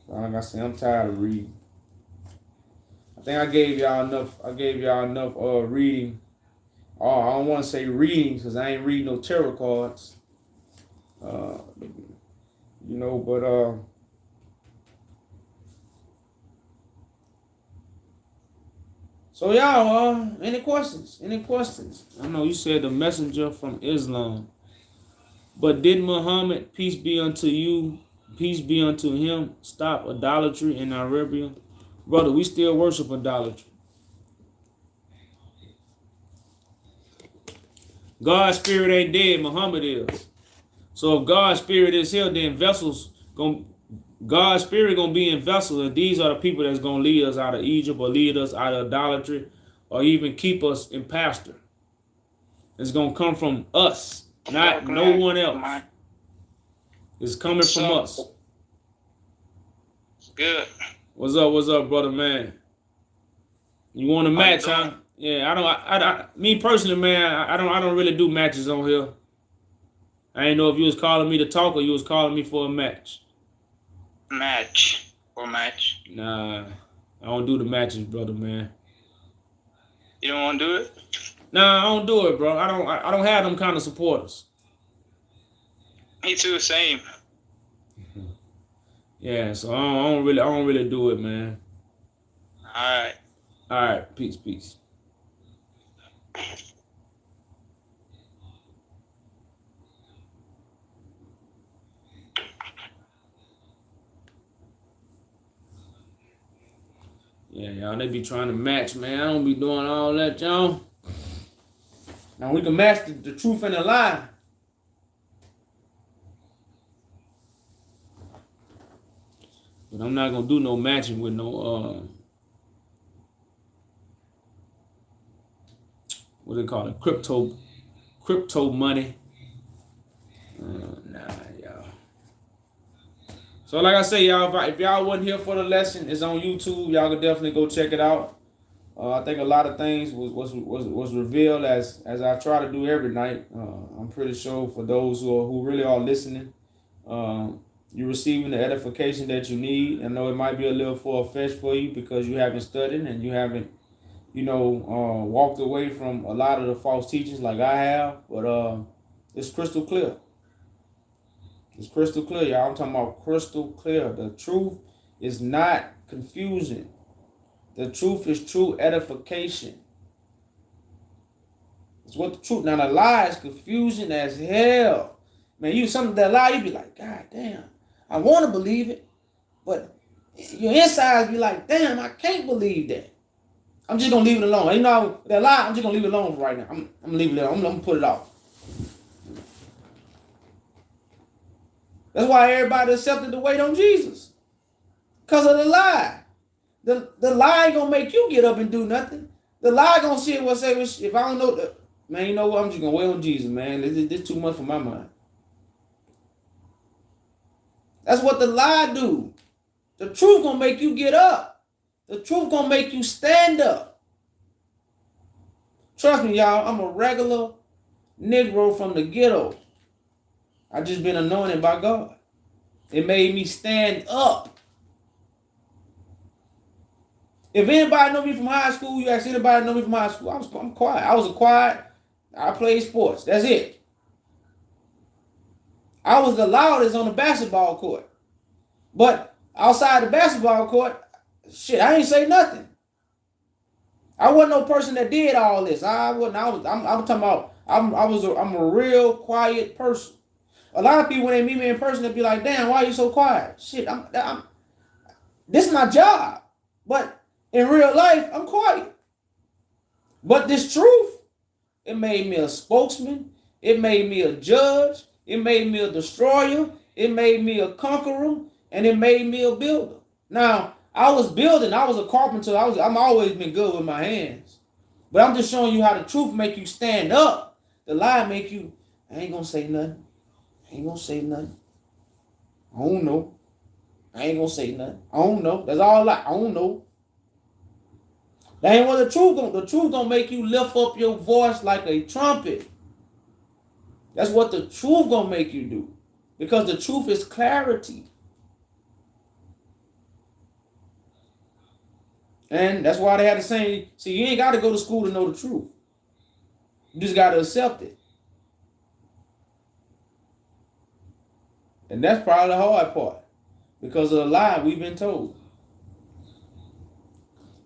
Like I say, I'm tired of reading. I think I gave y'all enough reading. Oh, I don't want to say reading because I ain't reading no tarot cards. So y'all, any questions? Any questions? I know you said the messenger from Islam. But did Muhammad, peace be unto him, stop idolatry in Arabia? Brother, we still worship idolatry. God's spirit ain't dead, Muhammad is. So if God's spirit is here, then God's spirit gonna be in vessels, and these are the people that's gonna lead us out of Egypt, or lead us out of idolatry, or even keep us in pasture. It's gonna come from us, not no one else. It's coming from us. Good. What's up, brother, man? You want a match, huh? Yeah, me personally, man, I don't really do matches on here. I didn't know if you was calling me to talk or you was calling me for a match. Match. Nah, I don't do the matches, brother, man. You don't want to do it? Nah, I don't do it, bro. I don't have them kind of supporters. Me too, same. Yeah, so I don't really do it, man. All right, peace. Yeah, y'all, they be trying to match, man. I don't be doing all that, y'all. Now we can match the truth and the lie. But I'm not gonna do no matching with no what they call it, crypto money. Nah, y'all. So like I say, y'all, if y'all wasn't here for the lesson, it's on YouTube. Y'all can definitely go check it out. I think a lot of things was revealed as I try to do every night. I'm pretty sure for those who really are listening, you're receiving the edification that you need. I know it might be a little far-fetched for you because you haven't studied and you haven't, walked away from a lot of the false teachings like I have, but it's crystal clear. It's crystal clear, y'all. I'm talking about crystal clear. The truth is not confusing. The truth is true edification. It's what the truth. Now the lie is confusing as hell. Man, you something that lie, you be like, God damn, I want to believe it, but your insides be like, damn, I can't believe that. I'm just gonna leave it alone. You know that lie, I'm just gonna leave it alone for right now. I'm gonna leave it alone. I'm gonna put it off. That's why everybody accepted the weight on Jesus. Because of the lie. The lie ain't gonna make you get up and do nothing. The lie gonna sit and say, if I don't know, man, you know what? I'm just gonna wait on Jesus, man. This too much for my mind. That's what the lie do. The truth gonna make you get up. The truth gonna make you stand up. Trust me, y'all. I'm a regular Negro from the ghetto. I just been anointed by God. It made me stand up. If anybody know me from high school, you ask anybody know me from high school, I'm quiet. I was a quiet. I played sports. That's it. I was the loudest on the basketball court. But outside the basketball court, shit, I ain't say nothing. I wasn't no person that did all this. I'm talking about. I'm a real quiet person. A lot of people when they meet me in person, they be like, "Damn, why are you so quiet?" Shit, this is my job, but in real life, I'm quiet. But this truth, it made me a spokesman. It made me a judge. It made me a destroyer. It made me a conqueror, and it made me a builder. Now, I was building. I was a carpenter. I'm always been good with my hands. But I'm just showing you how the truth make you stand up. The lie make you, I ain't gonna say nothing. I ain't gonna say nothing. I don't know. I ain't gonna say nothing. I don't know. That's all I don't know. That ain't what the truth gonna make you lift up your voice like a trumpet. That's what the truth gonna make you do. Because the truth is clarity. And that's why they had to say, see, you ain't got to go to school to know the truth. You just got to accept it. And that's probably the hard part. Because of the lie we've been told.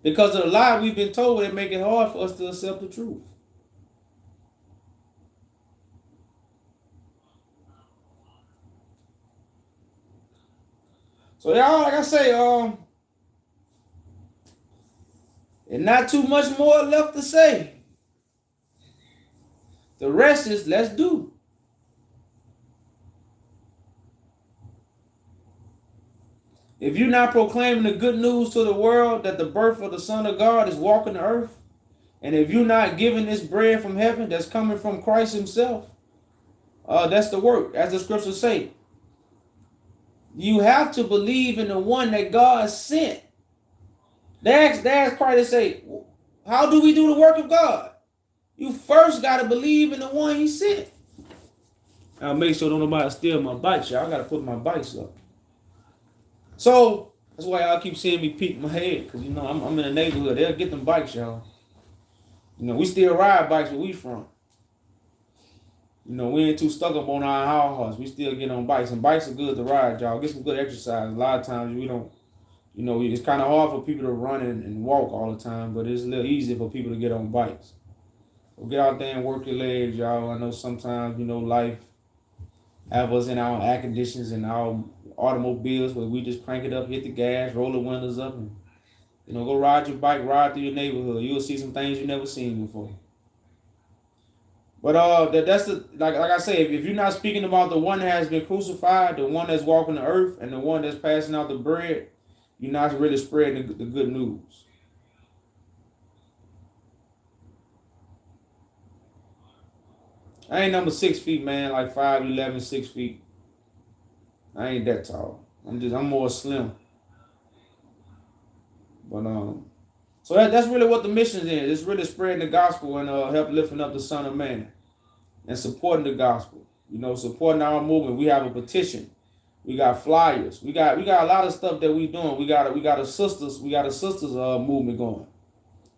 Because of the lie we've been told, it make it hard for us to accept the truth. So y'all, like I say, and not too much more left to say. The rest is let's do. If you're not proclaiming the good news to the world that the birth of the Son of God is walking the earth, and if you're not giving this bread from heaven that's coming from Christ himself, that's the work, as the scriptures say. You have to believe in the one that God sent. They ask Christ, they say, how do we do the work of God? You first got to believe in the one he sent. I'll make sure don't nobody steal my bikes, y'all. I got to put my bikes up. So, that's why y'all keep seeing me peek my head. Because, I'm in the neighborhood. They'll get them bikes, y'all. We still ride bikes where we from. We ain't too stuck up on our horse. We still get on bikes. And bikes are good to ride, y'all. Get some good exercise. A lot of times we don't, it's kind of hard for people to run and walk all the time. But it's a little easy for people to get on bikes. So get out there and work your legs, y'all. I know sometimes, life have us in our air conditions and our automobiles where we just crank it up, hit the gas, roll the windows up, and go ride your bike, ride through your neighborhood. You'll see some things you never seen before. But that's the like I say, if you're not speaking about the one that has been crucified, the one that's walking the earth, and the one that's passing out the bread, you're not really spreading the good news. I ain't number 6 feet, man, like 5'11", 6 feet. I ain't that tall. I'm more slim. But so that's really what the mission is. It's really spreading the gospel and help lifting up the Son of Man and supporting the gospel. You know, supporting our movement. We have a petition. We got flyers. We got a lot of stuff that we doing. We got a sisters movement going.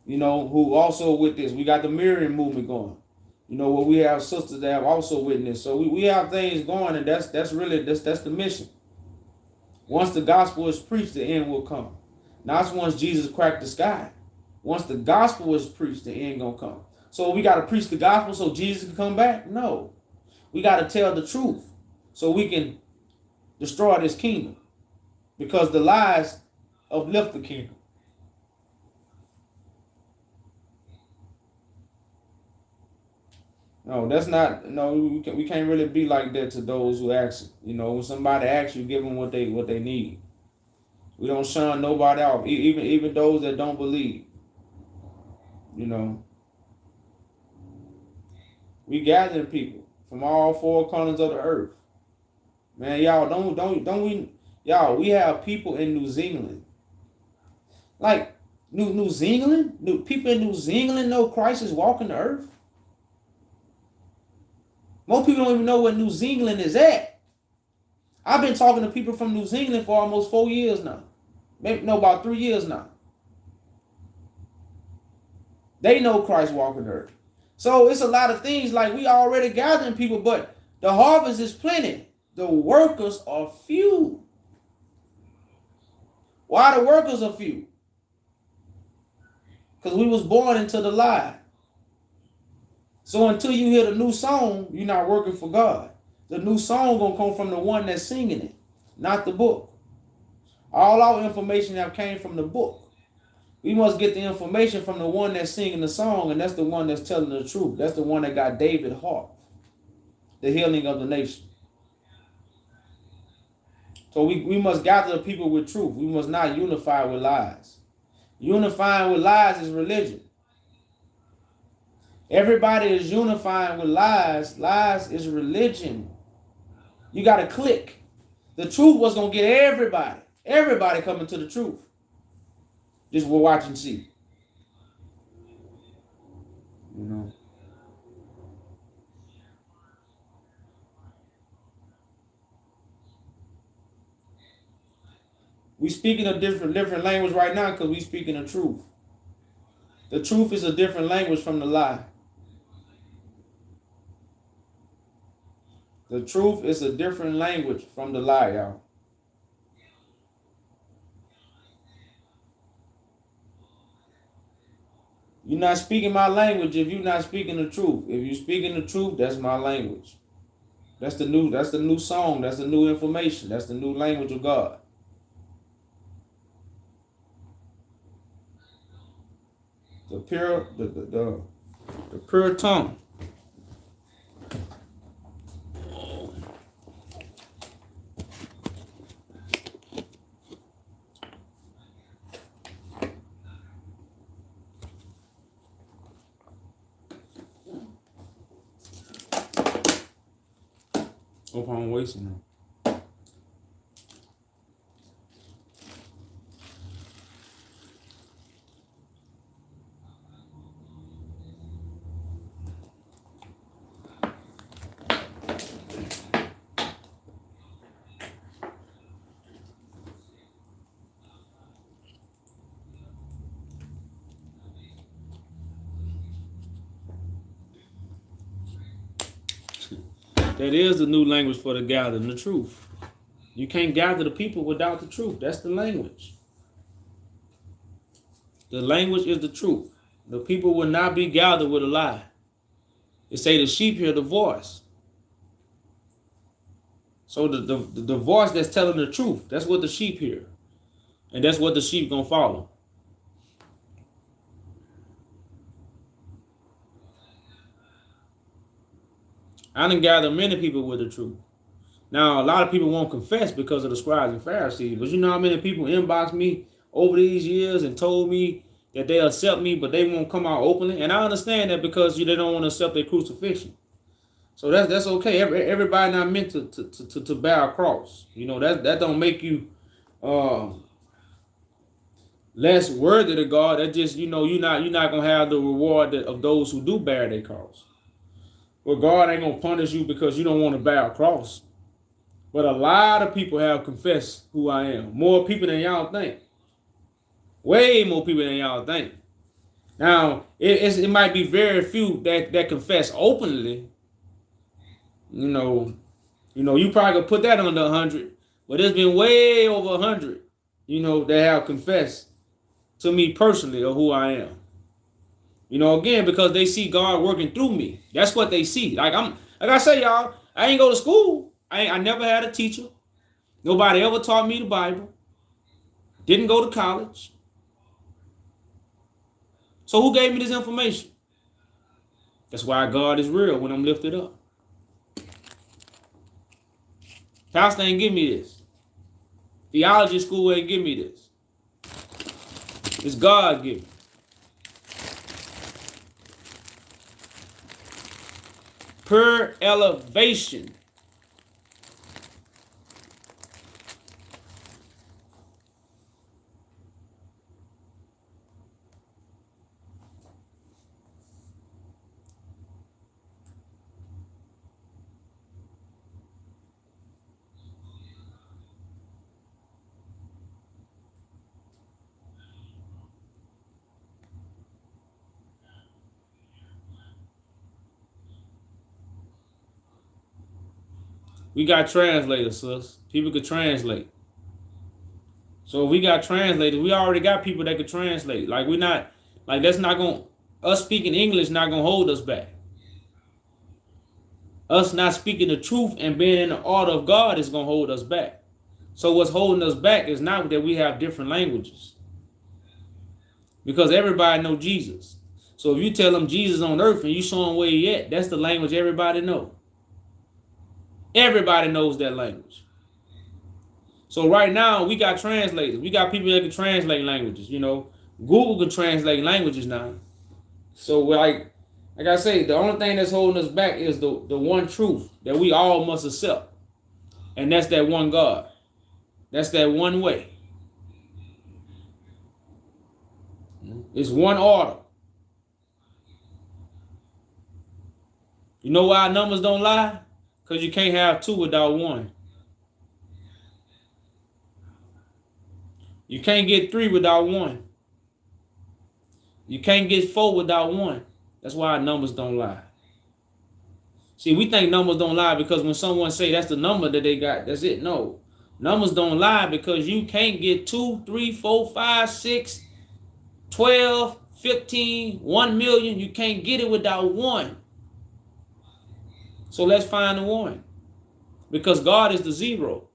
You know, who also with this. We got the mirroring movement going. You know, where we have sisters that have also witnessed. So we have things going, and that's really that's the mission. Once the gospel is preached, the end will come. Not once Jesus cracked the sky. Once the gospel is preached, the end gonna come. So we gotta preach the gospel so Jesus can come back? No. We gotta tell the truth so we can destroy this kingdom. Because the lies uplift the kingdom. No, that's not. No, we can't really be like that to those who ask. You know, when somebody asks you, give them what they need. We don't shun nobody off, even those that don't believe. You know, we gathering people from all four corners of the earth. Man, y'all don't we? Y'all, we have people in New Zealand, like New Zealand. People in New Zealand know Christ is walking the earth. Most people don't even know where New Zealand is at. I've been talking to people from New Zealand for almost 4 years now. Maybe no, about 3 years now. They know Christ walking the earth. So it's a lot of things like we already gathering people, but the harvest is plenty. The workers are few. Why the workers are few? Because we was born into the lie. So until you hear the new song, you're not working for God. The new song gonna come from the one that's singing it, not the book. All our information that came from the book. We must get the information from the one that's singing the song, and that's the one that's telling the truth. That's the one that got David's heart, the healing of the nation. So we must gather the people with truth. We must not unify with lies. Unifying with lies is religion. Everybody is unifying with lies. Lies is religion. You got to click. The truth was going to get everybody. Everybody coming to the truth. Just we'll watch and see. You know. We speaking a different language right now because we speaking the truth. The truth is a different language from the lie. The truth is a different language from the lie, y'all. You're not speaking my language if you're not speaking the truth. If you're speaking the truth, that's my language. That's the new song. That's the new information. That's the new language of God. The pure tongue. Hope I'm wasting them. That is the new language for the gathering, the truth. You can't gather the people without the truth. That's the language. The language is the truth. The people will not be gathered with a lie. It say the sheep hear the voice. So the voice that's telling the truth, that's what the sheep hear. And that's what the sheep gonna follow. I done gathered many people with the truth. Now, a lot of people won't confess because of the scribes and Pharisees. But you know how many people inboxed me over these years and told me that they accept me, but they won't come out openly? And I understand that because they don't want to accept their crucifixion. So that's okay. Everybody not meant to bear a cross. You know, that don't make you less worthy to God. That just, you know, you're not gonna have the reward of those who do bear their cross. Well, God ain't gonna punish you because you don't want to bear a cross. But a lot of people have confessed who I am. More people than y'all think. Way more people than y'all think. Now, it might be very few that confess openly. You know, you probably could put that under 100, but there's been way over 100, you know, that have confessed to me personally of who I am. You know, again, because they see God working through me. That's what they see. Like I say, y'all, I ain't go to school. I never had a teacher. Nobody ever taught me the Bible. Didn't go to college. So who gave me this information? That's why God is real when I'm lifted up. Pastor ain't give me this. Theology school ain't give me this. It's God given. Per elevation. We got translators, sis. People could translate. So if we got translators, we already got people that could translate. Like we're not, like that's not going, us speaking English not going to hold us back. Us not speaking the truth and being in the order of God is going to hold us back. So what's holding us back is not that we have different languages. Because everybody know Jesus. So if you tell them Jesus on earth and you show them where he at, that's the language everybody know. Everybody knows that language. So right now we got translators. We got people that can translate languages. You know, Google can translate languages now. So like I say, the only thing that's holding us back is the one truth that we all must accept, and that's that one God. That's that one way. It's one order. You know why our numbers don't lie? Because you can't have two without one. You can't get three without one. You can't get four without one. That's why our numbers don't lie. See, we think numbers don't lie because when someone say that's the number that they got, that's it. No. Numbers don't lie because you can't get 2, 3, 4, 5, 6, 12, 15, 1 million. You can't get it without one. So let's find the one. Because God is the zero.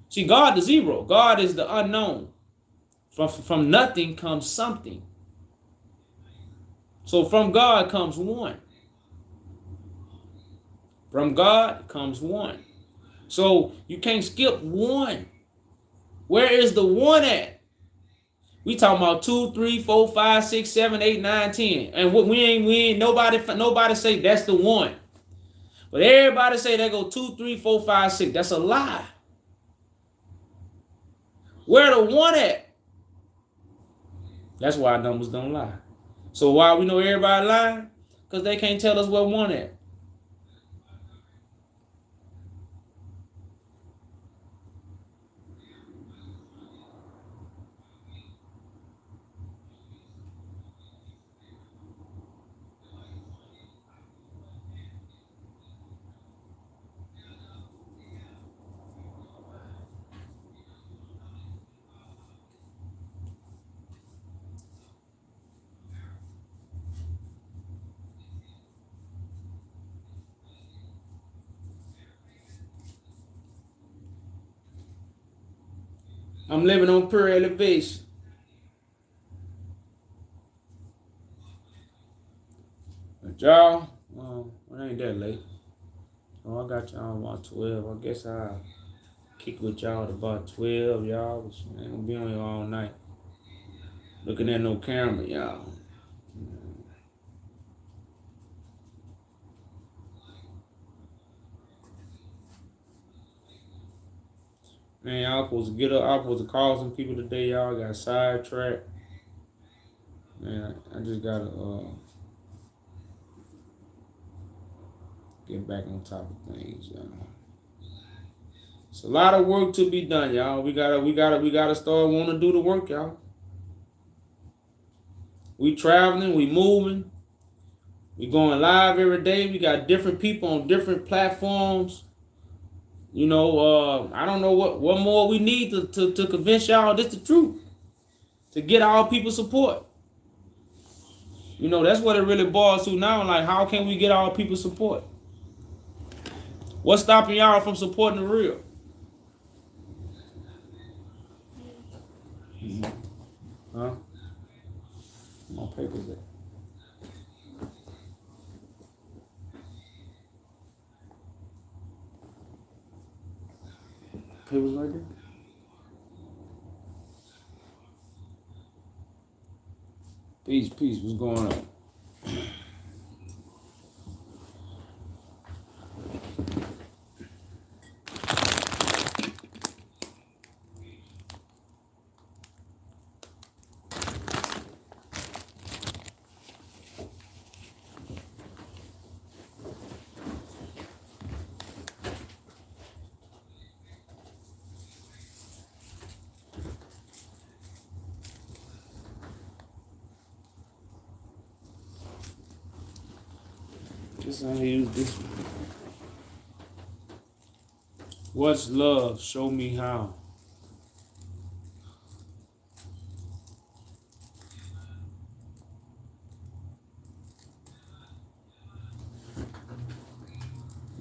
See, God the zero. God is the unknown. From nothing comes something. So from God comes one. From God comes one. So you can't skip one. Where is the one at? We talking about 2, 3, 4, 5, 6, 7, 8, 9, 10. And we ain't nobody say that's the one. But everybody say they go 2, 3, 4, 5, 6. That's a lie. Where the one at? That's why numbers don't lie. So why we know everybody lying? Because they can't tell us where one at. I'm living on pure elevation. But y'all, it ain't that late. Oh, I got y'all about 12. I guess I'll kick with y'all at about 12, y'all. But I ain't gonna be on here all night. Looking at no camera, y'all. Man, y'all supposed to get up. I was supposed to call some people today. Y'all got sidetracked. Man, I just gotta get back on top of things, y'all. It's a lot of work to be done, y'all. We gotta start wanting to do the work, y'all. We traveling, we moving, we going live every day. We got different people on different platforms. You know, I don't know what more we need to convince y'all this the truth. To get all people's support. You know, that's what it really boils to now. Like, how can we get all people's support? What's stopping y'all from supporting the real? Huh? My paper's there. Papers right there? Peace, what's going on? This how you use this one. What's love? Show me how.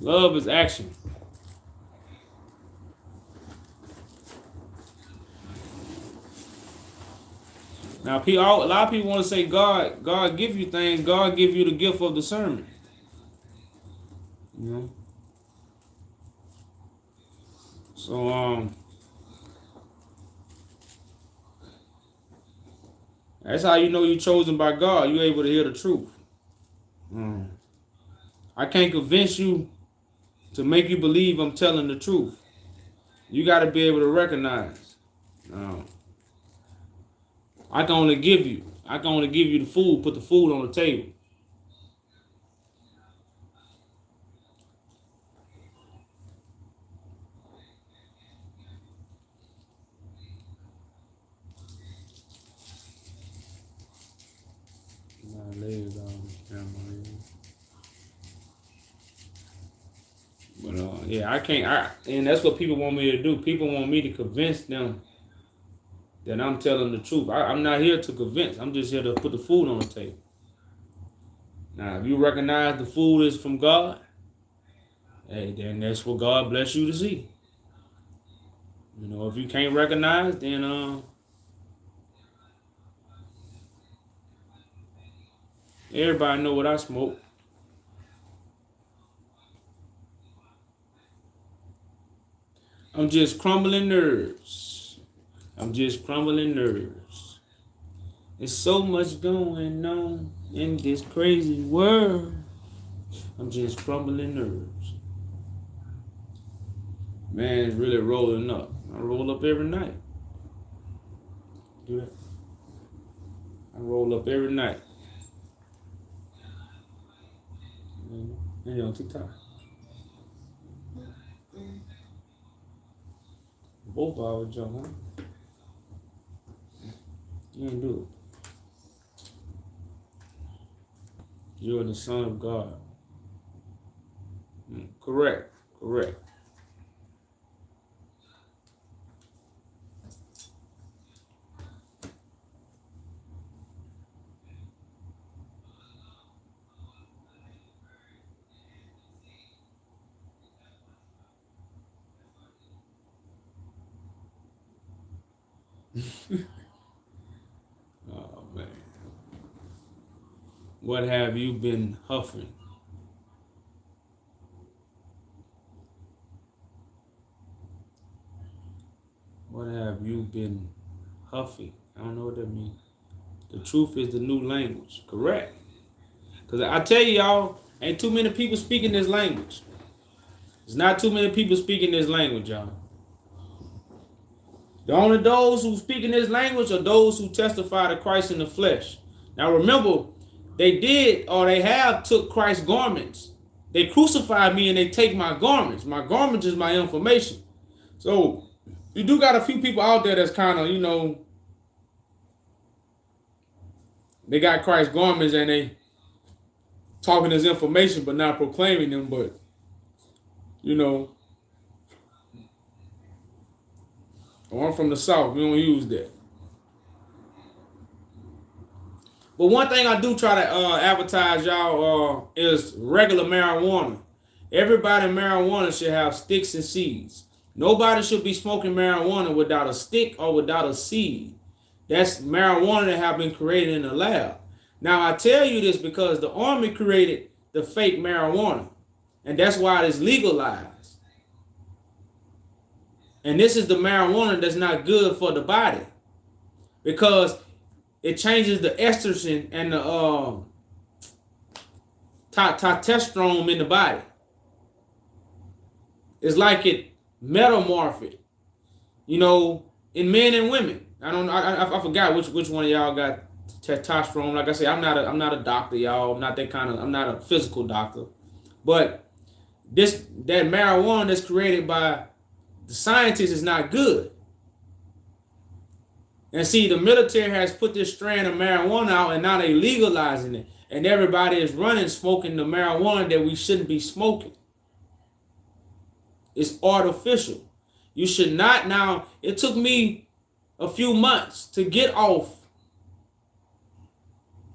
Love is action. Now, a lot of people want to say God give you things. God give you the gift of discernment. You know. So that's how you know you're chosen by God. You're able to hear the truth. I can't convince you to make you believe I'm telling the truth. You got to be able to recognize. I can only give you the food, put the food on the table. My legs on the camera. But yeah, I can't. And that's what people want me to do. People want me to convince them that I'm telling the truth. I'm not here to convince. I'm just here to put the food on the table. Now, if you recognize the food is from God, hey, then that's what God bless you to see. You know, if you can't recognize, then everybody know what I smoke. I'm just crumbling nerves. There's so much going on in this crazy world. I'm just crumbling nerves. Man, it's really rolling up. I roll up every night. Do that. I roll up every night. And you on TikTok. Both hour jump, huh? You ain't do it. You're the Son of God. Correct. Oh man. What have you been huffing? What have you been huffing? I don't know what that means. The truth is the new language. Correct. Because I tell y'all, ain't too many people speaking this language. There's not too many people speaking this language, y'all. The only those who speak in this language are those who testify to Christ in the flesh. Now remember, they did or they have took Christ's garments. They crucified me and they take my garments. My garments is my information. So you do got a few people out there that's kind of, they got Christ's garments and they talking his information but not proclaiming them. But, I'm from the South. We don't use that. But one thing I do try to advertise y'all is regular marijuana. Everybody in marijuana should have sticks and seeds. Nobody should be smoking marijuana without a stick or without a seed. That's marijuana that have been created in the lab. Now I tell you this because the Army created the fake marijuana. And that's why it is legalized. And this is the marijuana that's not good for the body. Because it changes the estrogen and the testosterone in the body. It's like it metamorphed, in men and women. I forgot which one of y'all got testosterone. Like I say, I'm not a doctor, y'all. I'm not a physical doctor. But that marijuana that's created by the scientists is not good. And see, the military has put this strand of marijuana out and now they legalizing it. And everybody is running smoking the marijuana that we shouldn't be smoking. It's artificial. You should not now. It took me a few months to get off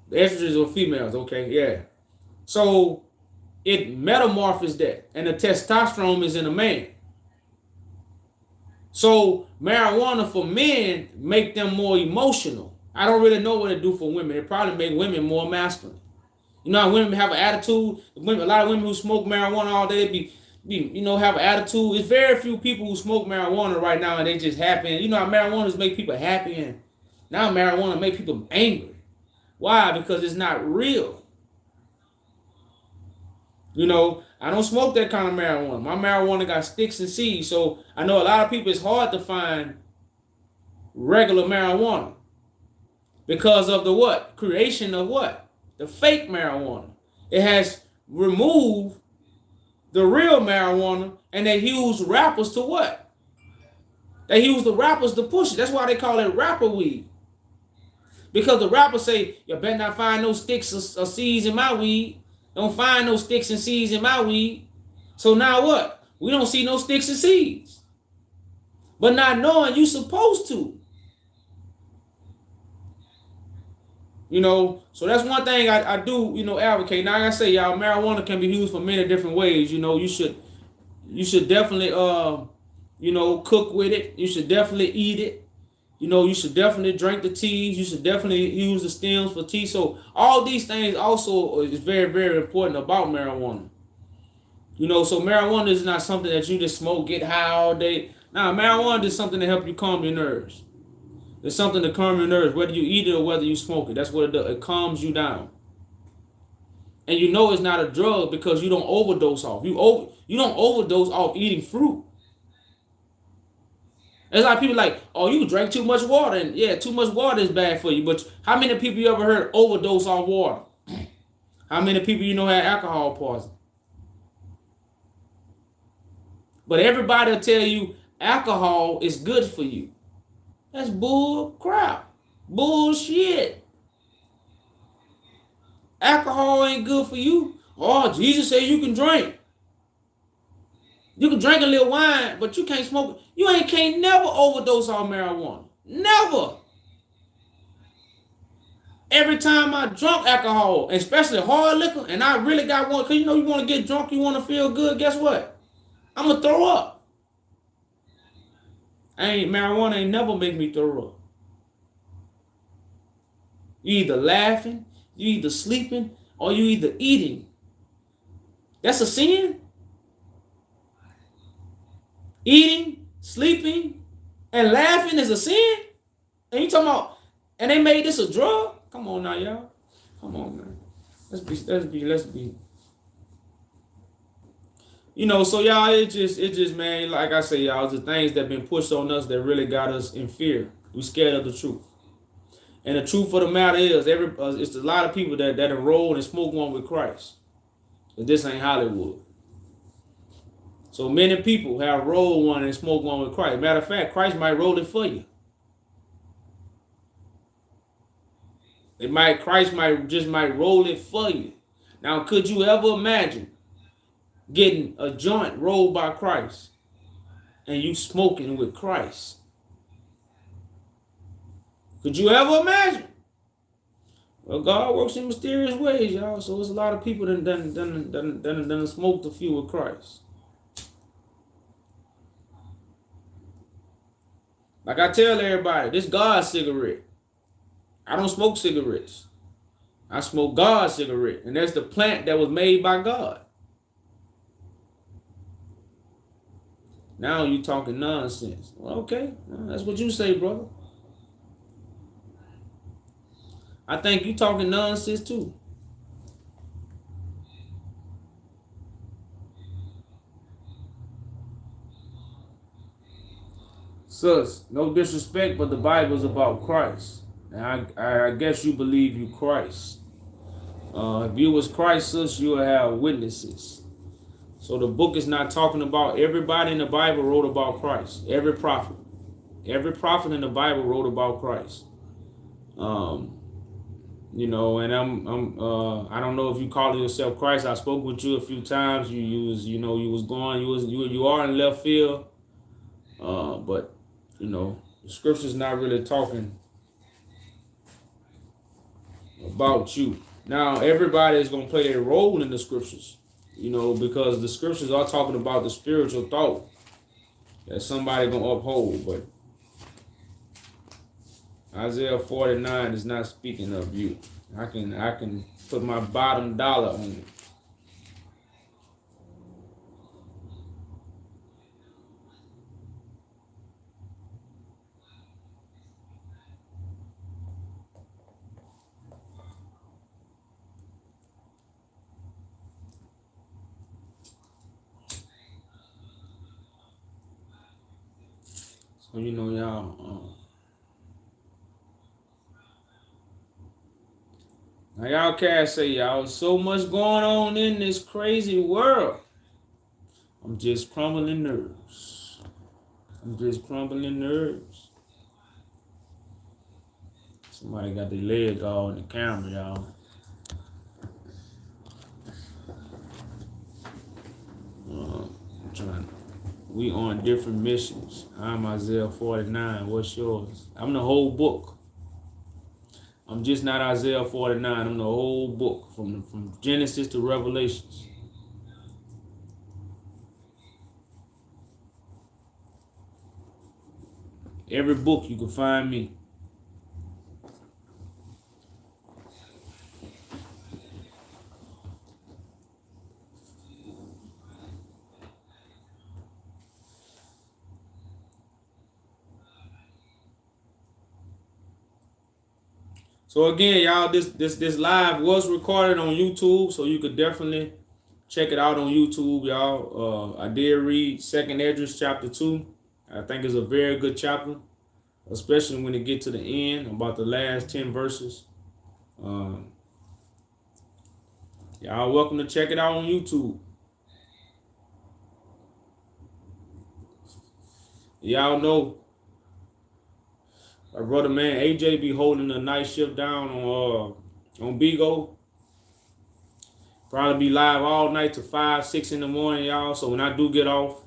the estrogens of females. Okay, yeah. So it metamorphoses that. And the testosterone is in a man. So marijuana for men make them more emotional. I don't really know what it do for women. It probably make women more masculine. You know how women have an attitude? A lot of women who smoke marijuana all day, they have an attitude. It's very few people who smoke marijuana right now and they just happy. And you know how marijuana make people happy and now marijuana make people angry. Why? Because it's not real. I don't smoke that kind of marijuana. My marijuana got sticks and seeds. So I know a lot of people, it's hard to find regular marijuana. Because of the what? Creation of what? The fake marijuana. It has removed the real marijuana and they use rappers to what? They use the rappers to push it. That's why they call it rapper weed. Because the rappers say, you better not find no sticks or seeds in my weed. Don't find no sticks and seeds in my weed. So now what? We don't see no sticks and seeds. But not knowing you supposed to. So that's one thing I do, advocate. Now, like I say, y'all, marijuana can be used for many different ways. You should definitely, cook with it. You should definitely eat it. You should definitely drink the teas. You should definitely use the stems for tea. So all these things also is very, very important about marijuana. So marijuana is not something that you just smoke, get high all day. Now, marijuana is something to help you calm your nerves. It's something to calm your nerves, whether you eat it or whether you smoke it. That's what it does. It calms you down. And it's not a drug because you don't overdose off. You don't overdose off eating fruit. It's like people like, oh, you drank too much water. And yeah, too much water is bad for you. But how many people you ever heard overdose off water? How many people had alcohol poisoning? But everybody will tell you alcohol is good for you. That's bull crap. Bullshit. Alcohol ain't good for you. Oh, Jesus said you can drink. You can drink a little wine, but you can't smoke. You can't never overdose on marijuana. Never. Every time I drunk alcohol, especially hard liquor, and I really got one, because you want to get drunk, you want to feel good, guess what? I'm going to throw up. Marijuana ain't never make me throw up. You either laughing, you either sleeping, or you either eating. That's a sin. Eating, sleeping, and laughing is a sin? And you talking about, and they made this a drug? Come on now, y'all. Come on, man. Let's be. You know, so y'all, it just, man, like I say, y'all, it's the things that been pushed on us that really got us in fear. We scared of the truth. And the truth of the matter is, it's a lot of people that enroll and smoke one with Christ. But this ain't Hollywood. So many people have rolled one and smoked one with Christ. Matter of fact, Christ might roll it for you. Christ might roll it for you. Now, could you ever imagine getting a joint rolled by Christ and you smoking with Christ? Could you ever imagine? Well, God works in mysterious ways, y'all. So it's a lot of people that done smoked a few with Christ. Like I tell everybody, this God's cigarette. I don't smoke cigarettes. I smoke God's cigarette. And that's the plant that was made by God. Now you talking nonsense. Well, okay. Well, that's what you say, brother. I think you talking nonsense too. Sus, no disrespect, but the Bible is about Christ. And I guess you believe you Christ. If you was Christ, sis, you will have witnesses. So the book is not talking about everybody in the Bible wrote about Christ. Every prophet in the Bible wrote about Christ. You know, and I don't know if you call yourself Christ. I spoke with you a few times. You are in left field. But you know, the scripture's not really talking about you. Now, everybody is going to play their role in the scriptures, you know, because the scriptures are talking about the spiritual thought that somebody going to uphold. But Isaiah 49 is not speaking of you. I can put my bottom dollar on it. So, you know, y'all, now y'all can't say, y'all, so much going on in this crazy world. I'm just crumbling nerves. Somebody got their leg all in the camera, y'all. I'm trying. We on different missions. I'm Isaiah 49. What's yours? I'm the whole book. I'm just not Isaiah 49. I'm the whole book from Genesis to Revelations. Every book you can find me. So again, y'all, this live was recorded on YouTube, so you could definitely check it out on YouTube, y'all. I did read 2nd Esdras chapter 2. I think it's a very good chapter, especially when it get to the end, about the last 10 verses. Y'all welcome to check it out on YouTube. Y'all know our brother man AJ be holding a night shift down on Bigo. Probably be live all night to 5, 6 in the morning, y'all. So when I do get off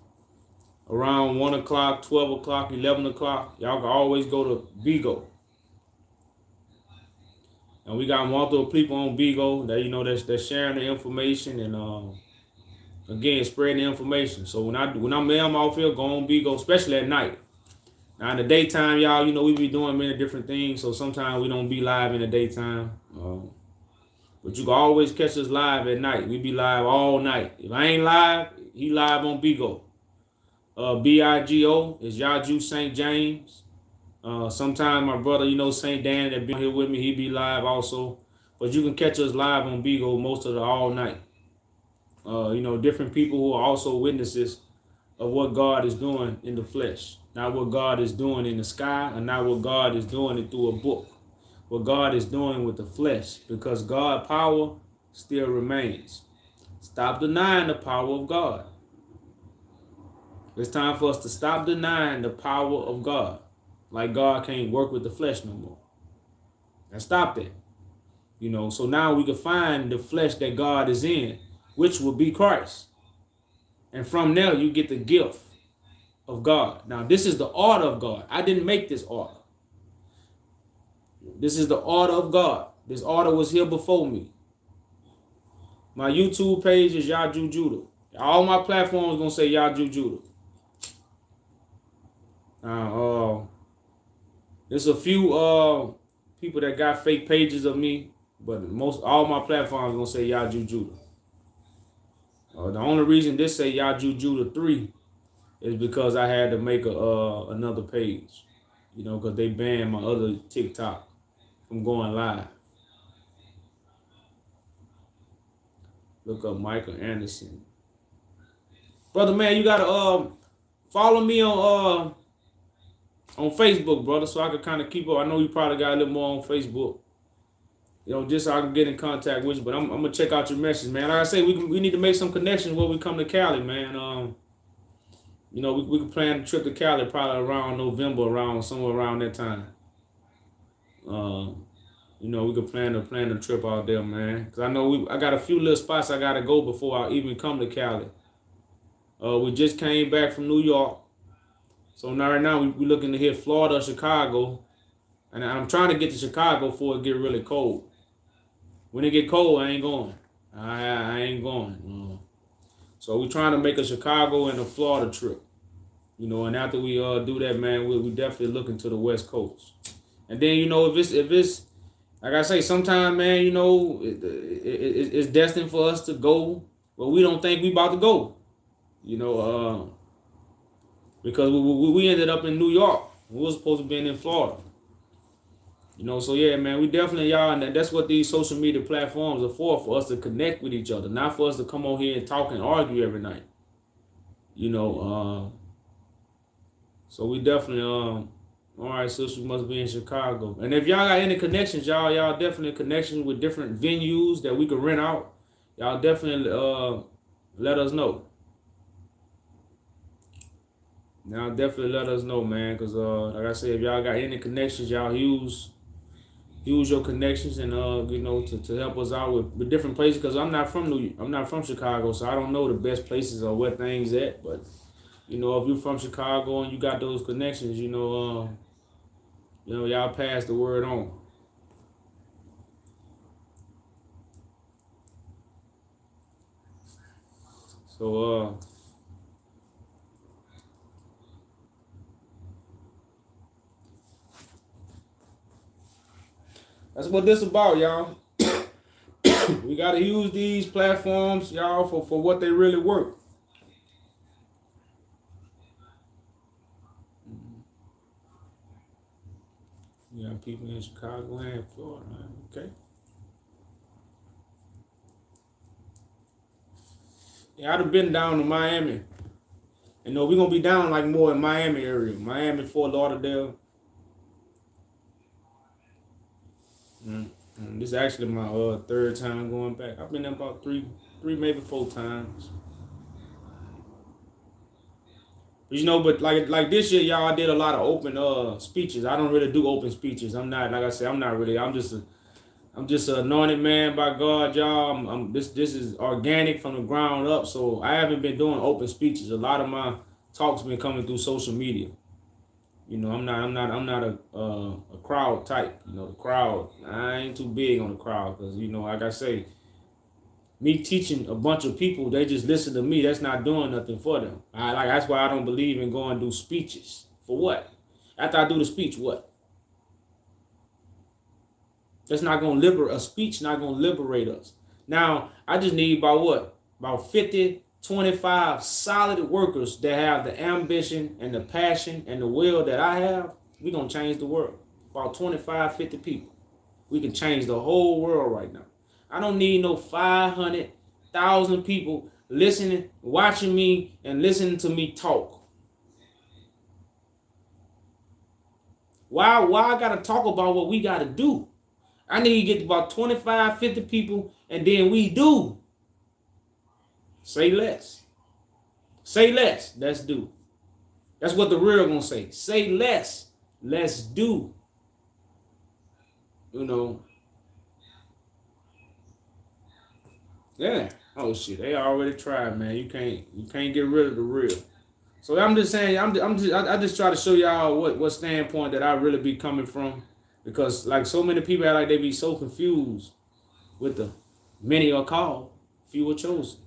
around 1 o'clock, 12 o'clock, 11 o'clock, y'all can always go to Bigo. And we got multiple people on Bigo that, you know, that's sharing the information and again, spreading the information. So when I'm off here, go on Bigo, especially at night. Now in the daytime, y'all, you know, we be doing many different things, so sometimes we don't be live in the daytime. But you can always catch us live at night. We be live all night. If I ain't live, he live on Bigo. BIGO is Yaju St. James. Sometimes my brother, you know, St. Dan that been here with me, he be live also. But you can catch us live on Bigo most of the all night. different people who are also witnesses of what God is doing in the flesh. Not what God is doing in the sky, and not what God is doing it through a book. What God is doing with the flesh, because God's power still remains. Stop denying the power of God. It's time for us to stop denying the power of God. Like God can't work with the flesh no more. And stop that. So now we can find the flesh that God is in, which will be Christ. And from there, you get the gift of God. Now, this is the order of God. I didn't make this order. This is the order of God. This order was here before me. My YouTube page is Yaju Judah. All my platforms going to say Yaju Judah. There's a few people that got fake pages of me, but all my platforms going to say Yaju Judah. The only reason this say Yaju Judah 3 is because I had to make another page, because they banned my other TikTok from going live. Look up Michael Anderson. Brother, man, you gotta follow me on Facebook, brother, so I can kind of keep up. I know you probably got a little more on Facebook, just so I can get in contact with you. But I'm gonna check out your message, man. Like I say, we need to make some connections when we come to Cali, man. We could plan a trip to Cali probably around November, somewhere around that time. We could plan a trip out there, man. Because I know I got a few little spots I got to go before I even come to Cali. We just came back from New York. So now right now we looking to hit Florida, Chicago. And I'm trying to get to Chicago before it get really cold. When it get cold, I ain't going. I ain't going. So we're trying to make a Chicago and a Florida trip. And after we do that, man, we definitely looking to the West Coast. And then, if it's like I say, sometime, man, it's destined for us to go where we don't think we about to go. Because we ended up in New York. We was supposed to be in Florida. So yeah, man, we definitely, y'all, and that's what these social media platforms are for us to connect with each other, not for us to come on here and talk and argue every night. So we definitely, all right, sister, you must be in Chicago. And if y'all got any connections, y'all definitely connections with different venues that we could rent out. Y'all definitely let us know. Now definitely let us know, man, because like I said, if y'all got any connections, y'all use your connections and to help us out with different places, because I'm not from Chicago, so I don't know the best places or where things at. But if you're from Chicago and you got those connections, y'all pass the word on. So that's what this about, y'all. We gotta use these platforms, y'all, for what they really work. You got people in Chicago and Florida, okay? Yeah, I'd have been down to Miami. We're gonna be down like more in Miami area, Miami, Fort Lauderdale. This is actually my third time going back. I've been there about three, maybe 4 times. But like this year, y'all, I did a lot of open speeches. I don't really do open speeches. I'm not, like I said, I'm not really. I'm just an anointed man by God, y'all. This is organic from the ground up. So I haven't been doing open speeches. A lot of my talks been coming through social media. I'm not a crowd type. The crowd, I ain't too big on the crowd because, like I say, me teaching a bunch of people, they just listen to me. That's not doing nothing for them. That's why I don't believe in going to do speeches. For what? After I do the speech, what? That's not going to liberate. A speech not going to liberate us. Now, I just need about 50, 25 solid workers that have the ambition and the passion and the will that I have. We're going to change the world. About 25, 50 people. We can change the whole world right now. I don't need no 500,000 people listening, watching me, and listening to me talk. Why I gotta talk about what we gotta do? I need to get about 25, 50 people, and then we do. Say less. Say less. Let's do. That's what the real gonna say. Say less. Let's do. You know. Yeah. Oh shit. They already tried, man. You can't get rid of the real. So I'm just saying. I just try to show y'all what standpoint that I really be coming from, because like so many people act like they be so confused with the many are called, few are chosen.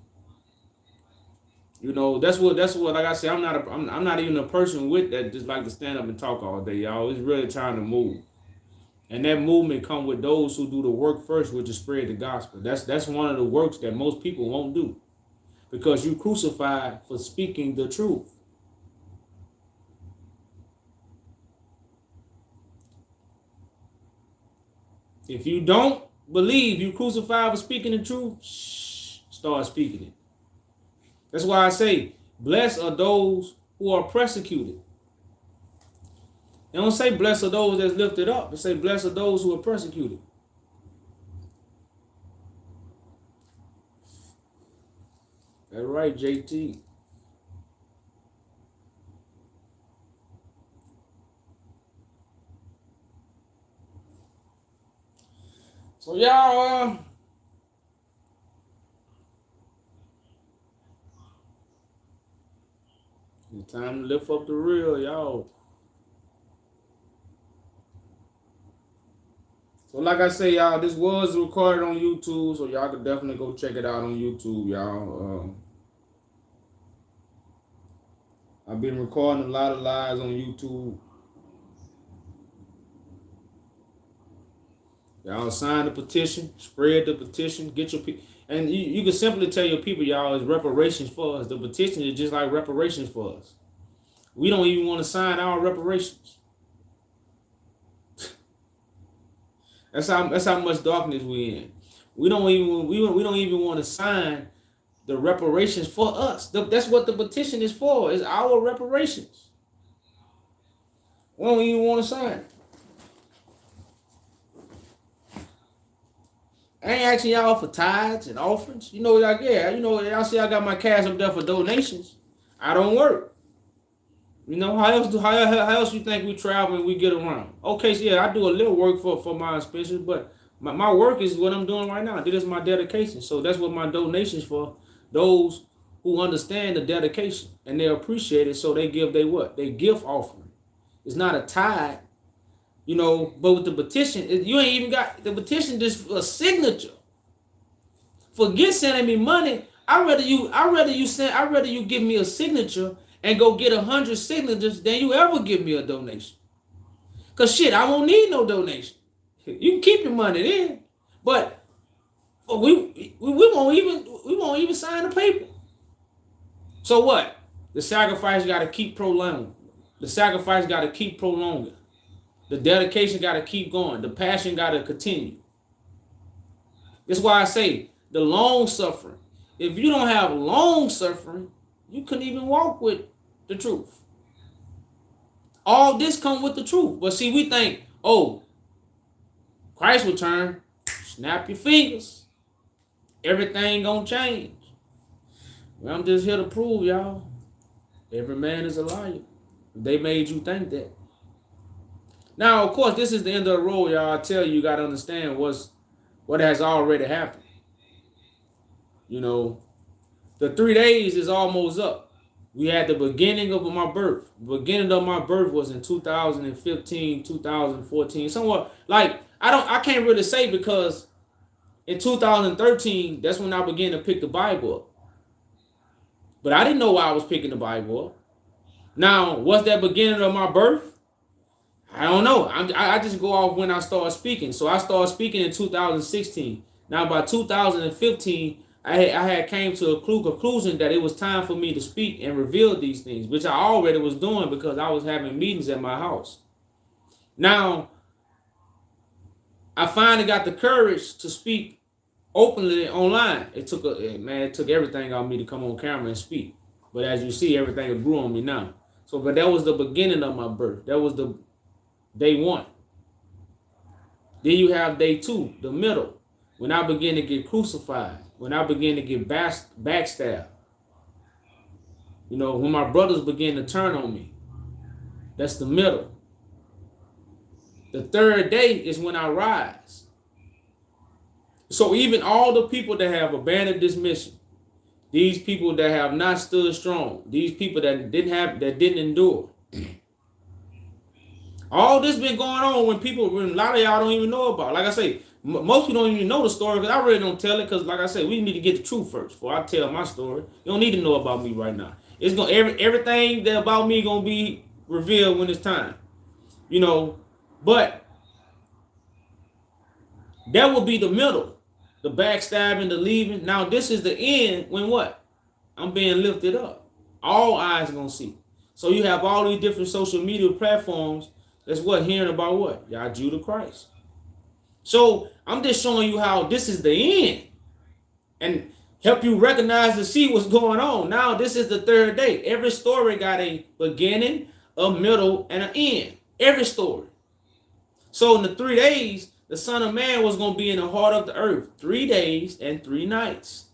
You know, that's what like I said, I'm not even a person with that just like to stand up and talk all day, y'all. It's really trying to move. And that movement come with those who do the work first, which is spread the gospel. That's one of the works that most people won't do. Because you crucified for speaking the truth. If you don't believe you crucified for speaking the truth, start speaking it. That's why I say, blessed are those who are persecuted. They don't say blessed are those that's lifted up. They say blessed are those who are persecuted. That's right, JT. So y'all, it's time to lift up the real, y'all. So like I say, y'all, this was recorded on YouTube, so y'all can definitely go check it out on YouTube, y'all. I've been recording a lot of lives on YouTube. Y'all sign the petition, spread the petition, get your people. And you can simply tell your people, y'all, it's reparations for us. The petition is just like reparations for us. We don't even want to sign our reparations. That's how much darkness we in. We don't even want to sign the reparations for us. That's what the petition is for. Is our reparations. We don't even want to sign it. I ain't asking y'all for tithes and offerings. You know, like, yeah, you know, y'all see I got my cash up there for donations. I don't work. You know, how else you think we travel and we get around? Okay, so yeah, I do a little work for my expenses, but my work is what I'm doing right now. This is my dedication. So that's what my donations for. Those who understand the dedication and they appreciate it, so they give they what? They gift offering. It's not a tithe. You know, but with the petition, you ain't even got the petition just a signature. Forget sending me money. I'd rather you give me a signature and go get 100 signatures than you ever give me a donation. Cause shit, I won't need no donation. You can keep your money then, but we won't even sign the paper. So what? The sacrifice got to keep prolonging. The sacrifice got to keep prolonging. The dedication got to keep going. The passion got to continue. That's why I say the long suffering. If you don't have long suffering, you couldn't even walk with the truth. All this come with the truth. But see, we think, oh, Christ return, snap your fingers. Everything gonna change. Well, I'm just here to prove, y'all, every man is a liar. They made you think that. Now, of course, this is the end of the road, y'all. I tell you, you got to understand what has already happened. You know, the 3 days is almost up. We had the beginning of my birth. The beginning of my birth was in 2015, 2014. Somewhat like, I can't really say, because in 2013, that's when I began to pick the Bible up. But I didn't know why I was picking the Bible up. Now, what's that beginning of my birth? I don't know. I just go off when I start speaking. So I started speaking in 2016. Now by 2015, I had came to a conclusion that it was time for me to speak and reveal these things, which I already was doing because I was having meetings at my house. Now, I finally got the courage to speak openly online. It took it took everything out of me to come on camera and speak. But as you see, everything grew on me now. So, but that was the beginning of my birth. That was the day one. Then you have day two, the middle, when I began to get crucified, when I began to get backstabbed. You know, when my brothers began to turn on me. That's the middle. The third day is when I rise. So even all the people that have abandoned this mission, these people that have not stood strong, these people that didn't endure. All this been going on when a lot of y'all don't even know about. Like I say, most people don't even know the story because I really don't tell it because, like I said, we need to get the truth first before I tell my story. You don't need to know about me right now. It's gonna everything that about me gonna be revealed when it's time. You know, but that will be the middle, the backstabbing, the leaving. Now this is the end when what? I'm being lifted up. All eyes are gonna see. So you have all these different social media platforms. That's what hearing about what? Y'all Judah Christ. So I'm just showing you how this is the end. And help you recognize and see what's going on. Now this is the third day. Every story got a beginning, a middle, and an end. Every story. So in the 3 days, the Son of Man was going to be in the heart of the earth. 3 days and 3 nights.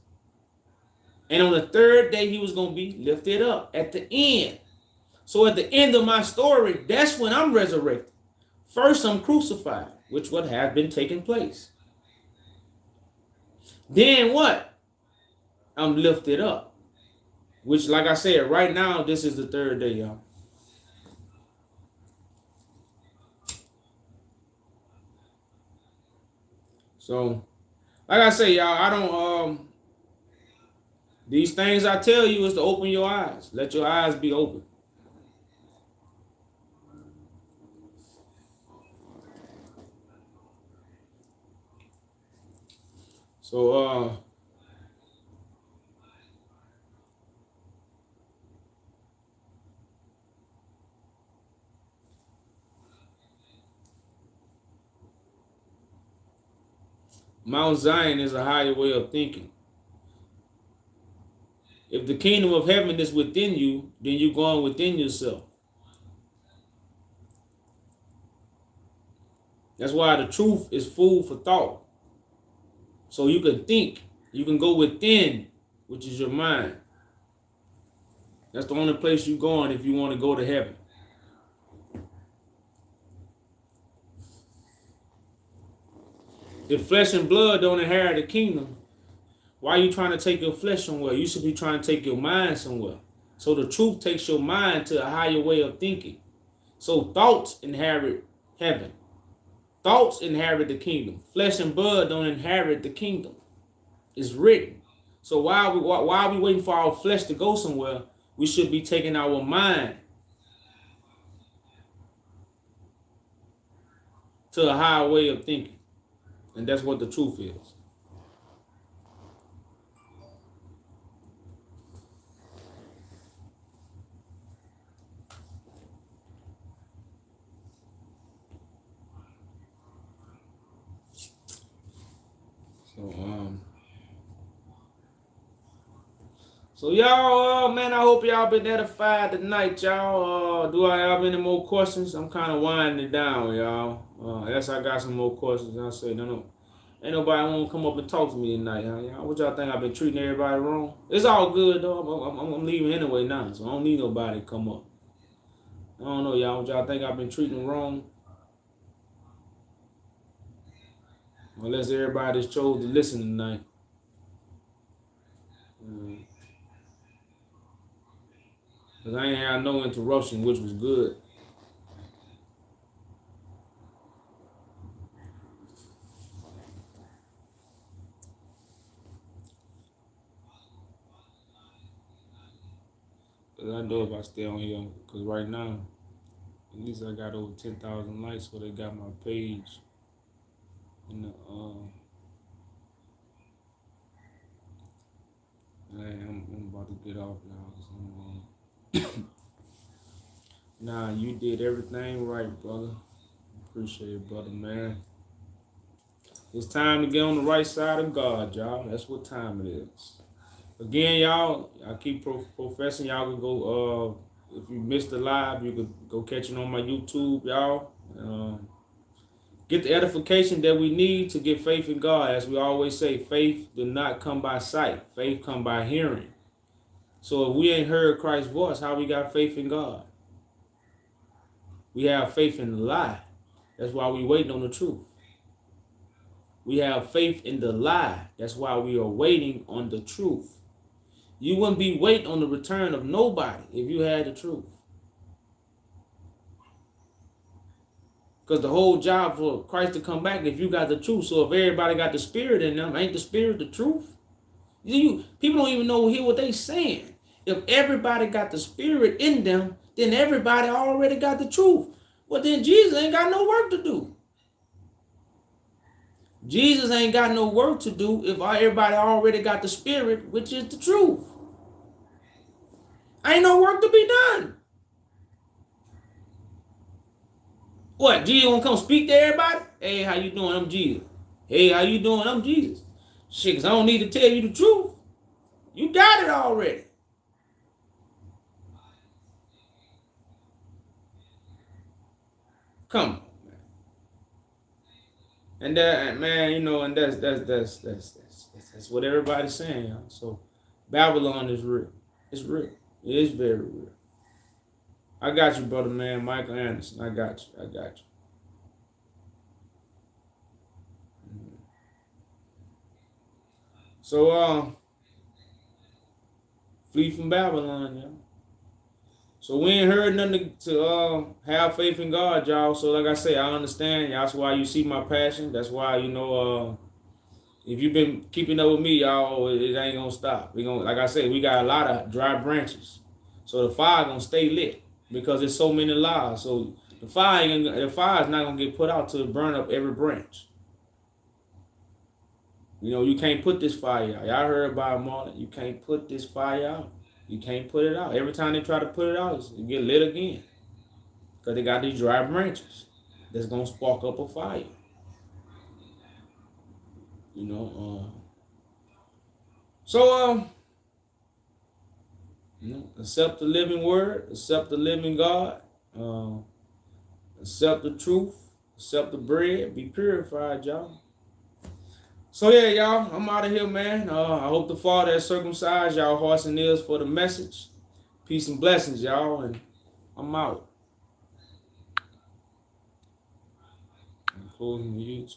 And on the third day, he was going to be lifted up at the end. So at the end of my story, that's when I'm resurrected. First, I'm crucified, which would have been taking place. Then what? I'm lifted up. Which, like I said, right now, this is the third day, y'all. So, like I say, y'all, I don't, these things I tell you is to open your eyes. Let your eyes be open. So, Mount Zion is a higher way of thinking. If the kingdom of heaven is within you, then you're going within yourself. That's why the truth is food for thought. So you can think, you can go within, which is your mind. That's the only place you're going if you want to go to heaven. If flesh and blood don't inherit the kingdom, why are you trying to take your flesh somewhere? You should be trying to take your mind somewhere. So the truth takes your mind to a higher way of thinking. So thoughts inherit heaven. Thoughts inherit the kingdom. Flesh and blood don't inherit the kingdom. It's written. So while we waiting for our flesh to go somewhere, we should be taking our mind to a higher way of thinking. And that's what the truth is. So y'all, man, I hope y'all been edified tonight, y'all. Do I have any more questions? I'm kind of winding it down, y'all. Yes, I got some more questions. I say, no. Ain't nobody want to come up and talk to me tonight, huh? What y'all think? I've been treating everybody wrong? It's all good, though. I'm leaving anyway now, so I don't need nobody to come up. I don't know, y'all. What y'all think I've been treating wrong? Unless everybody just chose to listen tonight. Because I ain't had no interruption, which was good. Because I know if I stay on here, because right now, at least I got over 10,000 likes, so they got my page. And I'm about to get off now. Nah, you did everything right, brother. Appreciate it, brother, man. It's time to get on the right side of God, y'all. That's what time it is. Again, y'all, I keep professing. Y'all can go, if you missed the live, you could go catch it on my YouTube, y'all. Get the edification that we need to get faith in God. As we always say, faith does not come by sight. Faith come by hearing. So if we ain't heard Christ's voice, how we got faith in God? We have faith in the lie. That's why we waiting on the truth. We have faith in the lie. That's why we are waiting on the truth. You wouldn't be waiting on the return of nobody if you had the truth. Because the whole job for Christ to come back, if you got the truth. So if everybody got the spirit in them, ain't the spirit the truth? People don't even hear what they saying. If everybody got the spirit in them, then everybody already got the truth. Well, then Jesus ain't got no work to do. Jesus ain't got no work to do if everybody already got the spirit, which is the truth. Ain't no work to be done. What, Jesus gonna come speak to everybody? Hey, how you doing? I'm Jesus. Hey, how you doing? I'm Jesus. Shit, because I don't need to tell you the truth. You got it already. Come on, man. And that, man, and that's what everybody's saying, y'all. So Babylon is real. It's real. It is very real. I got you, brother, man. Michael Anderson. I got you. So, flee from Babylon, y'all. So we ain't heard nothing to have faith in God, y'all. So like I say, I understand. That's why you see my passion. That's why, if you've been keeping up with me, y'all, it ain't gonna stop. Like I say, we got a lot of dry branches. So the fire gonna stay lit because there's so many lies. So the fire is not gonna get put out till it burn up every branch. You can't put this fire out. Y'all heard about Marlon. You can't put this fire out. You can't put it out. Every time they try to put it out, it get lit again. Because they got these dry branches that's going to spark up a fire. Accept the living word. Accept the living God. Accept the truth. Accept the bread. Be purified, y'all. So yeah, y'all, I'm out of here, man. I hope the Father has circumcised y'all hearts and ears for the message. Peace and blessings, y'all, and I'm out. I'm closing the YouTube.